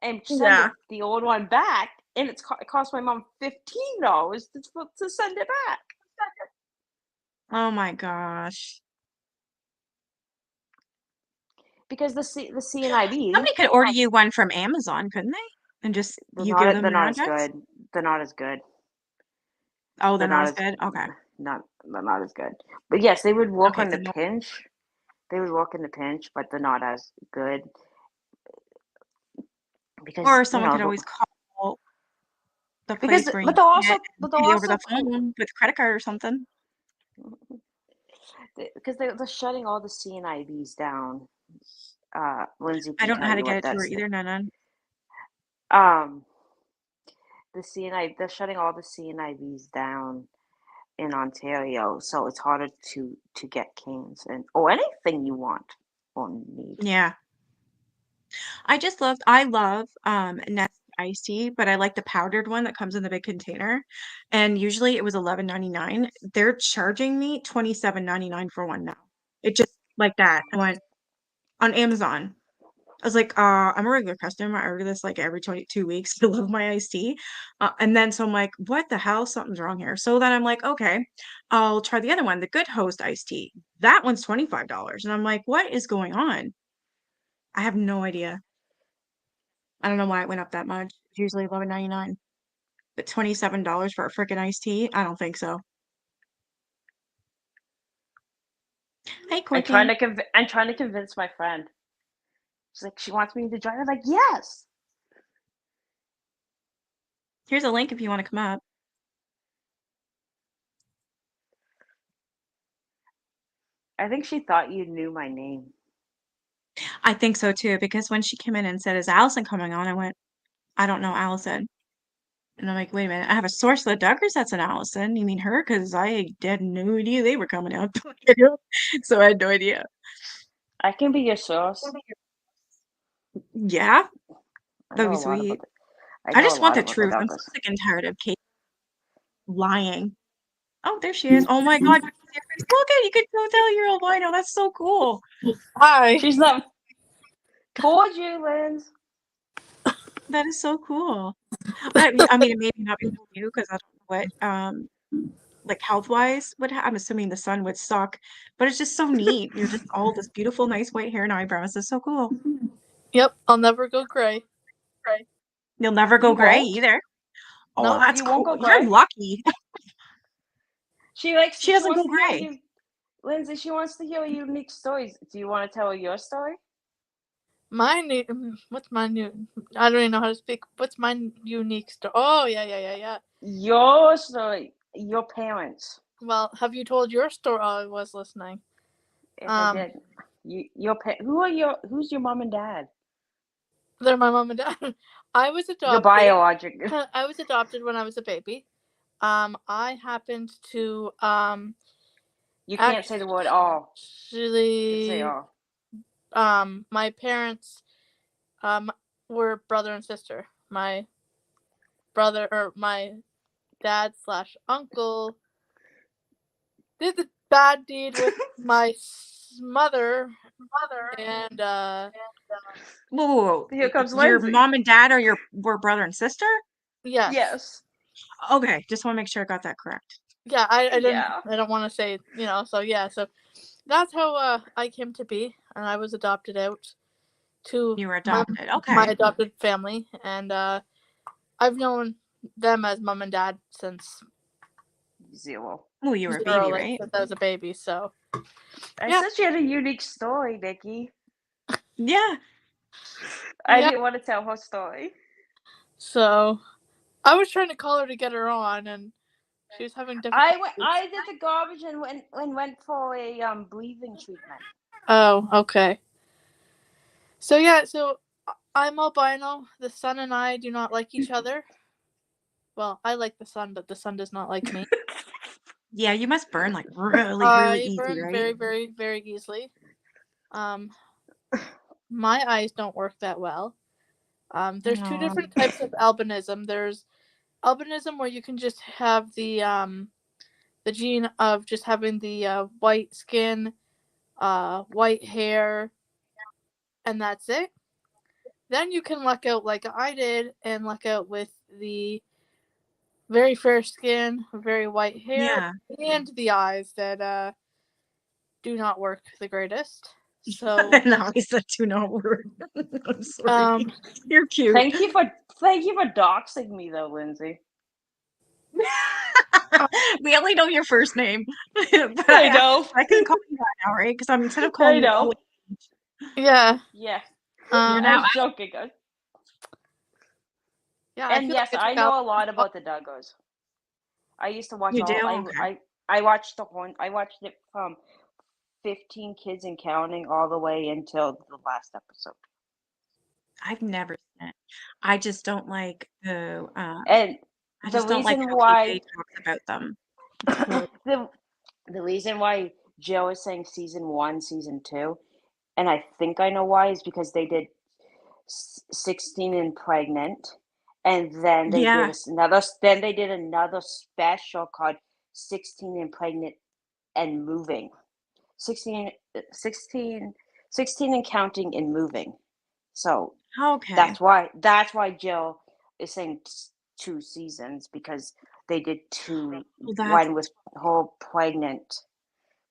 and send Yeah. the old one back, and it cost my mom $15 to send it back. Oh my gosh. Because the CNIB, Somebody could order you one from Amazon, couldn't they? And just they're you give not them they're your not as address? good. They're not as good. Oh, they're They're not not as as good? Okay. they're not as good. But yes, they would work Okay, on the so no, pinch. They would work in the pinch, but they're not as good because or someone could always call the place where you but they'll get also it and but they'll pay over also the phone with a credit card or something. because they're shutting all the CNIBs down. Lindsay I can don't know tell how to you get what it to her that's either, None. um the CNI they're shutting all the CNIBs down in Ontario, so it's harder to get canes and or anything you want or need. Yeah. I love Nest iced tea, but I like the powdered one that comes in the big container. And usually it was $11.99. They're charging me $27.99 for one now. It just like that. I went on Amazon. I was like, I'm a regular customer. I order this like every 22 weeks. I love my iced tea. And then so I'm like, what the hell? Something's wrong here. So then I'm like, okay, I'll try the other one, the Good Host iced tea. That one's $25. And I'm like, what is going on? I have no idea. I don't know why it went up that much. It's usually $11.99. But $27 for a freaking iced tea? I don't think so. Hey, I'm trying to convince my friend. She's like, she wants me to join. I'm like, yes. Here's a link if you want to come up. I think she thought you knew my name. I think so too, because when she came in and said, "Is Allison coming on?" I went, "I don't know Allison." And I'm like, "Wait a minute, I have a source of the Duggars that's an Allison. You mean her? Because I had no idea they were coming out." So I had no idea. I can be your source. Yeah, I that'd know be a lot about sweet. the, I I know a just want lot the about the truth. I'm so Duggars. sick and tired of Kate lying. Oh, there she is. Oh my God, you can see her face. Look at you can go tell you're albino. That's so cool. Hi. She's not. Told you, Linz. That is so cool. I mean, it may not be for you because I don't know what like health-wise I'm assuming the sun would suck, but it's just so neat. You're just all this beautiful, nice white hair and eyebrows. It's so cool. Yep, I'll never go gray. You'll never go You gray won't? either. Oh, No. that's You won't cool. go You're gray? lucky. She likes. She She doesn't wants go to hear gray. you, Lindsay. She wants to hear unique stories. Do you want to tell her your story? What's my new? I don't even know how to speak. What's my unique story? Oh, yeah. Your story. Your parents. Well, have you told your story? Oh, I was listening. Yes, I did. Who's your mom and dad? They're my mom and dad. I was Your adopted. biologic. I was adopted when I was a baby. I happened to You can't say the word all. You can say actually all. my parents were brother and sister. My brother or my dad slash uncle did the bad deed with my mother and Whoa. Here comes Your Lindsay. mom and dad were brother and sister? yes. Yes. Okay, just want to make sure I got that correct. Yeah, I didn't Yeah. I don't want to say, so yeah, so that's how I came to be, and I was adopted out to You were adopted. my Okay. adopted family, and I've known them as mom and dad since Zero. Oh, you were a zero, baby, like right? since I was a baby. So I yeah, said she had a unique story, Nikki. Yeah. I Yeah. didn't want to tell her story. so I was trying to call her to get her on, and she was having difficulties. I did the garbage and went for a breathing treatment. Oh, okay. So yeah, so I'm albino. The sun and I do not like each other. Well, I like the sun, but the sun does not like me. Yeah, you must burn like really, really I easy, burn right? very, very, very easily. My eyes don't work that well. There's two different types of albinism. There's albinism where you can just have the gene of just having the white skin, white hair, and that's it. Then you can luck out like I did and luck out with the very fair skin, very white hair, Yeah. and the eyes that do not work the greatest. So No, he said do not work. I'm sorry. You're cute. Thank you for doxing me though, Lindsay. We only know your first name. But I know. I can call you that now, right? Because I'm instead of I calling you know. yeah. Yeah. You're I now was joking. Yeah, I And feel yes, like I I took know out. a lot about the Duggars. I used to watch You do? all. Okay. I watched I watched it from 15 Kids and Counting all the way until the last episode. I've never seen it. I just don't like the And I the just don't like reason how why KJ talks about them. the reason why Joe is saying season 1, season 2, and I think I know why, is because they did 16 and Pregnant, and then they Yeah. did another special called 16 and Pregnant and Moving. 16 and Counting and Moving. So Okay. that's why Jill is saying 2 seasons, because they did two. One with her pregnant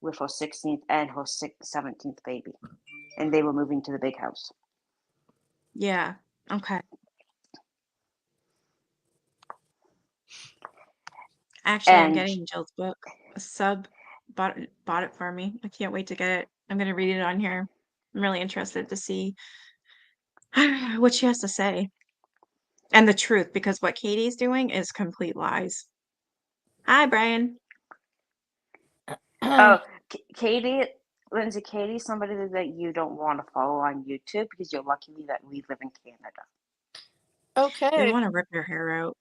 with her 16th and her 17th baby, and they were moving to the big house. Yeah. Okay. Actually, I'm And getting Jill's book, a sub bought it for me. I can't wait to get it. I'm gonna read it on here. I'm really interested to see what she has to say and the truth, because what Katie's doing is complete lies. Hi, Brian. Oh, Katie, Lindsay, Katie's somebody that you don't want to follow on YouTube because you're lucky that we live in Canada. They Okay. want to rip your hair out.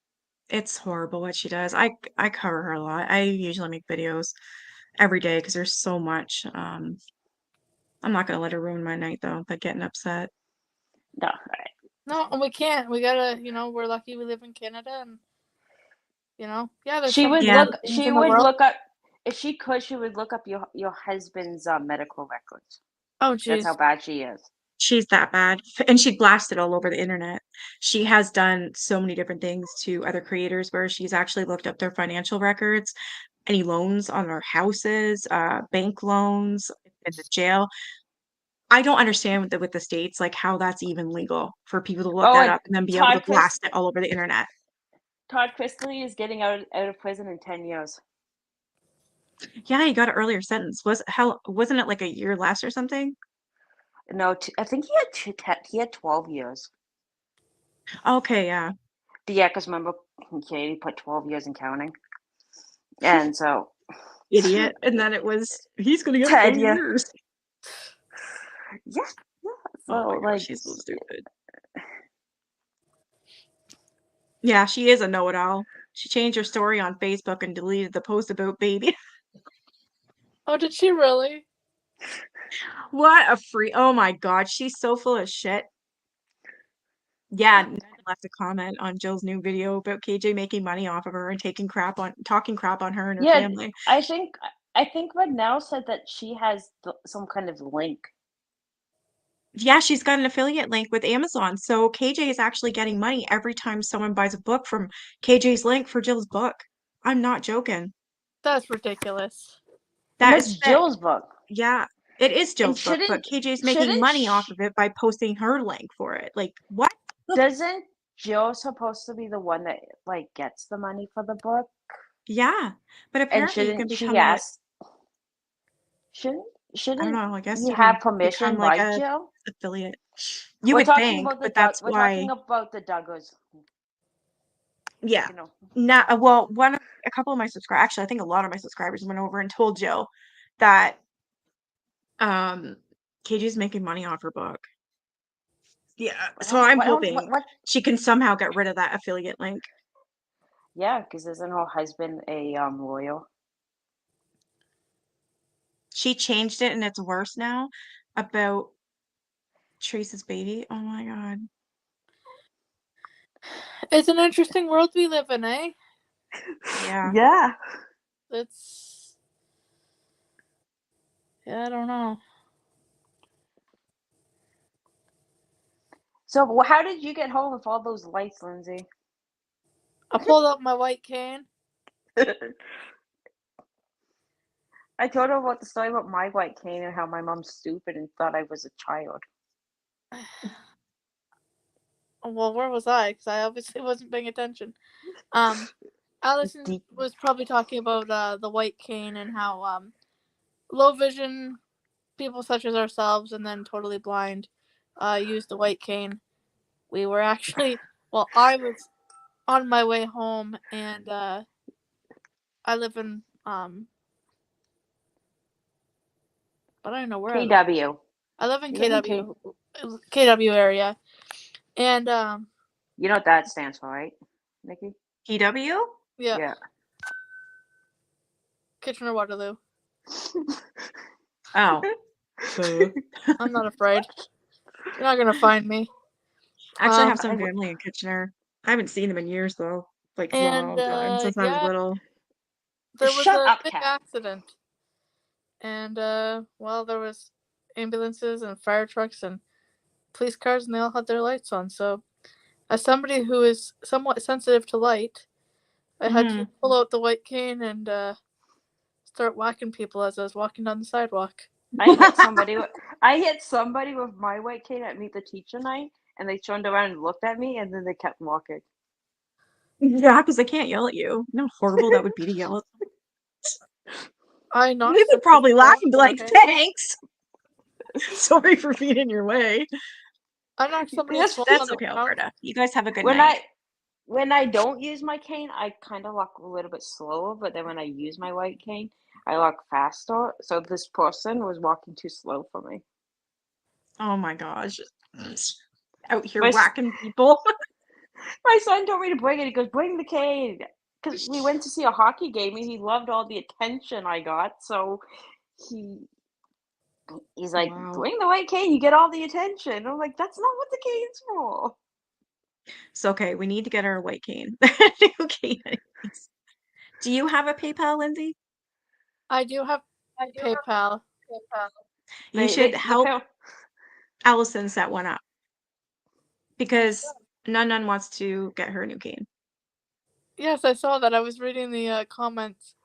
It's horrible what she does. I cover her a lot. I usually make videos every day because there's so much. I'm not gonna let her ruin my night though by getting upset. No, right. No, and we can't. We gotta, we're lucky we live in Canada, and yeah, there's She some would Yeah. bad look. things She in the would world. look up if she could. She would look up your husband's medical records. Oh, That's how jeez. bad she is. She's that bad. And she blasted all over the internet. She has done so many different things to other creators where she's actually looked up their financial records, any loans on their houses, bank loans, in the jail. I don't understand with the states, like how that's even legal for people to look Oh, that and up and then be able to Todd blast it all over the internet. Chrisley is getting out of prison in 10 years. Yeah, he got an earlier sentence. Wasn't it like a year less or something? No, I think he had 12 years. Okay, yeah. Yeah, because remember Katie put 12 years in counting, and so Idiot. And then he's gonna get 10 20 years. years. Yeah. So Oh my gosh, like, she's so stupid. Yeah, she is a know-it-all. She changed her story on Facebook and deleted the post about baby. Oh, did she really? What a oh my god, she's so full of shit. Yeah, Ned left a comment on Jill's new video about KJ making money off of her and talking crap on her and her yeah, family. I think Rednell said that she has some kind of link. Yeah, she's got an affiliate link with Amazon. So KJ is actually getting money every time someone buys a book from KJ's link for Jill's book. I'm not joking. That's ridiculous. And That that's is Jill's book. Yeah, it is And Jill's book, but KJ's making money off of it by posting her link for it. Like, what? Doesn't Jill supposed to be the one that like gets the money for the book? Yeah, but And apparently you can shouldn't she become ask? I don't Shouldn't know, I guess you you have can become become like like a Jill? affiliate. You We're would talking think, about but that's We're why. talking about the Duggars. Yeah. You know. Not well, a couple of my subscribers, actually, I think a lot of my subscribers went over and told Jill that KJ's making money off her book. Yeah, so I'm hoping she can somehow get rid of that affiliate link. Yeah, because isn't her husband a lawyer? She changed it and it's worse now about Trace's baby. Oh my god. It's an interesting world we live in, eh? Yeah. Yeah. I don't know. So how did you get home with all those lights, Lindsay? I pulled out my white cane. I told her about the story about my white cane and how my mom's stupid and thought I was a child. Well, where was I? Because I obviously wasn't paying attention. Allison was probably talking about the white cane and how low vision people such as ourselves and then totally blind use the white cane. We were actually, I was on my way home and I live in but I don't know where KW. I live in KW area, and you know what that stands for, right, Nikki? KW? Yeah. Kitchener-Waterloo. Oh. I'm not afraid. You're not gonna find me. Actually, I have some family in Kitchener. I haven't seen them in years though. Like long time since I was little. There was a big accident. And there was ambulances and fire trucks and police cars and they all had their lights on. So as somebody who is somewhat sensitive to light, I had to pull out the white cane and start whacking people as I was walking down the sidewalk. I hit somebody with my white cane at Meet the Teacher night, and they turned around and looked at me, and then they kept walking. Yeah, because they can't yell at you. You know how horrible that would be to yell at them. I knocked We would somebody's probably phone laugh and be over, like, okay? thanks. Sorry for being in your way. I knocked somebody's phone That's on the okay, ground. Alberta. You guys have a good When night. I don't use my cane, I kind of walk a little bit slower, but then when I use my white cane, I walk faster. So this person was walking too slow for me. Oh my gosh. Out here My s- whacking people. My son told me to bring it. He goes, "Bring the cane," because we went to see a hockey game and he loved all the attention I got. So he he's like, Wow. "Bring the white cane. You get all the attention." I'm like, "That's not what the cane's for." It's okay. We need to get her a white cane. New cane. Do you have a PayPal, Lindsay? I do have PayPal. You should help Allison set one up because Nun wants to get her a new cane. Yes, I saw that. I was reading the comments.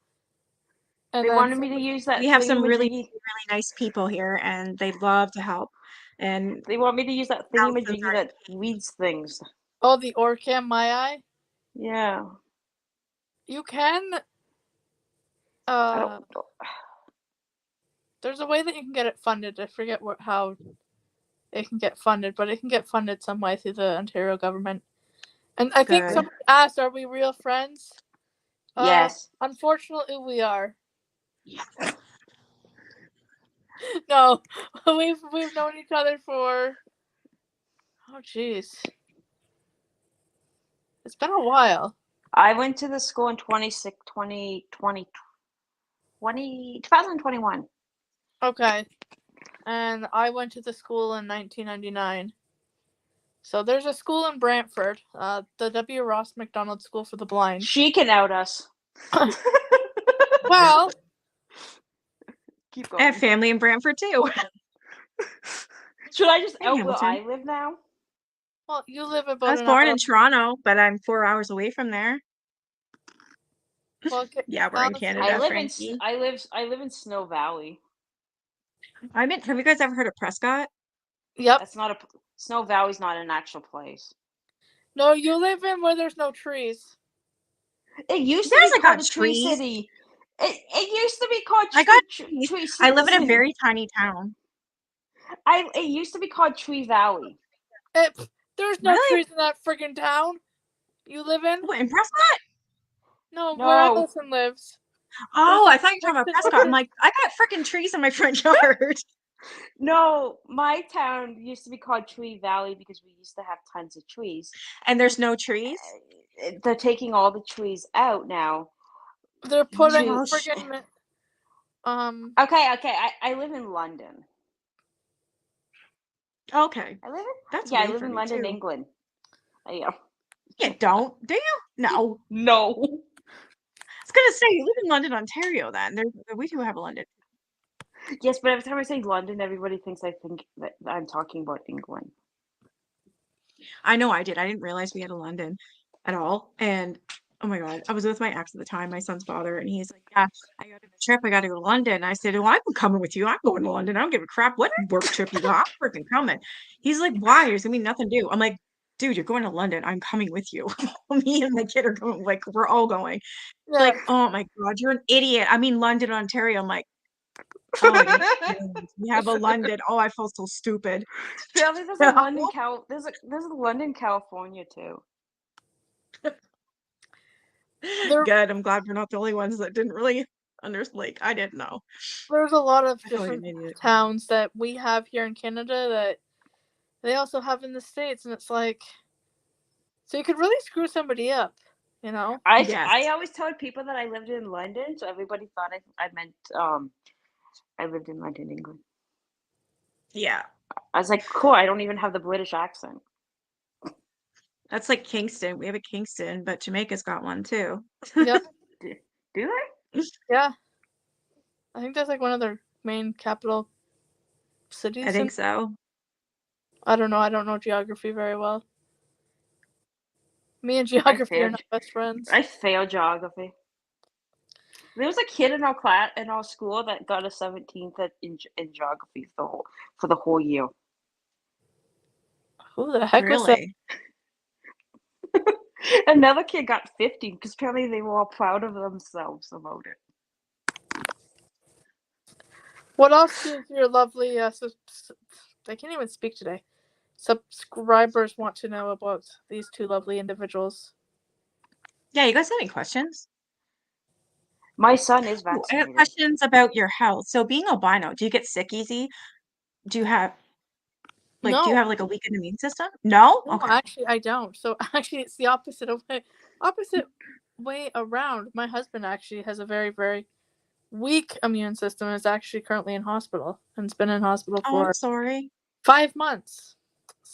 And They then wanted me to use that We have some really, thingamajiggy. really nice people here, and they'd love to help. And They want me to use that Allison's thingamajiggy already that weeds things. Oh, the Orcam My Eye? Yeah. You can. I don't. There's a way that you can get it funded. I forget how it can get funded, but it can get funded some way through the Ontario government. And I think Good. someone asked, "Are we real friends?" Yes. Unfortunately, we are. No, we've known each other for. Oh, jeez. It's been a while. I went to the school in 2021. Okay. And I went to the school in 1999. So there's a school in Brantford, the W. Ross McDonald School for the Blind. She can out us. Well, keep I going. have family in Brantford too. Should I just Hey, out where Hamilton. I live now? Well, you live about I was an born hour. in Toronto, but I'm 4 hours away from there. Well, Yeah, we're in Canada, I live Frankie. I live in Snow Valley. Have you guys ever heard of Prescott? Yep. That's not a Snow Valley's not an actual place. No, you live in where there's no trees. It used There's to be got called the Tree trees. City. It used to be called I got Tree City. I live in a very tiny town. It used to be called Tree Valley. There's no Really? trees in that friggin' town you live in. What, in Prescott? No, No. where Allison lives. Oh, There's I thought you were talking about Prescott. I'm like, I got freaking trees in my front yard. No, my town used to be called Tree Valley because we used to have tons of trees. And there's no trees? They're taking all the trees out now. They're putting Well, friggin' Okay. I live in London. Okay. That's I away live from in me London, too. England. Yeah. You don't, do you? No. No. I was gonna say you live in London, Ontario. Then we do have a London. Yes, but every time I say London, everybody thinks I think that I'm talking about England. I know I did. I didn't realize we had a London at all. And oh my God, I was with my ex at the time, my son's father, and he's like, "Yeah, I got a trip. I got to go to London." I said, "Well, I'm coming with you. I'm going to London. I don't give a crap what work trip you got. I'm freaking coming." He's like, "Why? There's gonna be nothing to do." I'm like, "Dude, you're going to London. I'm coming with you. Me and my kid are going. Like, we're all going." Yeah. Like, oh my God, you're an idiot. I mean, London, Ontario. I'm like, oh, we have a London. Oh, I feel so stupid. Apparently, there's a London, there's a London, California too. Good. I'm glad we're not the only ones that didn't really understand. Like, I didn't know. There's a lot of I feel like different an idiot. towns that we have here in Canada that they also have in the States, and it's like, so you could really screw somebody up, you know? I always told people that I lived in London, so everybody thought I meant I lived in London, England. Yeah. I was like, cool. I don't even have the British accent. That's like Kingston. We have a Kingston, but Jamaica's got one too. Yep. Do they? Yeah. I think that's like one of their main capital cities. I think so. I don't know. I don't know geography very well. Me and geography are not best friends. I failed geography. There was a kid in our school that got a 17th in geography for the whole year. Who the heck was that? Really? Another kid got 50 because apparently they were all proud of themselves about it. What else does your lovely I can't even speak today. Subscribers want to know about these two lovely individuals. Yeah, you guys have any questions? My son is Ooh, I have vaccinated. questions about your health. So being albino, do you get sick easy? Do you have do you No, have like a weakened immune system? No? no, Okay. actually, I don't. So actually, it's the opposite way around. My husband actually has a very, very weak immune system. Is actually currently in hospital and's been in hospital Oh, I'm for sorry. 5 months.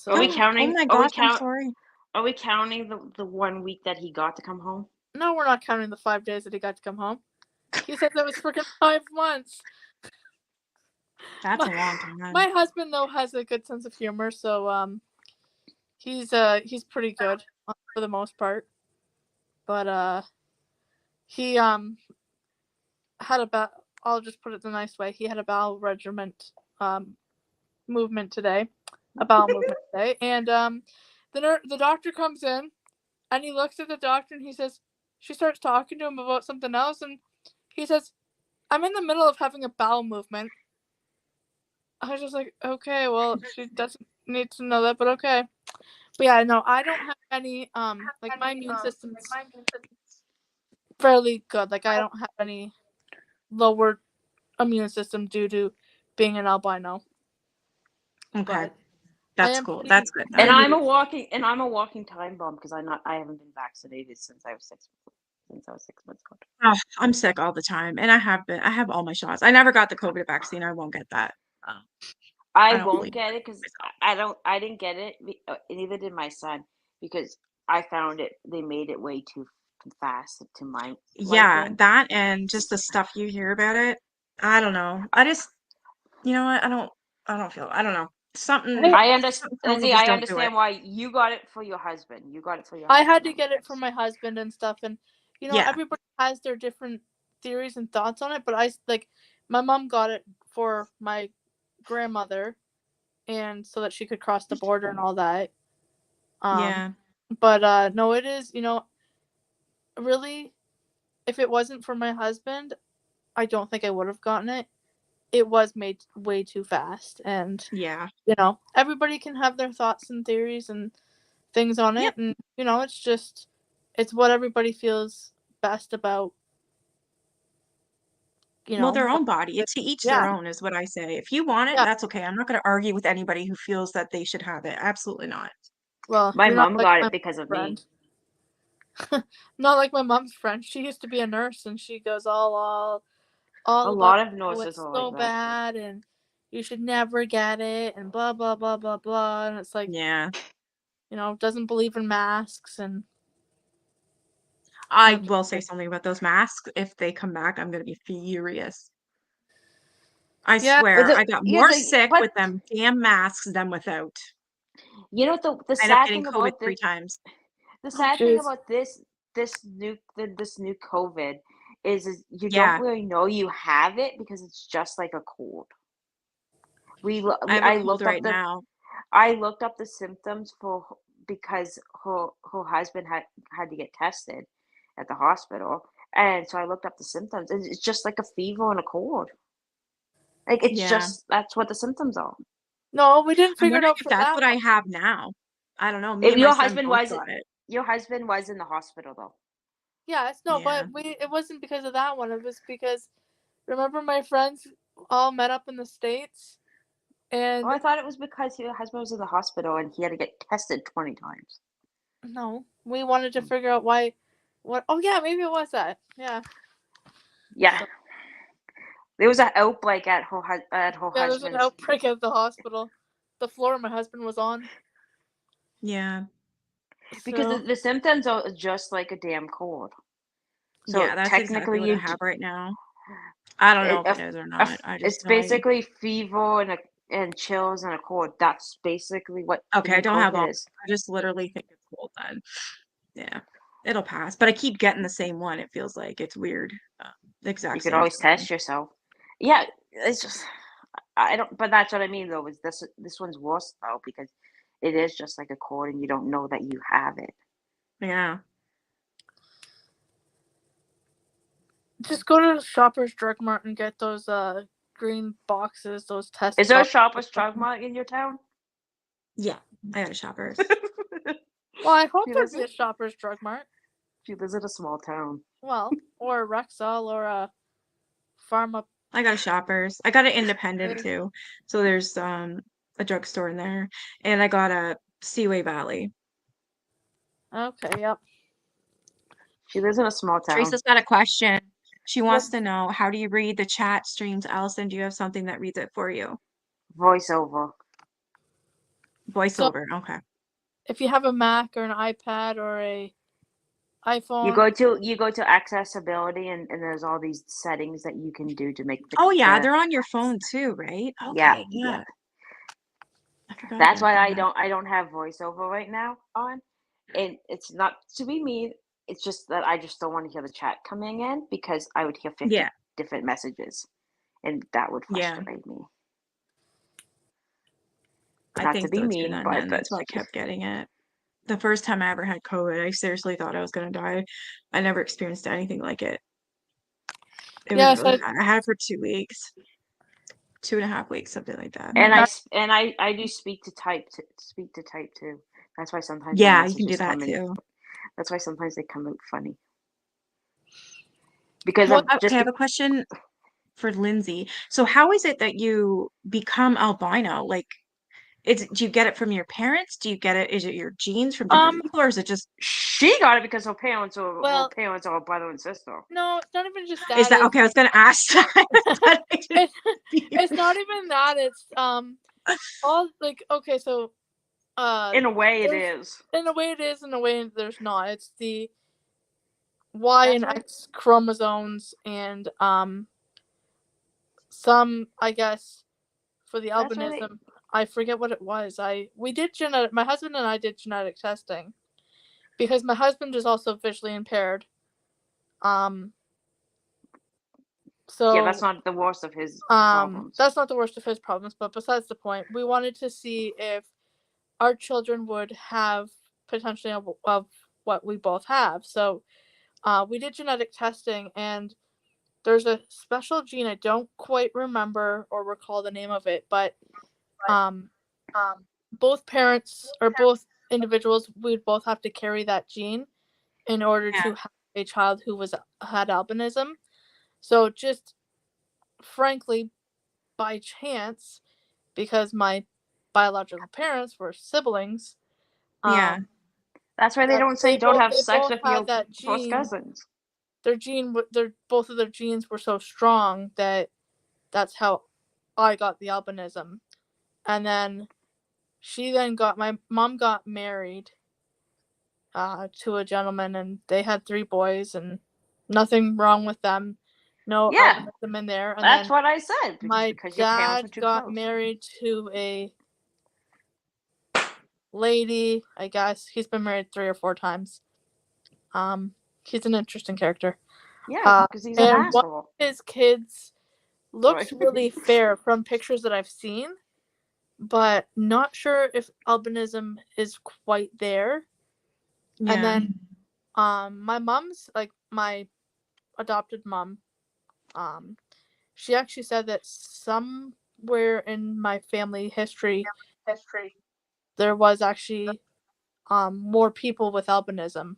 Are we So Oh counting? my gosh, I'm sorry. Are we counting the 1 week that he got to come home? no, we're not counting the 5 days that he got to come home. He said that was freaking 5 months. That's My, a long time. my husband though has a good sense of humor, so he's pretty good for the most part. But he had a I'll just put it the nice way. He had a bowel regiment movement today, and the doctor comes in, and he looks at the doctor, and she starts talking to him about something else, and he says, "I'm in the middle of having a bowel movement." I was just like, okay, well, she doesn't need to know that, but okay. But yeah, no, I don't have any like my immune system's fairly good. Like I don't have any lower immune system due to being an albino. Okay. But I That's am cool. pretty That's good And then. I'm a walking time bomb because I haven't been vaccinated since I was 6 months old. Oh, I'm sick all the time, and I have all my shots. I never got the COVID vaccine. I won't get that. I I don't won't believe get it because I didn't get it. Neither did my son because I found it. They made it way too fast to my Yeah, liking. that and just the stuff you hear about it. I don't know. I just, you know what? I don't know. I understand, Something tells me Lizzie. just I don't do it. understand why you got it for your husband. You got it for your I husband. had to get it for my husband and stuff, and Yeah. everybody has their different theories and thoughts on it. But my mom got it for my grandmother, and so that she could cross the border and all that. Yeah. But no, it is really, if it wasn't for my husband, I don't think I would have gotten it. It was made way too fast, and Yeah. everybody can have their thoughts and theories and things on Yep. it, and it's what everybody feels best about. Well, their own body. It's to each their Yeah. own, is what I say. If you want it, Yeah. that's okay. I'm not going to argue with anybody who feels that they should have it. Absolutely not. Well, My you're not mom like got my it because of me. friend. Not like my mom's friend. She used to be a nurse, and she goes all A about, lot of oh, nurses it's are like so that. bad, and you should never get it, and blah blah blah blah blah. And it's like, Yeah. Doesn't believe in masks, and I I'm just will say like, something about those masks. If they come back, I'm going to be furious. I yeah. swear, I got more sick But with them damn masks than without. you know the I ended up sad getting thing COVID about 3 this, times. the Oh, sad thing jeez. about this new COVID is you don't Yeah. really know you have it because it's just like a cold. I have a cold right now. I looked up the symptoms because her husband had to get tested at the hospital, and so I looked up the symptoms, and it's just like a fever and a cold. Like Yeah. that's what the symptoms are. No, we didn't I'm figure it wondering out if for that's that what I one. have now. I don't know. Me If and my son both got it. your husband was in the hospital though. Yes, no, Yeah. but it wasn't because of that one. It was because, remember, my friends all met up in the States, Oh, and I thought it was because your husband was in the hospital and he had to get tested 20 times. no, we wanted to figure out why. Oh yeah, maybe it was that. Yeah. Yeah. So, There was an outbreak at her yeah, there's an husband's. outbreak at the hospital. The floor my husband was on. Yeah. Because So the symptoms are just like a damn cold. So Yeah, that's exactly technically what I have right now. I don't know if it is or not. I it's just know basically fever and chills and a cold. That's basically what the okay, I new don't have all. COVID is. I just literally think it's cold then. Yeah. It'll pass. But I keep getting the same one. It feels like it's weird. The You exact could same always symptom. test yourself. Yeah, it's just I don't. But that's what I mean though. Is this one's worse though because it is just like a cold and you don't know that you have it. Yeah. just go to Shoppers Drug Mart and get those green boxes, those test Is there a boxes. Shoppers Drug Mart in your town? Yeah, I got a Shoppers. Well, I hope She there'd be lives a Shoppers Drug Mart. She lives in a small town. Well, or a Rexall or a Pharma. I got a Shoppers. I got an Independent too. So there's a drugstore in there, and I got a Seaway Valley. Okay, yep. She lives in a small town. Teresa's got a question. She wants to know, how do you read the chat streams? Allison, do you have something that reads it for you? Voiceover. Voiceover, okay. If you have a Mac or an iPad or a iPhone, You go to accessibility and there's all these settings that you can do to make the Oh yeah, they're on your phone too, right? Okay, yeah. I forgot That's about why that. I don't have voiceover right now on. And it's not to be mean, it's just that I just don't want to hear the chat coming in because I would hear 50 Yeah. different messages and that would Yeah. frustrate me. I Not to think be so too, mean, then, but that's why I kept getting it. The first time I ever had COVID, I seriously thought I was gonna die. I never experienced anything like it. It was really bad. I had it for 2 weeks. 2.5 weeks, something like that. And I do speak to type too. That's why sometimes my Yeah, you can do messages that come in. too. That's why sometimes they come out funny. Because Well, I'm just okay, I have a question for Lindsay. So how is it that you become albino? Like, do you get it from your parents? Do you get it? Is it your genes from different people, or is it just? She got it because her parents are brother and sister. No, it's not even just that. Is that okay? I was gonna ask that. It's not even that. It's all like okay, so in a way it is. In a way it is. In a way there's not. It's the Y That's and right. X chromosomes and some I guess for the That's right. albinism. I forget what it was. My husband and I did genetic testing because my husband is also visually impaired. So yeah, that's not the worst of his problems. That's not the worst of his problems, but besides the point, we wanted to see if our children would have potentially of what we both have. So we did genetic testing, and there's a special gene. I don't quite remember or recall the name of it, but both parents or both individuals, we'd both have to carry that gene in order to have a child who had albinism. So just frankly, by chance, because my biological parents were siblings. Yeah. That's why they don't say don't have sex with your that first gene. cousins. Both of their genes were so strong that that's how I got the albinism. And then my mom got married to a gentleman, and they had 3 boys, and nothing wrong with them. No albinism in there. And that's then what I said. My dad got married to a lady. I guess he's been married 3 or 4 times. He's an interesting character. Yeah, because he's an asshole. One of his kids looks really fair from pictures that I've seen, but not sure if albinism is quite there. Yeah. And then my mom's, like my adopted mom, she actually said that somewhere in my family history there was actually more people with albinism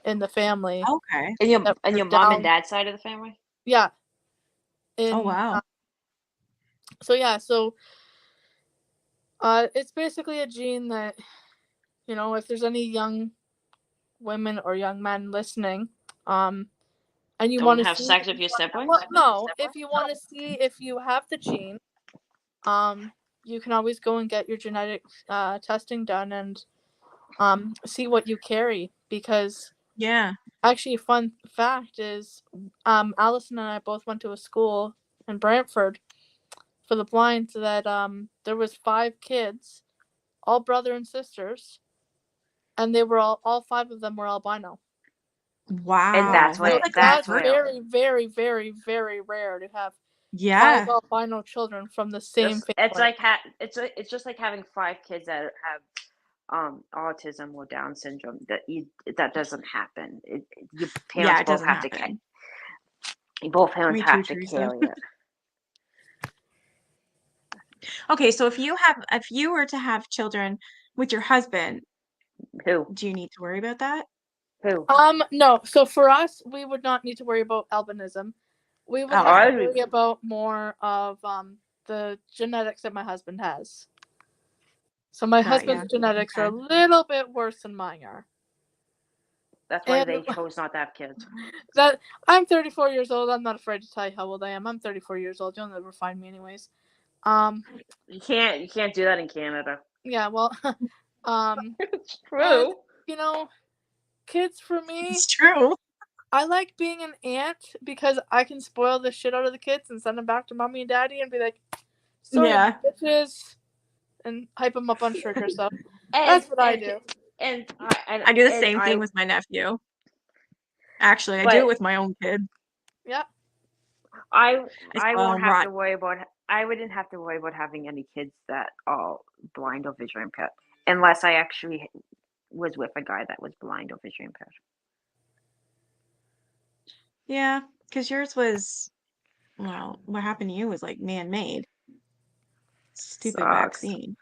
in the family. Okay. And your mom and dad side of the family? Yeah. Oh wow. So it's basically a gene that, if there's any young women or young men listening, and you want to have sex with your siblings? Well, no, if you want to see if you have the gene, you can always go and get your genetic testing done and see what you carry, because actually a fun fact is Allison and I both went to a school in Brantford for the blind, so that there was 5 kids, all brother and sisters, and they were all 5 of them were albino. Wow. And that's very, very, very, very rare to have 5 albino children from the same family. It's just like having 5 kids that have autism or Down syndrome. That doesn't happen. Your parents both have to carry. Both parents have to carry it. Okay, so if you were to have children with your husband, Who? do you need to worry about that? Who? No. So for us, we would not need to worry about albinism. We would Oh, have okay. to worry about more of the genetics that my husband has. So my Got ya. husband's genetics are a Okay. little bit worse than mine are. That's why And they chose not to have kids. that I'm 34 years old. I'm not afraid to tell you how old I am. I'm 34 years old. You'll never find me anyways. You can't do that in Canada. Yeah, well, It's and true. you know, kids for me, It's true. I like being an aunt because I can spoil the shit out of the kids and send them back to mommy and daddy and be like, sorry, Yeah. bitches, and hype them up on sugar. So And that's what I do. I do the same thing with my nephew. Actually, I do it But with my own kid. Yeah. I spoil won't 'em have rotten. to worry about. I wouldn't have to worry about having any kids that are blind or visually impaired, unless I actually was with a guy that was blind or visually impaired. Yeah, because yours was, well, what happened to you was like man-made. Stupid Sucks. vaccine.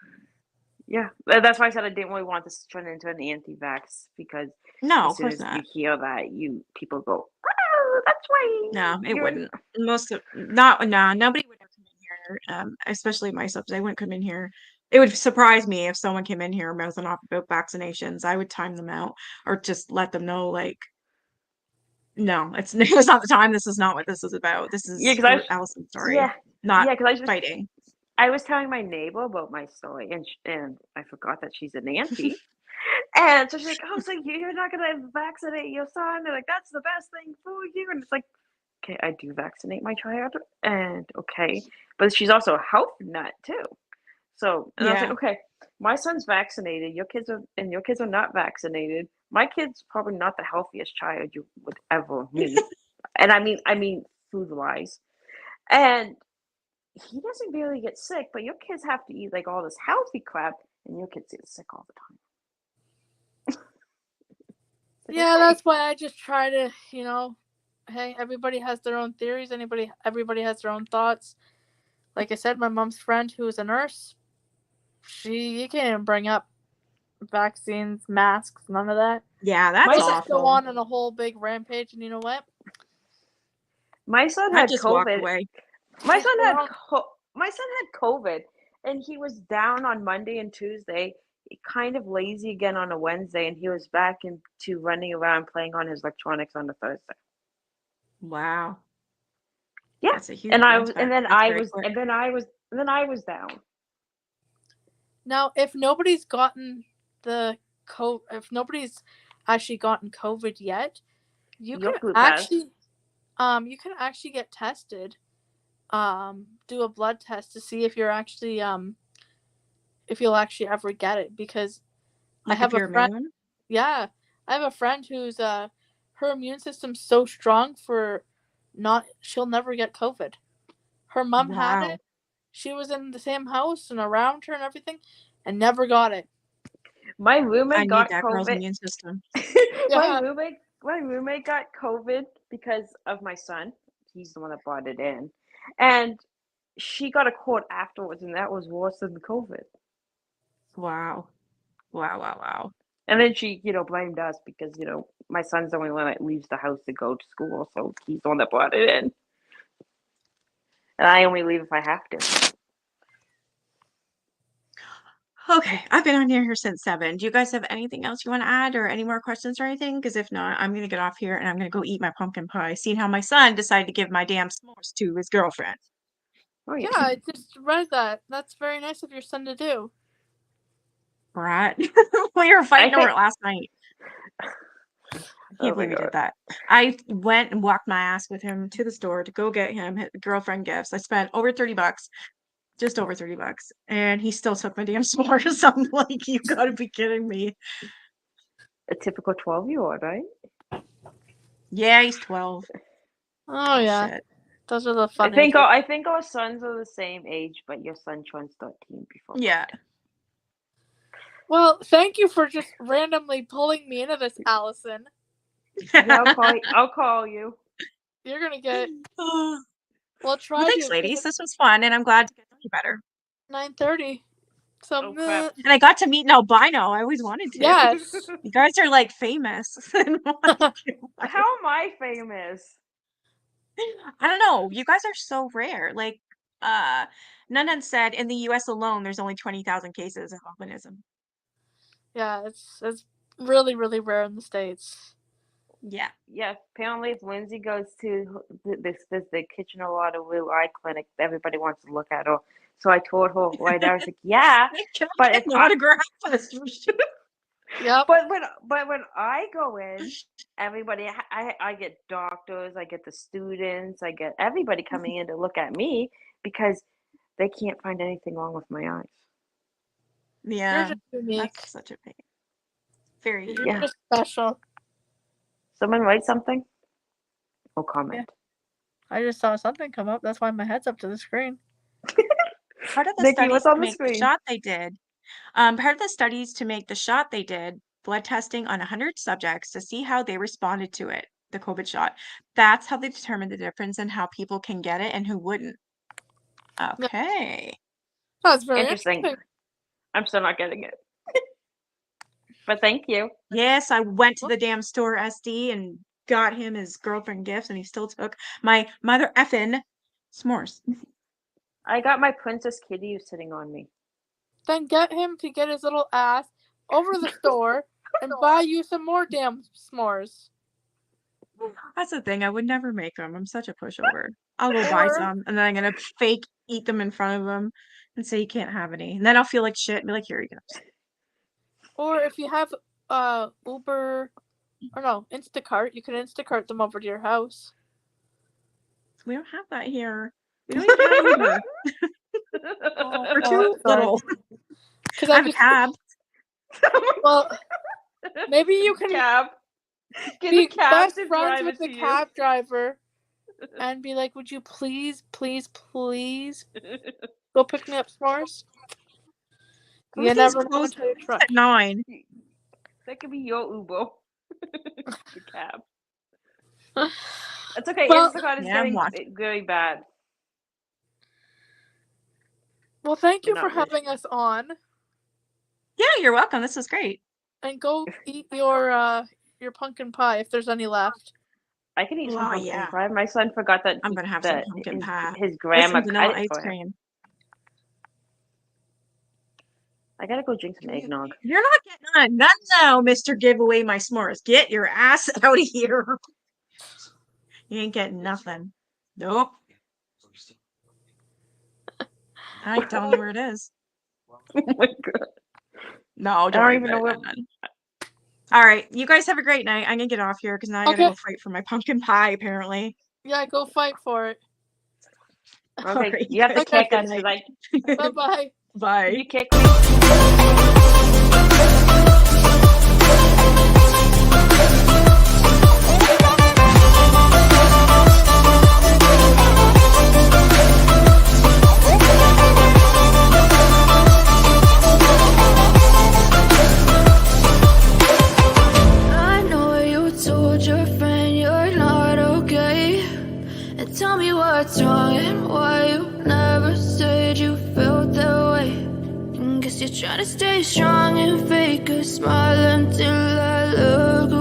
Yeah, that's why I said I didn't really want this to turn into an anti-vax because No, as of soon course as not. you hear that, people go, "Oh, that's why." No, it wouldn't. Nobody would ever come in here, especially myself, 'cause I wouldn't come in here. It would surprise me if someone came in here mouthing off about vaccinations. I would time them out or just let them know, like, no, it's not the time. This is not what this is about. This Yeah, is because for Allison's story, not fighting. I was telling my neighbor about my story, and I forgot that she's an auntie. And so she's like, "Oh, so you're not gonna vaccinate your son?" They're like, "That's the best thing for you." And it's like, okay, I do vaccinate my child, and okay, but she's also a health nut too. So, and I was like, Yeah. okay, my son's vaccinated. Your kids are not vaccinated. My kid's probably not the healthiest child you would ever meet, and I mean food wise, and he doesn't really get sick, but your kids have to eat like all this healthy crap, and your kids get sick all the time. Yeah, that's why I just try to, hey, everybody has their own theories. Everybody has their own thoughts. Like I said, my mom's friend who is a nurse, you can't even bring up vaccines, masks, none of that. Yeah, that's They just go awful. on a whole big rampage, and you know what? My son I'd had just walk COVID. away. My son had COVID, and he was down on Monday and Tuesday, kind of lazy again on a Wednesday, and he was back into running around playing on his electronics on a Thursday. Wow. Yeah, That's a huge bounce back. That's very quick. and then I was down. Now, if nobody's gotten if nobody's actually gotten COVID yet, you Your can flu test. actually get tested, do a blood test to see if you're actually if you'll actually ever get it, because I Like have if you're a friend. immune? Yeah, I have a friend who's her immune system's so strong she'll never get COVID. Her mom had Wow. it. She was in the same house and around her and everything, and never got it. My I roommate need got that girl's COVID. immune system. Yeah. My roommate got COVID because of my son. He's the one that brought it in, and she got a cold afterwards, and that was worse than the COVID. Wow. Wow. And then she, blamed us because, my son's the only one that leaves the house to go to school, so he's the one that brought it in. And I only leave if I have to. Okay, I've been on here since 7. Do you guys have anything else you want to add or any more questions or anything? Because if not, I'm going to get off here and I'm going to go eat my pumpkin pie. Seeing how my son decided to give my damn s'mores to his girlfriend. Oh, Yeah, I just read that. That's very nice of your son to do. Brat. We were fighting over it last night. I can't believe he did that. I went and walked my ass with him to the store to go get him his girlfriend gifts. I spent over $30, just over $30, and he still took my damn s'mores. I'm like, you gotta be kidding me. A typical 12-year-old, right? Yeah, he's 12. Oh yeah, shit. Those are the I fun think ages. I think our sons are the same age, but your son turns 13 before. Yeah. Well, thank you for just randomly pulling me into this, Allison. Yeah, I'll call you. You're gonna get. Well, Well, try thanks, to. ladies. This was fun, and I'm glad to get to know you better. 9:30. So Oh, crap. And I got to meet an albino. I always wanted to. yes. You guys are like famous. How am I famous? I don't know. You guys are so rare. Like, Nunnan said in the US alone, there's only 20,000 cases of albinism. Yeah, it's really, really rare in the States. Yeah. Yeah, apparently if Lindsay goes to the Kitchener-Waterloo Eye Clinic, everybody wants to look at her. So I told her right there, I was like, yeah, but if autograph us. Yep. But when I go in, everybody, I get doctors, I get the students, I get everybody coming in to look at me because they can't find anything wrong with my eyes. Yeah. You're just unique. That's such a pain. Very You're Yeah. just special. Someone write something? Or comment. I just saw something come up. That's why my head's up to the screen. Part of the Nikki, studies what's on to the make the screen? shot they did. Part of the studies to make the shot they did, blood testing on 100 subjects to see how they responded to it, the COVID shot. That's how they determined the difference in how people can get it and who wouldn't. Okay. That's very Interesting. I'm still not getting it. But thank you. Yes, I went to the damn store, SD, and got him his girlfriend gifts, and he still took my mother effing s'mores. I got my Princess Kitty sitting on me. Then get him to get his little ass over to the store and buy you some more damn s'mores. That's the thing. I would never make them. I'm such a pushover. I'll go buy some, and then I'm gonna fake eat them in front of him and say you can't have any. And then I'll feel like shit and be like, here you go. Or if you have Uber or no, Instacart, you can Instacart them over to your house. We don't have that here. We don't even have Uber. We're too little. Because I have a cab. Well, maybe you can Get be a cab best to friends drive with it the to you. cab driver and be like, would you please go pick me up s'mores? You Everything's never know closed until you try. at 9. That could be your Uber. The cab. It's okay. Well, Instacart is Yeah, I'm getting watching. very bad. Well, thank you Not for really. having us on. Yeah, you're welcome. This was great. And go eat your pumpkin pie if there's any left. I can eat some Oh, pumpkin yeah. pie. My son forgot that I'm gonna have some pumpkin pie. his With grandma some vanilla cut it ice for him. cream. I gotta go drink some eggnog. You're not getting none now, Mr. Give Away My S'mores. Get your ass out of here. You ain't getting nothing. Nope. I ain't telling you where it is. Oh my god. No, don't I worry don't even know about where. it. All right, you guys have a great night. I'm gonna get off here because now I gotta Okay. go fight for my pumpkin pie. Apparently. Yeah, go fight for it. Okay, Alright, you have to guys kick have a us good because Bye bye. Bye. you kick me. I know you told your friend you're not okay. And tell me what's wrong and why you never said you felt that way. And guess you're trying to stay strong and fake a smile until I look